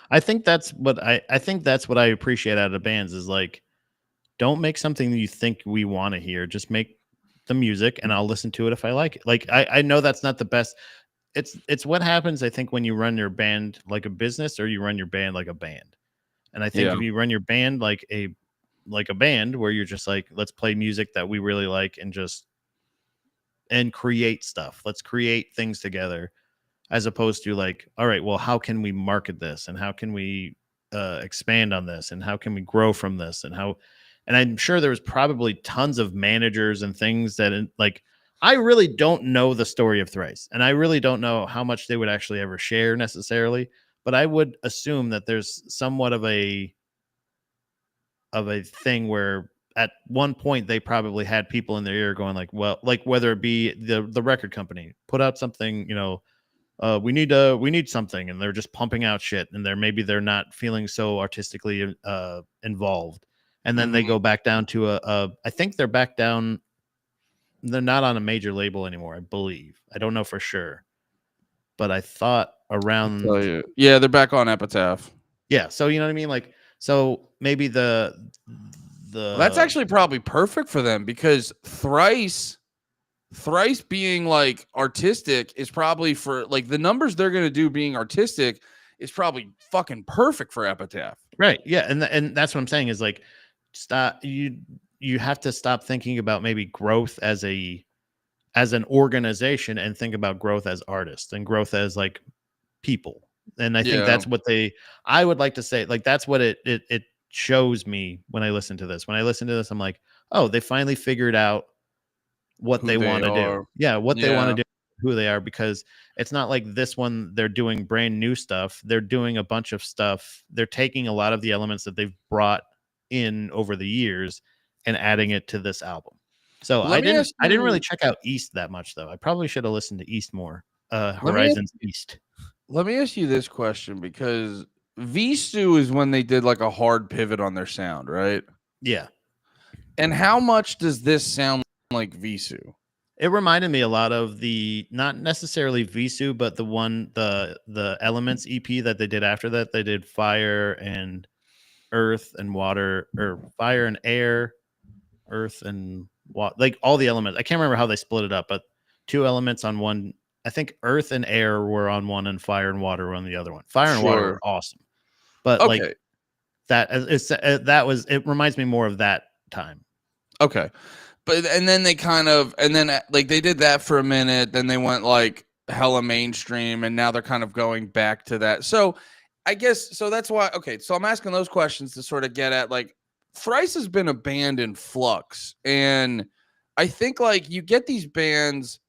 I think that's what I appreciate out of bands is like, don't make something that you think we want to hear. Just make the music and I'll listen to it if I like it. Like, I know that's not the best. It's what happens, I think, when you run your band like a business, or you run your band like a band. And I think if you run your band like a band, where you're just like, let's play music that we really like and create stuff. Let's create things together, as opposed to like, all right, well, how can we market this, and how can we expand on this, and how can we grow from this, and I'm sure there was probably tons of managers and things that, like, I really don't know the story of Thrice, and I really don't know how much they would actually ever share necessarily, but I would assume that there's somewhat of a thing where at one point they probably had people in their ear going like, well, like whether it be the record company put out something, we need something, and they're just pumping out shit, and maybe they're not feeling so artistically involved. and then they go back down to I think they're back down. They're not on a major label anymore, I believe. I don't know for sure, but I thought around. Yeah, they're back on Epitaph. Yeah, so you know what I mean, like, so maybe Well, that's actually probably perfect for them because Thrice being like artistic is probably for like the numbers they're gonna do being artistic is probably fucking perfect for Epitaph. Right. Yeah, and that's what I'm saying is like stop you have to stop thinking about maybe growth as an organization and think about growth as artists and growth as like people. And I think that's what I would like to say, like that's what it shows me when I listen to this. When I listen to this, I'm like, oh, they finally figured out what they want to do. Yeah, what they want to do, who they are, because it's not like this one they're doing brand new stuff. They're doing a bunch of stuff. They're taking a lot of the elements that they've brought in over the years and adding it to this album. So I didn't really check out East that much though. I probably should have listened to East more. Horizons East. Let me ask you this question because Visu is when they did like a hard pivot on their sound, right? Yeah. And how much does this sound like Visu? It reminded me a lot of the, not necessarily Visu, but the Elements EP that they did after that. They did Fire and Earth and Water, or Fire and Air, Earth and Water, like all the elements. I can't remember how they split it up, but 2 elements on one. I think Earth and Air were on one and Fire and Water were on the other one. Fire and Water were awesome. But like it reminds me more of that time. Okay. But and then they like they did that for a minute, then they went like hella mainstream, and now they're kind of going back to that. So I guess so that's why so I'm asking those questions to sort of get at like Thrice has been a band in flux. And I think like you get these bands,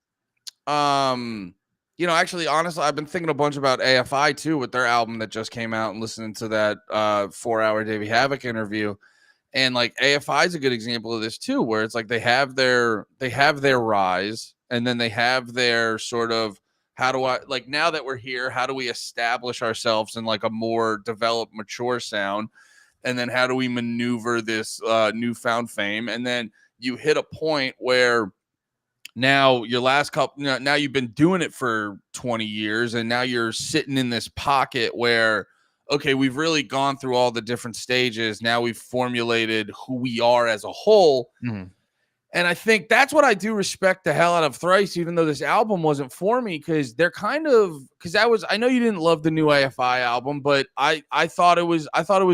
actually honestly, I've been thinking a bunch about AFI too with their album that just came out and listening to that 4-hour Davey Havoc interview. And like AFI is a good example of this too, where it's like they have their rise, and then they have their sort of how do I like now that we're here, how do we establish ourselves in like a more developed, mature sound, and then how do we maneuver this newfound fame, and then you hit a point where now your last couple, now you've been doing it for 20 years, and now you're sitting in this pocket where okay, we've really gone through all the different stages. Now we've formulated who we are as a whole. Mm-hmm. And I think that's what I do respect the hell out of Thrice, even though this album wasn't for me, because they're I know you didn't love the new AFI album, but I thought it was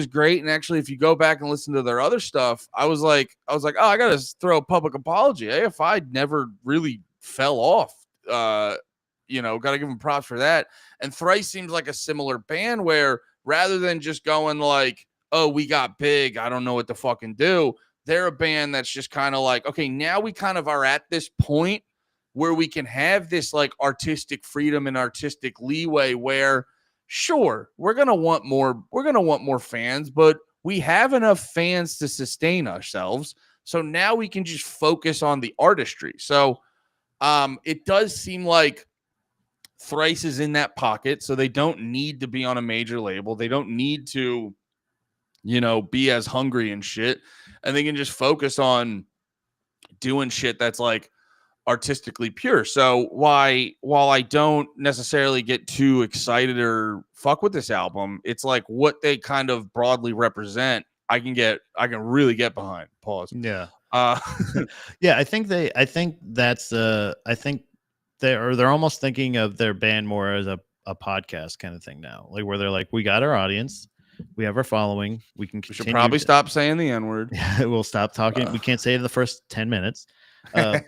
great. And actually, if you go back and listen to their other stuff, I was like, oh, I got to throw a public apology. AFI never really fell off. Got to give them props for that. And Thrice seems like a similar band where rather than just going like, oh, we got big, I don't know what to fucking do, they're a band that's just kind of like, okay, now we kind of are at this point where we can have this like artistic freedom and artistic leeway where, sure, we're going to want more fans, but we have enough fans to sustain ourselves. So now we can just focus on the artistry. So it does seem like Thrice is in that pocket, so they don't need to be on a major label. They don't need to, be as hungry and shit. And they can just focus on doing shit that's like artistically pure. So while I don't necessarily get too excited or fuck with this album, it's like what they kind of broadly represent, I can really get behind. Pause. Yeah. Yeah, I think they're almost thinking of their band more as a podcast kind of thing now, like where they're like, we got our audience, we have our following, we can continue. We should probably stop saying the N-word. We'll stop talking. We can't say it in the first 10 minutes. But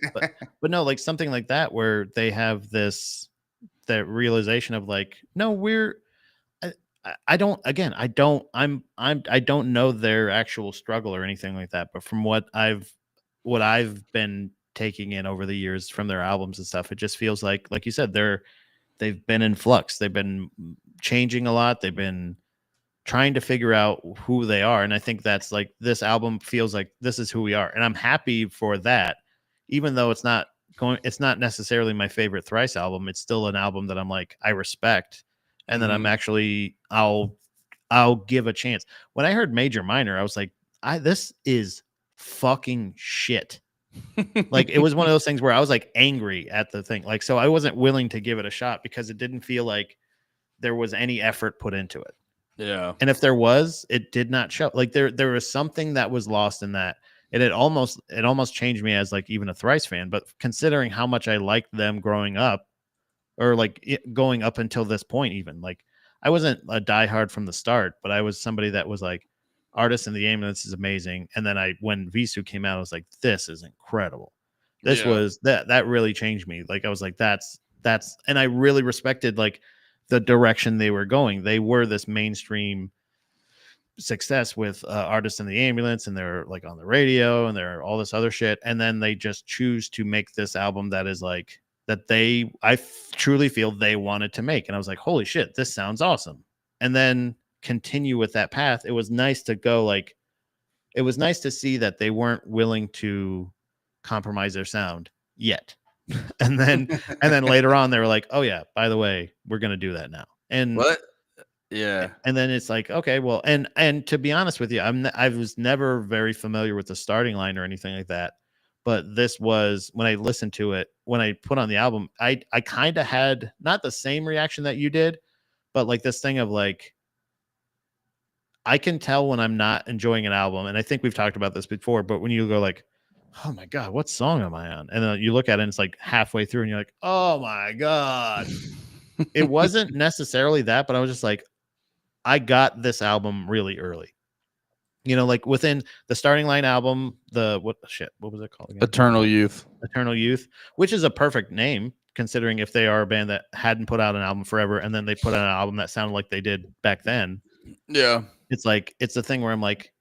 no, like something like that where they have that realization of like, no, I don't know their actual struggle or anything like that, but from what I've been taking in over the years from their albums and stuff, it just feels like you said, they've been in flux. They've been changing a lot. They've been trying to figure out who they are. And I think that's like, this album feels like this is who we are. And I'm happy for that, even though it's not necessarily my favorite Thrice album. It's still an album that I'm like, I respect. And then I'm actually, I'll give a chance. When I heard Major Minor, I was like, this is fucking shit. Like, it was one of those things where I was like angry at the thing. Like, so I wasn't willing to give it a shot because it didn't feel like there was any effort put into it. Yeah. And if there was, it did not show. Like, there was something that was lost in that. And it almost changed me as like even a Thrice fan. But considering how much I liked them growing up, or like going up until this point, even like I wasn't a diehard from the start, but I was somebody that was like, Artist in the Ambulance is amazing. And then when Visu came out, I was like, this is incredible. This was that really changed me. Like, I was like, that's, and I really respected like the direction they were going. They were this mainstream success with Artist in the Ambulance, and they're like on the radio, and they're all this other shit. And then they just choose to make this album that is like, that I truly feel they wanted to make. And I was like, holy shit, this sounds awesome. And then continue with that path. It was nice to go like, it was nice to see that they weren't willing to compromise their sound yet. and then later on they were like, oh yeah, by the way, we're going to do that now. And what? Yeah. And then it's like, okay, well, and to be honest with you, I was never very familiar with the starting line or anything like that. But this was, when I listened to it, when I put on the album, I kind of had not the same reaction that you did, but like this thing of like, I can tell when I'm not enjoying an album. And I think we've talked about this before, but when you go like, oh my God, what song am I on? And then you look at it and it's like halfway through and you're like, oh my God. It wasn't necessarily that, but I was just like, I got this album really early. You know, like within the Starting Line album, what was it called again? Eternal Youth, which is a perfect name considering if they are a band that hadn't put out an album forever and then they put out an album that sounded like they did back then. Yeah. It's like, it's a thing where I'm like,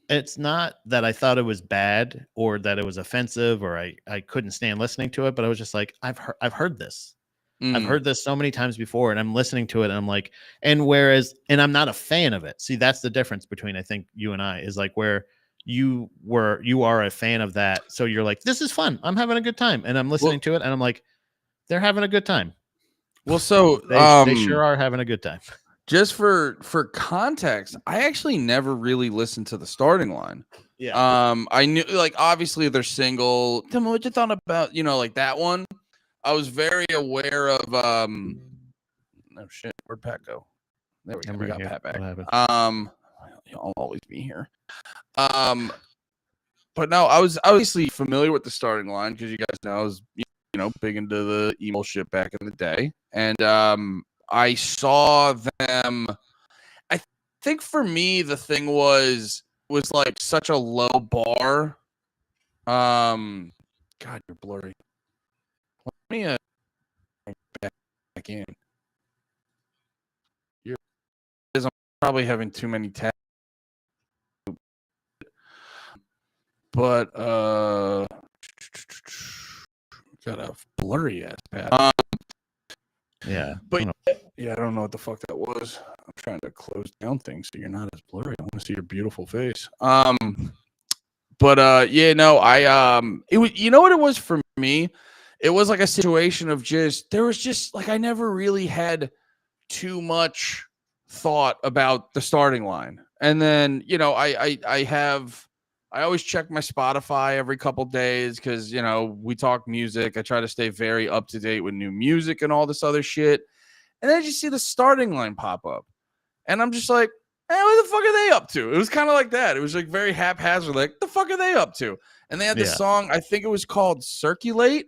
it's not that I thought it was bad or that it was offensive or I couldn't stand listening to it, but I was just like, I've heard this. I've heard this so many times before, and I'm listening to it and I'm like, and I'm not a fan of it. See, that's the difference between, I think, you and I, is like where you are a fan of that. So you're like, this is fun. I'm having a good time. And I'm listening to it and I'm like, they're having a good time. Well, so they sure are having a good time. Just for context, I actually never really listened to the Starting Line. Yeah. I knew, like, obviously their single, tell me what you thought about, like that one. I was very aware of oh shit, where'd Pat go? There we go. We got Pat back. I'll always be here. But no, I was obviously familiar with the Starting Line because you guys know I was big into the emo shit back in the day. And I saw them. I think for me the thing was like such a low bar. God, you're blurry. Let me back in. I'm probably having too many tabs. But got a blurry ass pad. Yeah. But I don't know what the fuck that was. I'm trying to close down things so you're not as blurry. I want to see your beautiful face. But yeah, no, it was, what it was for me? It was like a situation of there was just like, I never really had too much thought about the Starting Line. And then, I always check my Spotify every couple days because, we talk music. I try to stay very up to date with new music and all this other shit. And then I just see the Starting Line pop up. And I'm just like, hey, what the fuck are they up to? It was kind of like that. It was like very haphazard, like, the fuck are they up to? And they had this song, I think it was called Circulate.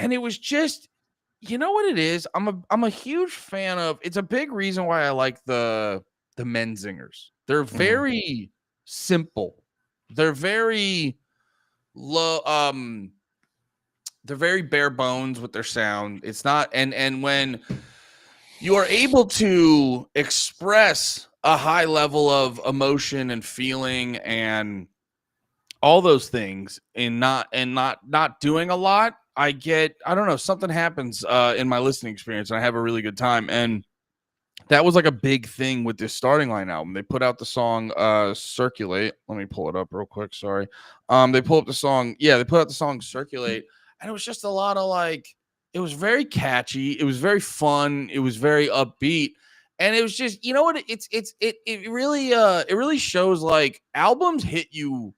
And it was just, you know what it is? I'm a huge fan of, it's a big reason why I like the Menzingers. They're very simple. They're very low, they're very bare bones with their sound. It's not, and when you are able to express a high level of emotion and feeling and all those things and not doing a lot, I don't know, something happens in my listening experience and I have a really good time. And that was like a big thing with this Starting Line album. They put out the song Circulate. Let me pull it up real quick. Sorry. They put out the song Circulate. And it was just a lot of like, it was very catchy. It was very fun. It was very upbeat. And it was just, you know what? It really shows like albums hit you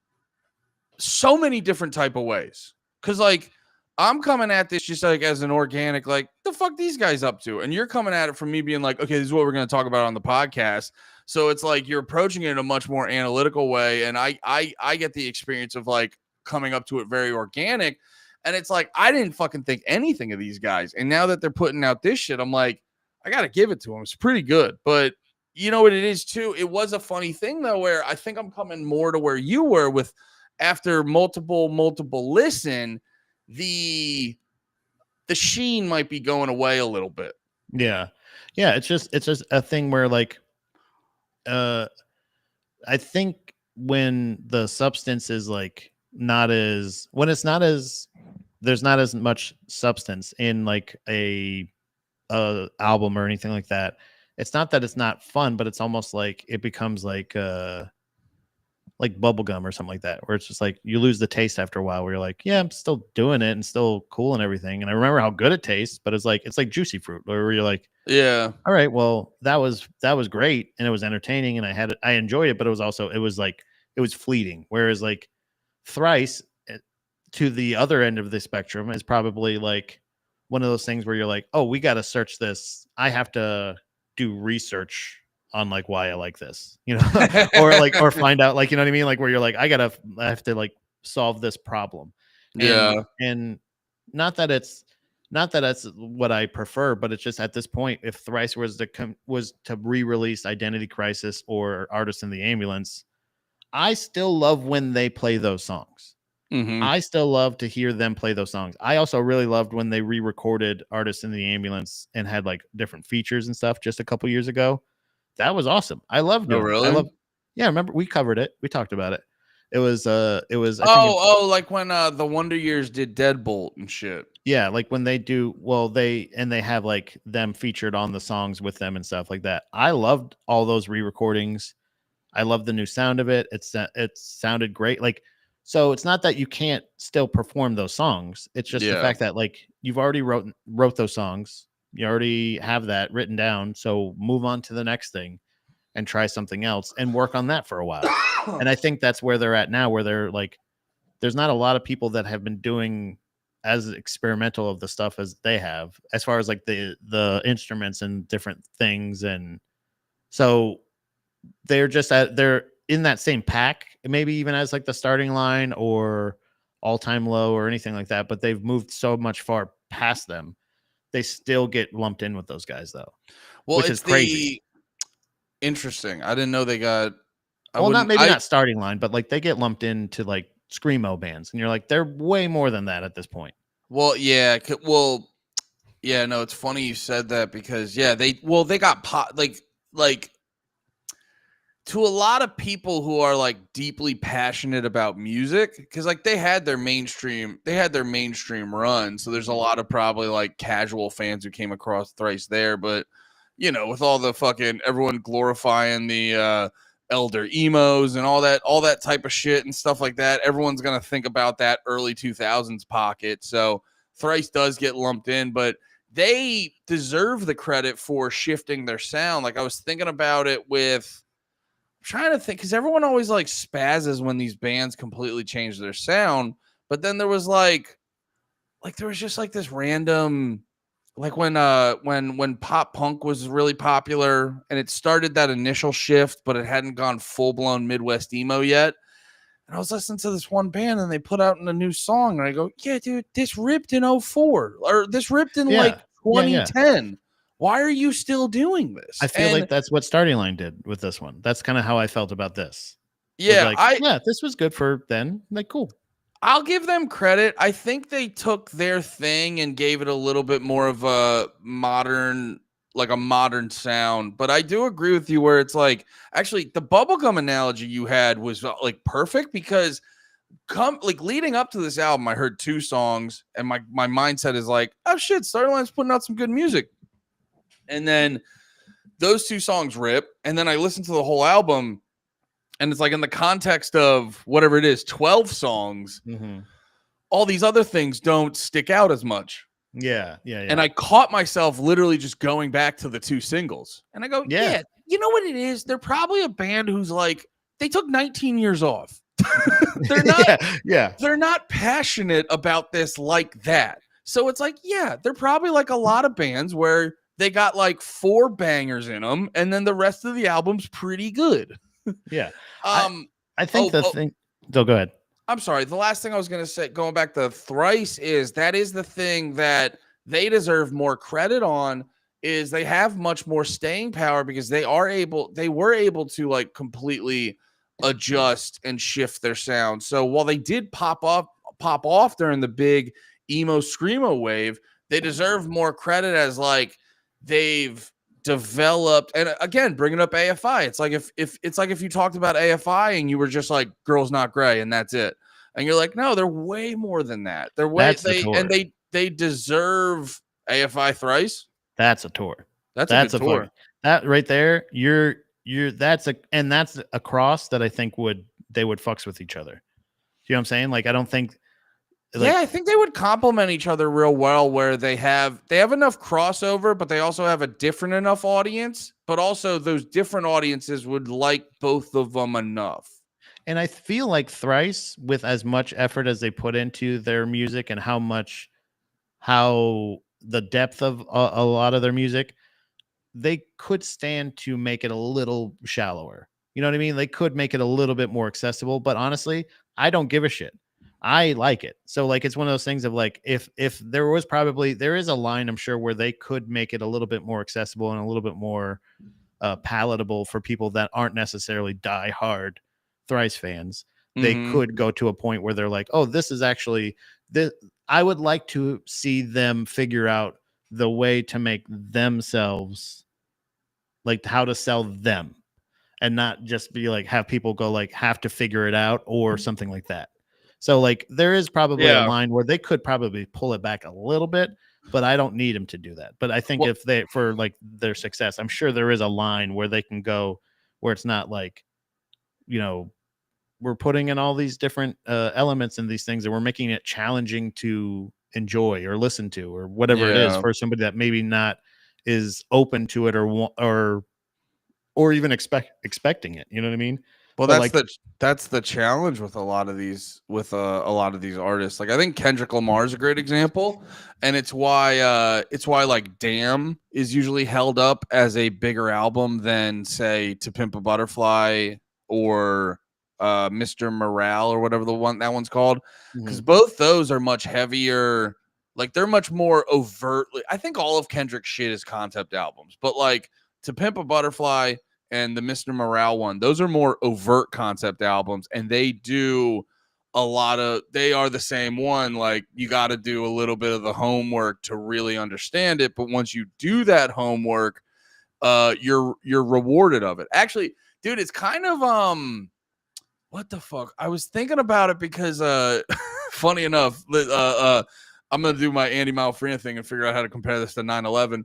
so many different type of ways. Cause like I'm coming at this just like as an organic, like the fuck these guys up to, and you're coming at it from me being like, okay, this is what we're going to talk about on the podcast. So it's like you're approaching it in a much more analytical way, and I get the experience of like coming up to it very organic, and it's like I didn't fucking think anything of these guys, and now that they're putting out this shit, I'm like, I got to give it to them. It's pretty good, but you know what it is too. It was a funny thing though, where I think I'm coming more to where you were with after multiple listen, the sheen might be going away a little bit. Yeah. It's just a thing where like I think when the substance is like there's not as much substance in like a album or anything like that. It's not that it's not fun, but it's almost like it becomes like bubblegum or something like that, where it's just like you lose the taste after a while, where you're like, yeah, I'm still doing it and still cool and everything. And I remember how good it tastes, but it's like juicy fruit, where you're like, yeah, all right, well, that was great and it was entertaining and I enjoyed it, but it was fleeting. Whereas like Thrice, to the other end of the spectrum, is probably like one of those things where you're like, oh, we got to search this. I have to do research on like why I like this, or find out, like, you know what I mean? Like where you're like, I have to like solve this problem. And not that it's what I prefer, but it's just at this point, if Thrice was to re-release Identity Crisis or Artist in the Ambulance, I still love when they play those songs. Mm-hmm. I still love to hear them play those songs. I also really loved when they re-recorded Artist in the Ambulance and had like different features and stuff just a couple years ago. That was awesome. I love doing really? Yeah, remember we covered it. We talked about it. It was like when the Wonder Years did Deadbolt and shit. Yeah, like when they do, they have like them featured on the songs with them and stuff like that. I loved all those re-recordings. I love the new sound of it. It sounded great. Like, so it's not that you can't still perform those songs. It's just the fact that like you've already wrote those songs. You already have that written down. So move on to the next thing and try something else and work on that for a while. And I think that's where they're at now, where they're like, there's not a lot of people that have been doing as experimental of the stuff as they have, as far as like the instruments and different things. And so they're in that same pack, maybe even as like the Starting Line or All Time Low or anything like that, but they've moved so much far past them. They still get lumped in with those guys though, which is crazy. Interesting. I didn't know they got. Not Starting Line, but like they get lumped into like screamo bands, and you're like, they're way more than that at this point. Well, yeah. No, it's funny you said that because they got like to a lot of people who are like deeply passionate about music, because like they had their mainstream run. So there's a lot of probably like casual fans who came across Thrice there, but with all the fucking everyone glorifying the elder emos and all that type of shit and stuff like that, everyone's gonna think about that early 2000s pocket. So Thrice does get lumped in, but they deserve the credit for shifting their sound. Like I was thinking about it with. I'm trying to think, because everyone always like spazzes when these bands completely change their sound, but then there was like there was just like this random, like when pop punk was really popular and it started that initial shift, but it hadn't gone full blown Midwest emo yet. And I was listening to this one band and they put out a new song and I go, yeah, dude, this ripped in 04 or this ripped in like 2010. Yeah. Why are you still doing this? I feel like that's what Starting Line did with this one. That's kind of how I felt about this. Yeah, this was good for then. Like, cool. I'll give them credit. I think they took their thing and gave it a little bit more of a modern sound. But I do agree with you where it's like, actually, the bubblegum analogy you had was like perfect, because leading up to this album, I heard two songs and my mindset is like, oh shit, Starting Line's putting out some good music. And then those two songs rip. And then I listened to the whole album and it's like in the context of whatever it is, 12 songs, all these other things don't stick out as much. Yeah. And I caught myself literally just going back to the 2 singles. And I go, yeah, you know what it is? They're probably a band who's like, they took 19 years off. They're not they're not passionate about this like that. So it's like, yeah, they're probably like a lot of bands where they got like 4 bangers in them, and then the rest of the album's pretty good. Yeah. I think thing. So go ahead. I'm sorry. The last thing I was going to say, going back to Thrice, is that is the thing that they deserve more credit on. Is they have much more staying power because they were able to like completely adjust and shift their sound. So while they did pop off during the big emo screamo wave, they deserve more credit as like they've developed. And again, bringing up AFI, it's like if you talked about AFI and you were just like Girls Not Gray and that's it, and you're like, no, they're way more than that. They're way they deserve AFI Thrice. That's a tour. That's a tour. That right there, that's a cross that I think they would fucks with each other. You know what I'm saying? Like, I don't think. Like, I think they would complement each other real well, where they have enough crossover, but they also have a different enough audience. But also, those different audiences would like both of them enough. And I feel like Thrice, with as much effort as they put into their music and how the depth of a lot of their music, they could stand to make it a little shallower. You know what I mean? They could make it a little bit more accessible, but honestly, I don't give a shit. I like it. So like, it's one of those things of like, if there is a line, I'm sure, where they could make it a little bit more accessible and a little bit more palatable for people that aren't necessarily die-hard Thrice fans. They could go to a point where they're like, oh, this is actually this. I would like to see them figure out the way to make themselves, like how to sell them, and not just be like, have people go like have to figure it out or something like that. So like, there is probably a line where they could probably pull it back a little bit, but I don't need them to do that. But I think if they, for like their success, I'm sure there is a line where they can go where it's not like, you know, we're putting in all these different elements in these things and we're making it challenging to enjoy or listen to or whatever it is for somebody that maybe not is open to it or even expecting it. You know what I mean? Well, that's the challenge with a lot of these artists. Like, I think Kendrick Lamar is a great example, and it's why like Damn is usually held up as a bigger album than, say, To Pimp a Butterfly or Mr. Morale or whatever that one's called, because both those are much heavier. Like, they're much more overtly. I think all of Kendrick's shit is concept albums, but like To Pimp a Butterfly and the Mr. Morale one, those are more overt concept albums, and they do they are the same one. Like, you got to do a little bit of the homework to really understand it, but once you do that homework, you're rewarded of it. Actually, dude, it's kind of what the fuck? I was thinking about it because funny enough, I'm going to do my Andy Malfrina thing and figure out how to compare this to 9/11.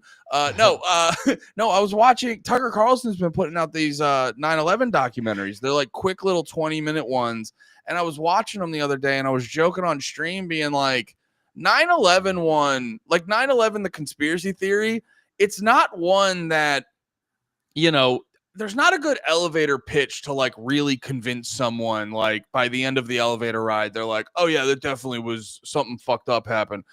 No, I was watching, Tucker Carlson's been putting out these 9/11 documentaries. They're like quick little 20-minute ones. And I was watching them the other day and I was joking on stream being like, 9/11 one, like 9/11, the conspiracy theory, it's not one that, you know, there's not a good elevator pitch to like really convince someone. Like, by the end of the elevator ride, they're like, oh yeah, that definitely was something fucked up happened.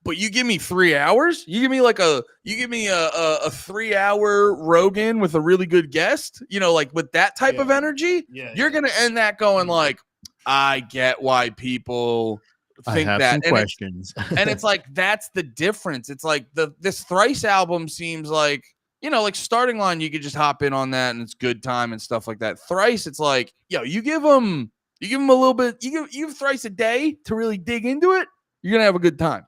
But you give me 3 hours, you give me a 3-hour Rogan with a really good guest, you know, like with that type of energy, you're going to end that going like, I get why people think I have that. Some questions. And it's like, that's the difference. It's like this Thrice album seems like, you know, like Starting Line, you could just hop in on that and it's good time and stuff like that. Thrice, it's like, yo, you give them a little bit, you give Thrice a day to really dig into it, you're gonna have a good time.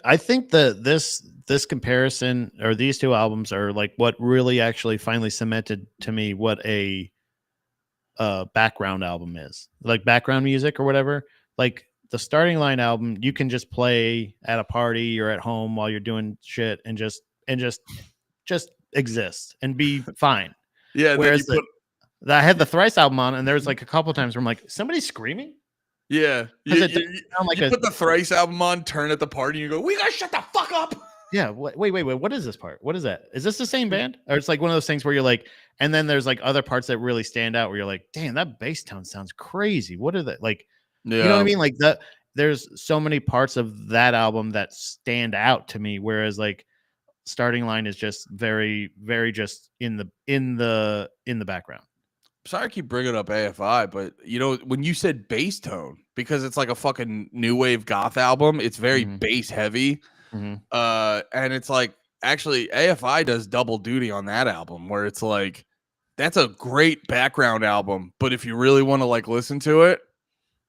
I think this comparison, or these two albums, are like what really actually finally cemented to me what a background album is, like background music or whatever. Like the Starting Line album, you can just play at a party or at home while you're doing shit and just exist and be fine. Yeah. Whereas I had the Thrice album on, and there was like a couple of times where I'm like, somebody's screaming. Yeah, because it doesn't sound like you put the Thrice album on, turn at the party, and you go, "We gotta shut the fuck up." Yeah. Wait. What is this part? What is that? Is this the same band? Or it's like one of those things where you're like, and then there's like other parts that really stand out where you're like, damn, that bass tone sounds crazy. What are they like? You know what I Yeah, mean? Like that. There's so many parts of that album that stand out to me, whereas like Starting Line is just very, very just in the background. sorry, I keep bringing up AFI, but you know when you said bass tone, because it's like a fucking new wave goth album, it's very Mhm. bass heavy. Mhm. And it's like actually AFI does double duty on that album, where it's like that's a great background album, but if you really want to like listen to it,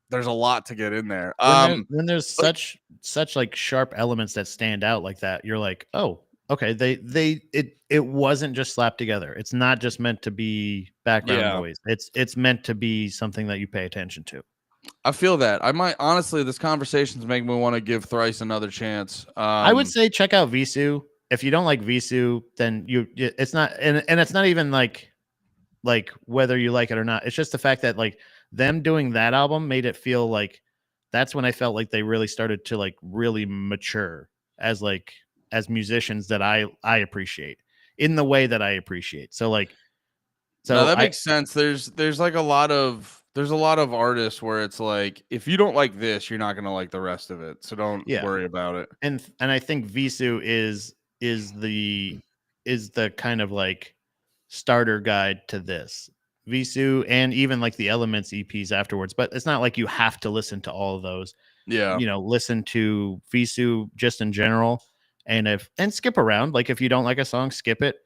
there's a lot to get in there. When there's But such like sharp elements that stand out like that, you're like, oh, okay, it wasn't just slapped together. It's not just meant to be background yeah, noise. It's meant to be something that you pay attention to. I feel that. I might honestly, this conversation's making me want to give Thrice another chance. I would say check out Visu. If you don't like Visu, then it's not, and it's not even like whether you like it or not. It's just the fact that like them doing that album made it feel like that's when I felt like they really started to like really mature as musicians that I appreciate in the way that I appreciate. So like No, so that I makes sense. There's like a lot of artists where it's like if you don't like this, you're not gonna like the rest of it. So don't yeah. worry about it. And I think Visu is the is the kind of like starter guide to this. Visu and even like the Elements EPs afterwards, but it's not like you have to listen to all of those. Yeah. Listen to Visu just in general, and skip around. Like if you don't like a song, skip it.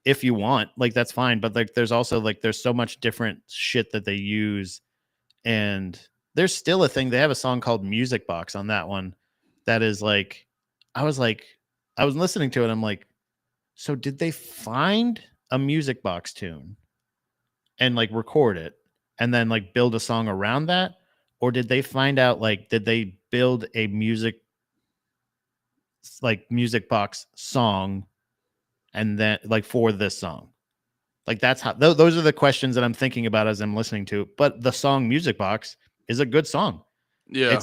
If you want, like that's fine. But like there's also like there's so much different shit that they use, and there's still a thing. They have a song called Music Box on that one that is like I was like I was listening to it, I'm like, so did they find a music box tune and like record it and then like build a song around that? Or did they find out like did they build a music box song and then like for this song? Like that's how those are the questions that I'm thinking about as I'm listening to it. But the song Music Box is a good song. Yeah.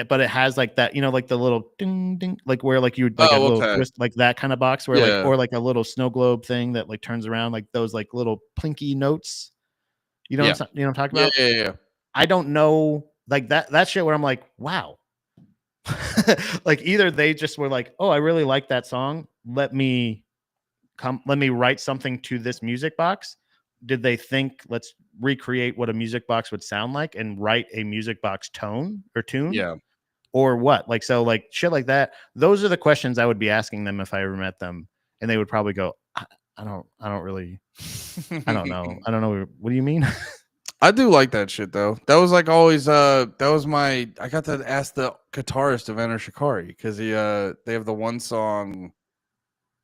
But it has like that, like the little ding ding, like where like you would like a Oh, little okay. twist, like that kind of box where like Yeah. or like a little snow globe thing that like turns around, like those like little plinky notes. You know Yeah. what I'm talking Yeah. about? Yeah. Yeah. I don't know like that shit where I'm like, wow. Like either they just were like, oh, I really like that song. Let me write something to this music box. Did they think let's recreate what a music box would sound like and write a music box tone or tune? Yeah. Or what? Like so, like shit like that. Those are the questions I would be asking them if I ever met them, and they would probably go, I don't really, I don't know, I don't know. What do you mean?" I do like that shit though. That was like always that was my I got to ask the guitarist of Enter Shikari because they have the one song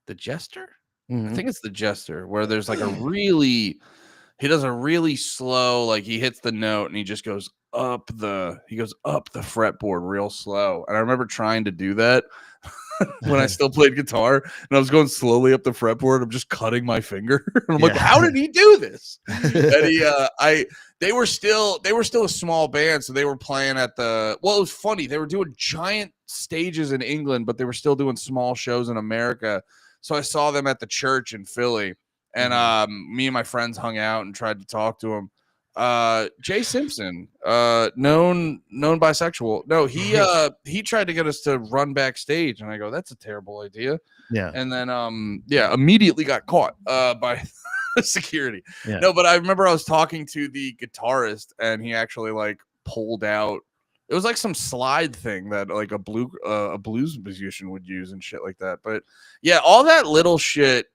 The Jester? I Mhm. think it's The Jester where there's like he does a really slow like he hits the note and he just goes up the fretboard real slow. And I remember trying to do that when I still played guitar and I was going slowly up the fretboard. I'm just cutting my finger. And I'm like, Yeah. how did he do this? And they were still a small band, so they were playing it was funny. They were doing giant stages in England, but they were still doing small shows in America. So I saw them at the church in Philly, and Mhm. me and my friends hung out and tried to talk to him. Jay Simpson, known bisexual. No, he tried to get us to run backstage, and I go, that's a terrible idea. Yeah. And then immediately got caught by security. Yeah. No, but I remember I was talking to the guitarist, and he actually like pulled out. It was like some slide thing that like a blues musician would use and shit like that. But yeah, all that little shit.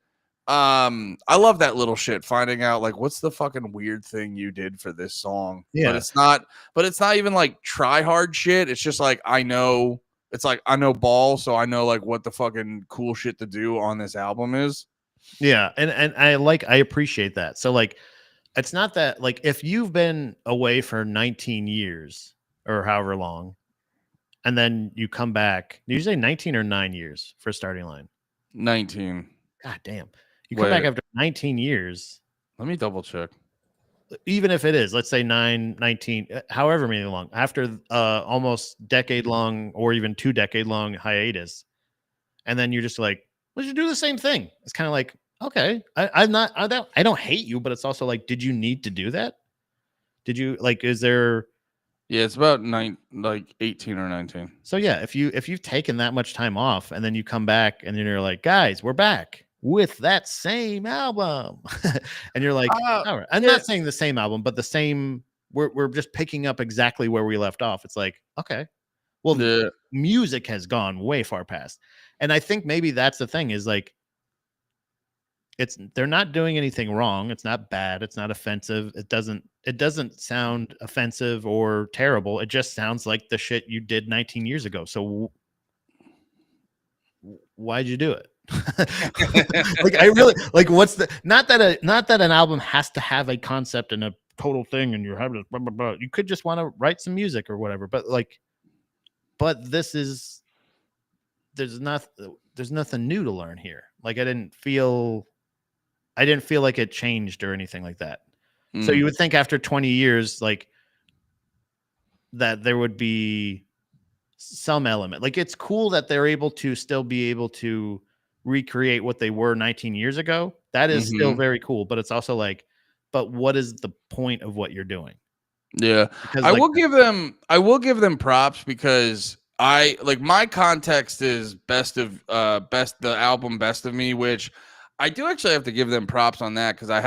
I love that little shit. Finding out like what's the fucking weird thing you did for this song, but Yeah. it's not. But it's not even like try hard shit. It's just like I know. It's like I know ball, so I know like what the fucking cool shit to do on this album is. Yeah. And I appreciate that. So like it's not that like if you've been away for 19 years or however long, and then you come back, did you say 19 or 9 years for Starting Line? 19. God damn. You come back Wait, after 19 years. let me double check. even if it is, let's say 19, however many long, after almost decade long or even 2 decade long hiatus, and then you're just like, let's just do the same thing. It's kind of like, okay, I don't hate you, but it's also like, did you need to do that? Did you like, is there? Yeah, it's about 18 or 19. So yeah, if you've taken that much time off and then you come back and then you're like, guys, we're back with that same album, and you're like, all right, I'm not saying the same album, but the same. We're just picking up exactly where we left off. It's like, okay, well, music has gone way far past, and I think maybe that's the thing is like, they're not doing anything wrong. It's not bad. It's not offensive. It doesn't sound offensive or terrible. It just sounds like the shit you did 19 years ago. So why'd you do it? Like, I really like, what's the, not that an album has to have a concept and a total thing and you're having blah, blah, blah. You could just want to write some music or whatever, but this is, there's nothing new to learn here. Like, I didn't feel like it changed or anything like that. So you would think after 20 years, like, that there would be some element. Like, it's cool that they're able to still be able to recreate what they were 19 years ago. That is still very cool, but it's also like, but what is the point of what you're doing? Yeah. Because I will give them props because my context is the album Best of Me, which I do actually have to give them props on that because I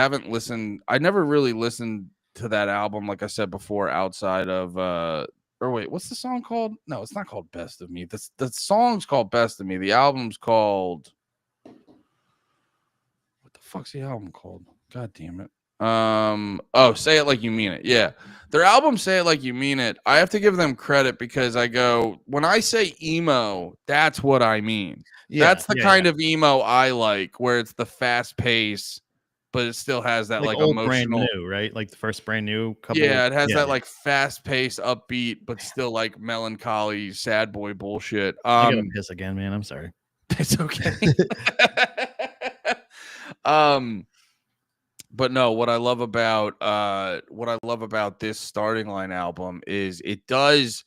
never really listened to that album, like I said before, outside of or wait, what's the song called? No, it's not called Best of Me. The song's called Best of Me. The album's called, what the fuck's the album called? God damn it. Say It Like You Mean It. Yeah. Their album Say It Like You Mean It. I have to give them credit because when I say emo, that's what I mean. Yeah, that's the kind of emo I like, where it's the fast pace, but it still has that like old emotional, Brand New, right? Like the first Brand New couple. Yeah, it has that like fast paced, upbeat, but still like melancholy, sad boy bullshit. I gotta piss again, man. I'm sorry. It's okay. But no, what I love about this Starting Line album is it does,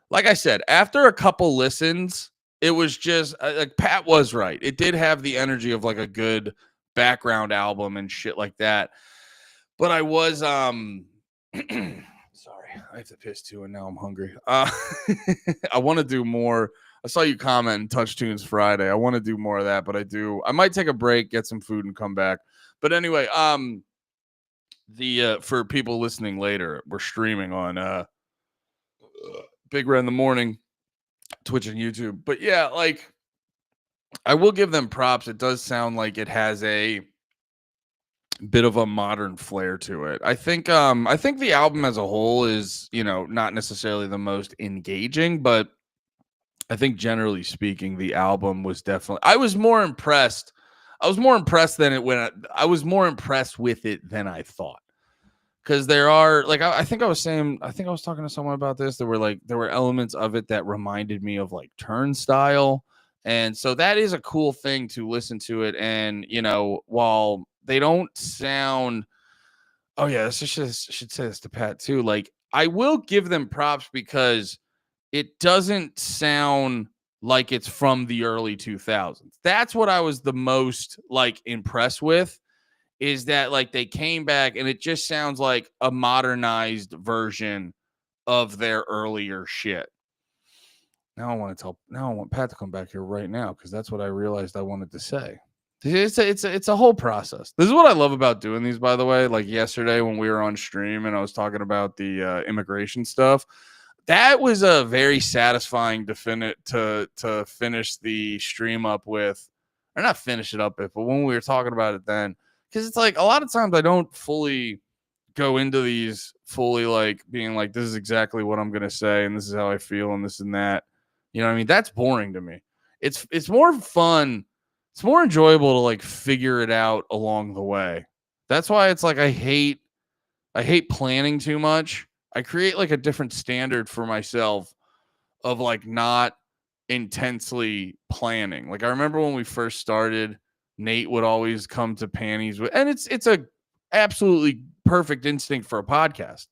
like I said, after a couple listens, it was just like Pat was right. It did have the energy of like a good background album and shit like that. But I was sorry, I have to piss too, and now I'm hungry. I want to do more. I saw you comment in Touch Tunes Friday. I want to do more of that, but I might take a break, get some food, and come back. But anyway, for people listening later, we're streaming on Big Red in the Morning, Twitch and YouTube. But yeah, like, I will give them props. It does sound like it has a bit of a modern flair to it. I think the album as a whole is, not necessarily the most engaging, but I think generally speaking, the album was definitely, I was more impressed with it than I thought. Because there are, like, I think I was talking to someone about this. There were elements of it that reminded me of like Turnstile. And so that is a cool thing to listen to it. And, while they don't sound, oh yeah, I should say this to Pat too. Like, I will give them props because it doesn't sound like it's from the early 2000s. That's what I was the most like impressed with, is that like they came back and it just sounds like a modernized version of their earlier shit. Now I want Pat to come back here right now because that's what I realized I wanted to say. It's a whole process. This is what I love about doing these, by the way. Like yesterday when we were on stream and I was talking about the immigration stuff, that was a very satisfying to finish the stream up with, or not finish it up with, but when we were talking about it then, because it's like a lot of times I don't fully go into these fully like being like, this is exactly what I'm gonna say and this is how I feel and this and that. You know what I mean? That's boring to me. It's more fun. It's more enjoyable to like figure it out along the way. That's why it's like I hate planning too much. I create like a different standard for myself of like not intensely planning. Like I remember when we first started, Nate would always come to Panties with, and it's a absolutely perfect instinct for a podcast.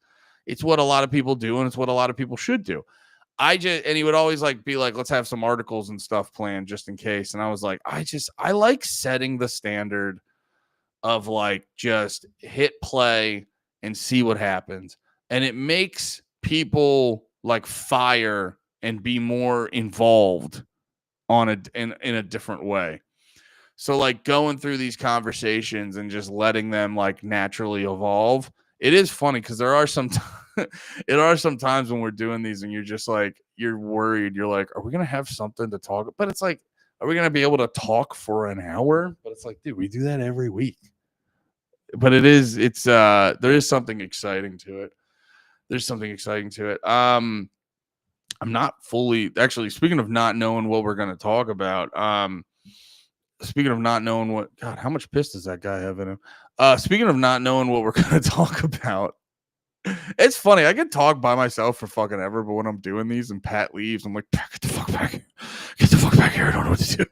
It's what a lot of people do, and it's what a lot of people should do. And he would always like be like, let's have some articles and stuff planned just in case. And I was like, I like setting the standard of like, just hit play and see what happens. And it makes people like fire and be more involved in a different way. So like going through these conversations and just letting them like naturally evolve. It is funny because there are some times when we're doing these and you're just like, you're worried. You're like, are we going to have something to talk? But it's like, are we going to be able to talk for an hour? But it's like, dude, we do that every week. But there is something exciting to it. There's something exciting to it. I'm not fully, actually, speaking of not knowing what we're going to talk about, speaking of not knowing God, how much piss does that guy have in him? Speaking of not knowing what we're going to talk about, it's funny. I can talk by myself for fucking ever, but when I'm doing these and Pat leaves, I'm like, get the fuck back here. Get the fuck back here. I don't know what to do.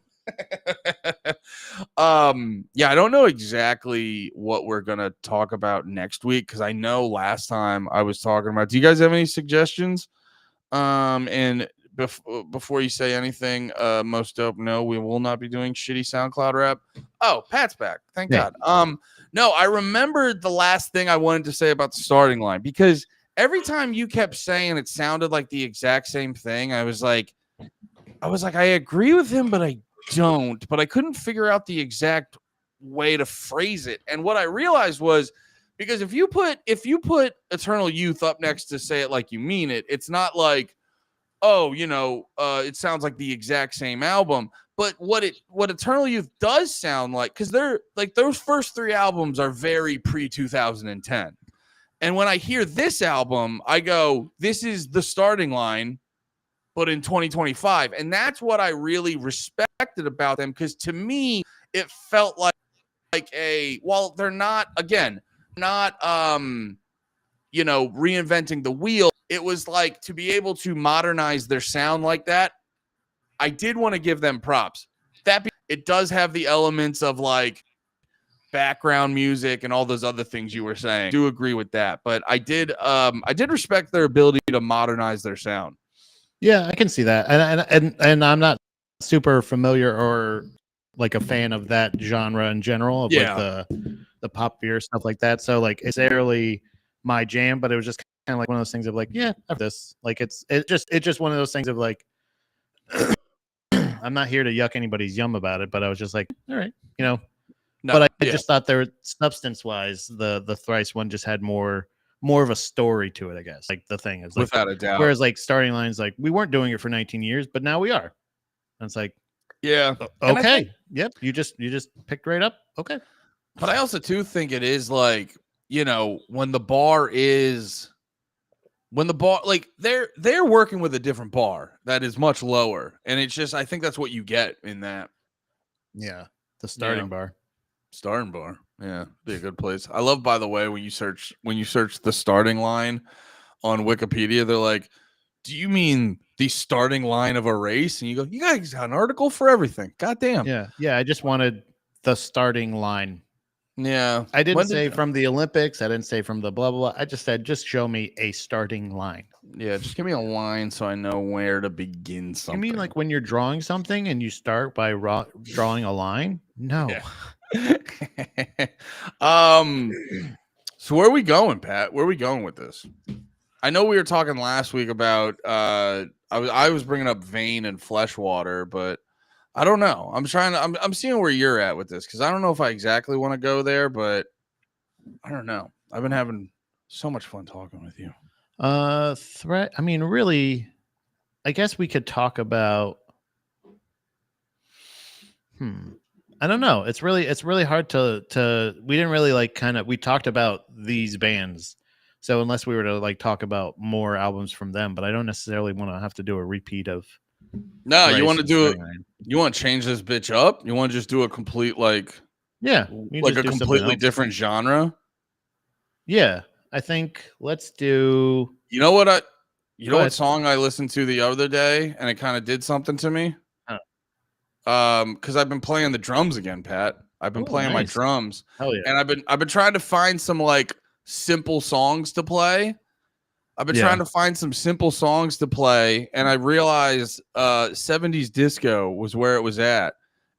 Yeah, I don't know exactly what we're going to talk about next week because I know last time I was talking about, do you guys have any suggestions? And before you say anything, most dope, no, we will not be doing shitty SoundCloud rap. Oh, Pat's back. Thank God. No, I remembered the last thing I wanted to say about the starting line because every time you kept saying it sounded like the exact same thing. I was like, I agree with him, but I don't. But I couldn't figure out the exact way to phrase it. And what I realized was because if you put Eternal Youth up next to Say It Like You Mean It, it's not like, oh, it sounds like the exact same album. But what Eternal Youth does sound like, because they're like those first three albums are very pre-2010. And when I hear this album, I go, this is the starting line, but in 2025. And that's what I really respected about them, because to me, it felt like while they're not reinventing the wheel, it was like to be able to modernize their sound like that. I did want to give them props. It does have the elements of like background music and all those other things you were saying. I do agree with that, but I did respect their ability to modernize their sound. Yeah, I can see that, and I'm not super familiar or like a fan of that genre in general of like the pop beer stuff like that. So like it's rarely my jam, but it was just kind of like one of those things of like, yeah, I have this. Like it's just one of those things of like, I'm not here to yuck anybody's yum about it, but I was just like, all right, No, but I just thought there, substance wise, the Thrice one just had more of a story to it, I guess. Like the thing is, like, without a doubt. Whereas like starting lines, like we weren't doing it for 19 years, but now we are. And it's like, yeah, okay, yep, you just picked right up, okay. But I also too think it is like, when the bar like they're working with a different bar that is much lower, and it's just I think that's what you get in that. Yeah, the starting bar. Starting bar. Yeah, be a good place. I love, by the way, when you search the starting line on Wikipedia, they're like, do you mean the starting line of a race? And you go, you guys got an article for everything. God damn. Yeah, I just wanted the starting line. Yeah. I didn't say from the Olympics. I didn't say from the blah, blah, blah. I just said, just show me a starting line. Yeah, just give me a line so I know where to begin something. You mean like when you're drawing something and you start by drawing a line? No. Yeah. So where are we going, Pat? Where are we going with this? I know we were talking last week about I was bringing up vein and flesh water, but I don't know. I'm seeing where you're at with this, because I don't know if I exactly want to go there, but I don't know. I've been having so much fun talking with you. Threat. I mean, really, I guess we could talk about. I don't know. It's really hard to. We didn't really we talked about these bands. So unless we were to like talk about more albums from them, but I don't necessarily want to have to do a repeat of. No, you want to do it. You want to change this bitch up? You want to just do a complete like a completely different genre? Yeah, I think let's do. You know what what song I listened to the other day, and it kind of did something to me. Because I've been playing the drums again, Pat. I've been playing my drums. Hell yeah. And I've been trying to find some like simple songs to play. I've been Yeah. trying to find some simple songs to play, and I realized 70s disco was where it was at,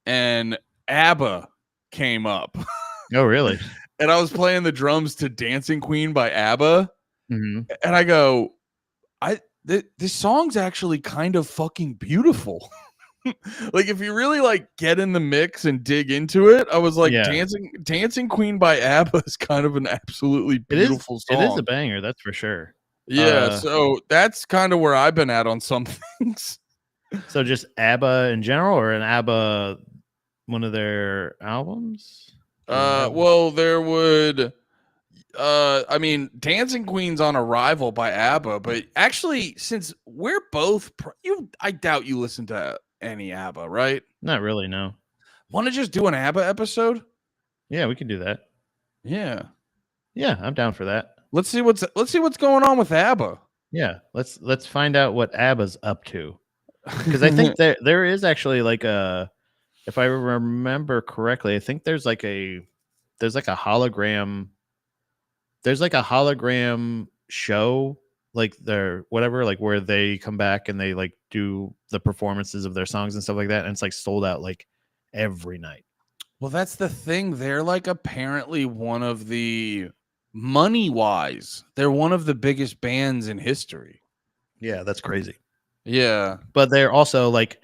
and ABBA came up. Oh, really? And I was playing the drums to Dancing Queen by ABBA, Mm-hmm. and I go, this song's actually kind of fucking beautiful. Like, if you really like get in the mix and dig into it, I was like, Yeah. Dancing Queen by ABBA is kind of an absolutely beautiful song. It is a banger, that's for sure. Yeah, so that's kind of where I've been at on some things. So just ABBA in general, or an ABBA, one of their albums? Well, there would I mean, Dancing Queen's on Arrival by ABBA, but actually, since we're both I doubt you listen to any ABBA, right? Not really, no. Want to just do an ABBA episode? Yeah, we can do that. Yeah. Yeah, I'm down for that. Let's see what's going on with ABBA. Yeah, let's find out what ABBA's up to. Because I think there is actually like a, if I remember correctly, I think there's like a hologram. There's like a hologram show, like their whatever, like where they come back and they like do the performances of their songs and stuff like that, and it's like sold out like every night. Well, that's the thing. They're like apparently one of the money-wise, they're one of the biggest bands in history. Yeah, that's crazy. Yeah. But they're also like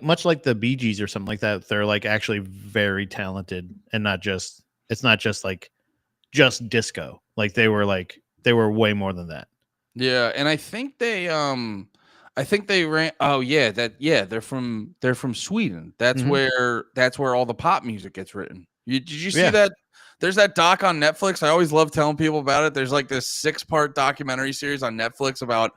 much like the Bee Gees or something like that. They're like actually very talented, and it's not just like just disco. Like they were way more than that. Yeah, and I think they ran they're from Sweden. That's where all the pop music gets written. Did you see that? There's that doc on Netflix. I always love telling people about it. There's like this 6-part documentary series on Netflix about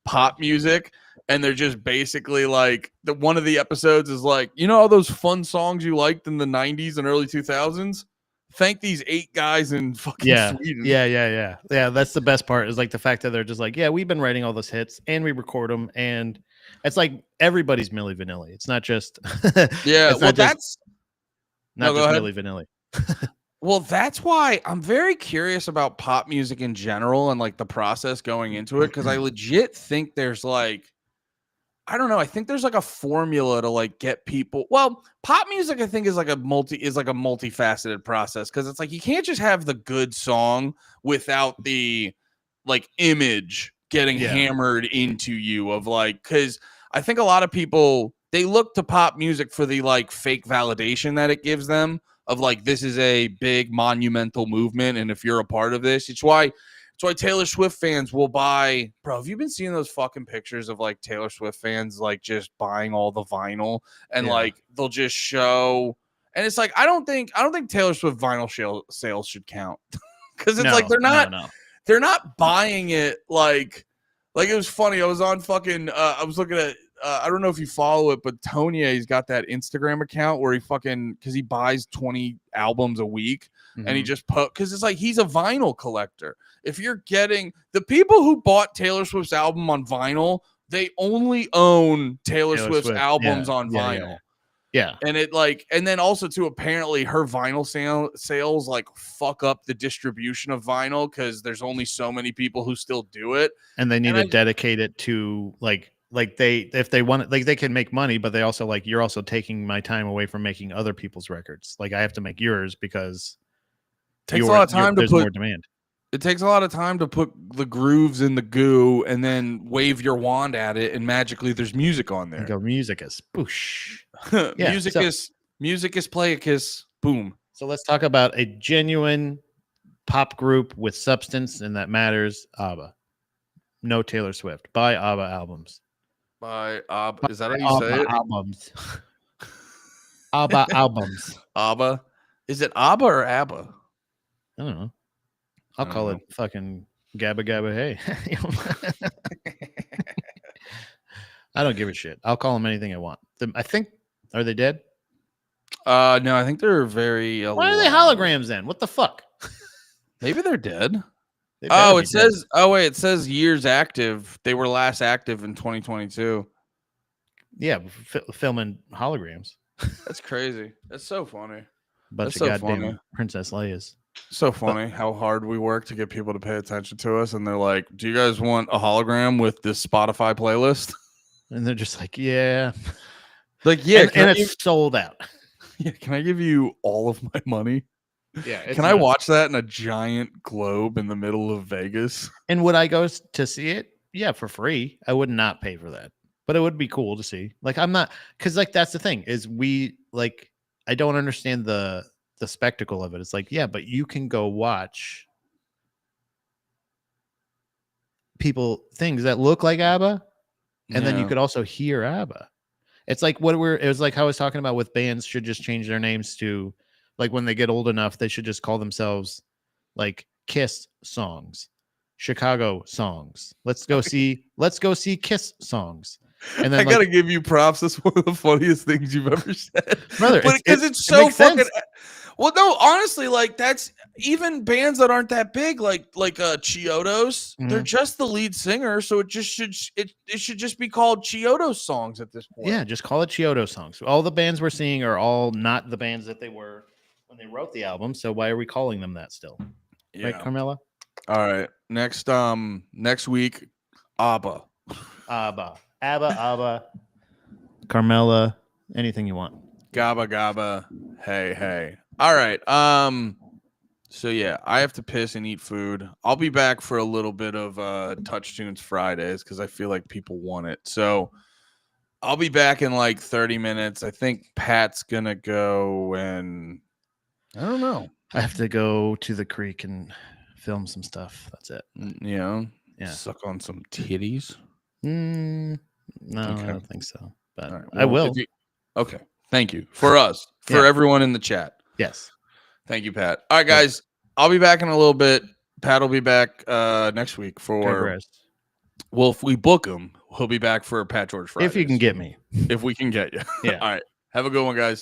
pop music, and they're just basically like one of the episodes is like, you know, all those fun songs you liked in the 90s and early 2000s? Thank these 8 guys in fucking Sweden. Yeah. That's the best part, is like the fact that they're just like, yeah, we've been writing all those hits and we record them, and it's like everybody's Milli Vanilli. It's not just yeah. Well, that's not just Milli Vanilli. Well, that's why I'm very curious about pop music in general and like the process going into it, because I legit think there's like, I don't know. I think there's like a formula to like get people. Well, pop music, I think, is like a multifaceted process, because it's like you can't just have the good song without the like image getting hammered into you of like, because I think a lot of people, they look to pop music for the like fake validation that it gives them of like, this is a big monumental movement, and if you're a part of this, it's why Taylor Swift fans will buy. Bro, have you been seeing those fucking pictures of like Taylor Swift fans like just buying all the vinyl, and like they'll just show, and it's like, I don't think Taylor Swift vinyl sales should count, because it's like they're not buying it like it was funny. I was on fucking I was looking at I don't know if you follow it, but Tonye's got that Instagram account where he fucking, because he buys 20 albums a week, and he just because it's like he's a vinyl collector. If you're getting the people who bought Taylor Swift's album on vinyl, they only own Taylor Swift's albums on vinyl. Yeah. And it like, and then also too, apparently her vinyl sales like fuck up the distribution of vinyl, because there's only so many people who still do it. And they need to dedicate it to like if they want it, like they can make money, but they also like, you're also taking my time away from making other people's records. Like I have to make yours because it takes a lot of time to put more demand. It takes a lot of time to put the grooves in the goo and then wave your wand at it, and magically there's music on there. Go musicus, boosh. Musicus playicus, boom. So let's talk about a genuine pop group with substance and that matters. ABBA. No Taylor Swift. Buy ABBA albums. By ABBA. Is that how you say it? Albums. ABBA albums. ABBA. Is it ABBA or ABBA? I don't know. I'll call it fucking Gabba Gabba Hey. I don't give a shit. I'll call them anything I want. I think, are they dead? No, I think they're very alive. Why are they holograms then? What the fuck? Maybe they're dead. It says years active. They were last active in 2022. Yeah, filming holograms. That's crazy. That's so funny. Bunch of goddamn Princess Leia's. So funny how hard we work to get people to pay attention to us, and they're like, "Do you guys want a hologram with this Spotify playlist?" And they're just like, yeah. Like, yeah, and it's sold out. Yeah, can I give you all of my money? Yeah. Can I watch that in a giant globe in the middle of Vegas? And would I go to see it? Yeah, for free. I would not pay for that, but it would be cool to see. Like, I'm not, because like that's the thing is I don't understand the spectacle of it. It's like, yeah, but you can go watch things that look like ABBA, and then you could also hear ABBA. It's like it was like how I was talking about with bands should just change their names to, like, when they get old enough, they should just call themselves like Kiss songs, Chicago songs. Let's go see Kiss songs. And then I gotta give you props. That's one of the funniest things you've ever said, brother. Because it's so fucking. Well, no, honestly, like that's even bands that aren't that big, like Chiodos. Mhm. They're just the lead singer, so it should just be called Chiodos songs at this point. Yeah, just call it Chiodo songs. All the bands we're seeing are all not the bands that they were when they wrote the album. So why are we calling them that still? Yeah. Right, Carmela? All right. Next week, ABBA. ABBA. Carmela, anything you want. Gabba gabba. Hey. All right. So yeah, I have to piss and eat food. I'll be back for a little bit of Touch Tunes Fridays because I feel like people want it. So I'll be back in like 30 minutes. I think Pat's gonna go, and I don't know. I have to go to the creek and film some stuff. That's it. Yeah. Suck on some titties. No, okay. I don't think so. But right, I will. Okay. Thank you. For us. For everyone in the chat. Yes. Thank you, Pat. All right, guys. I'll be back in a little bit. Pat will be back next week for. Well, if we book him, he'll be back for Pat George Fridays. If you can get me. If we can get you. Yeah. All right. Have a good one, guys.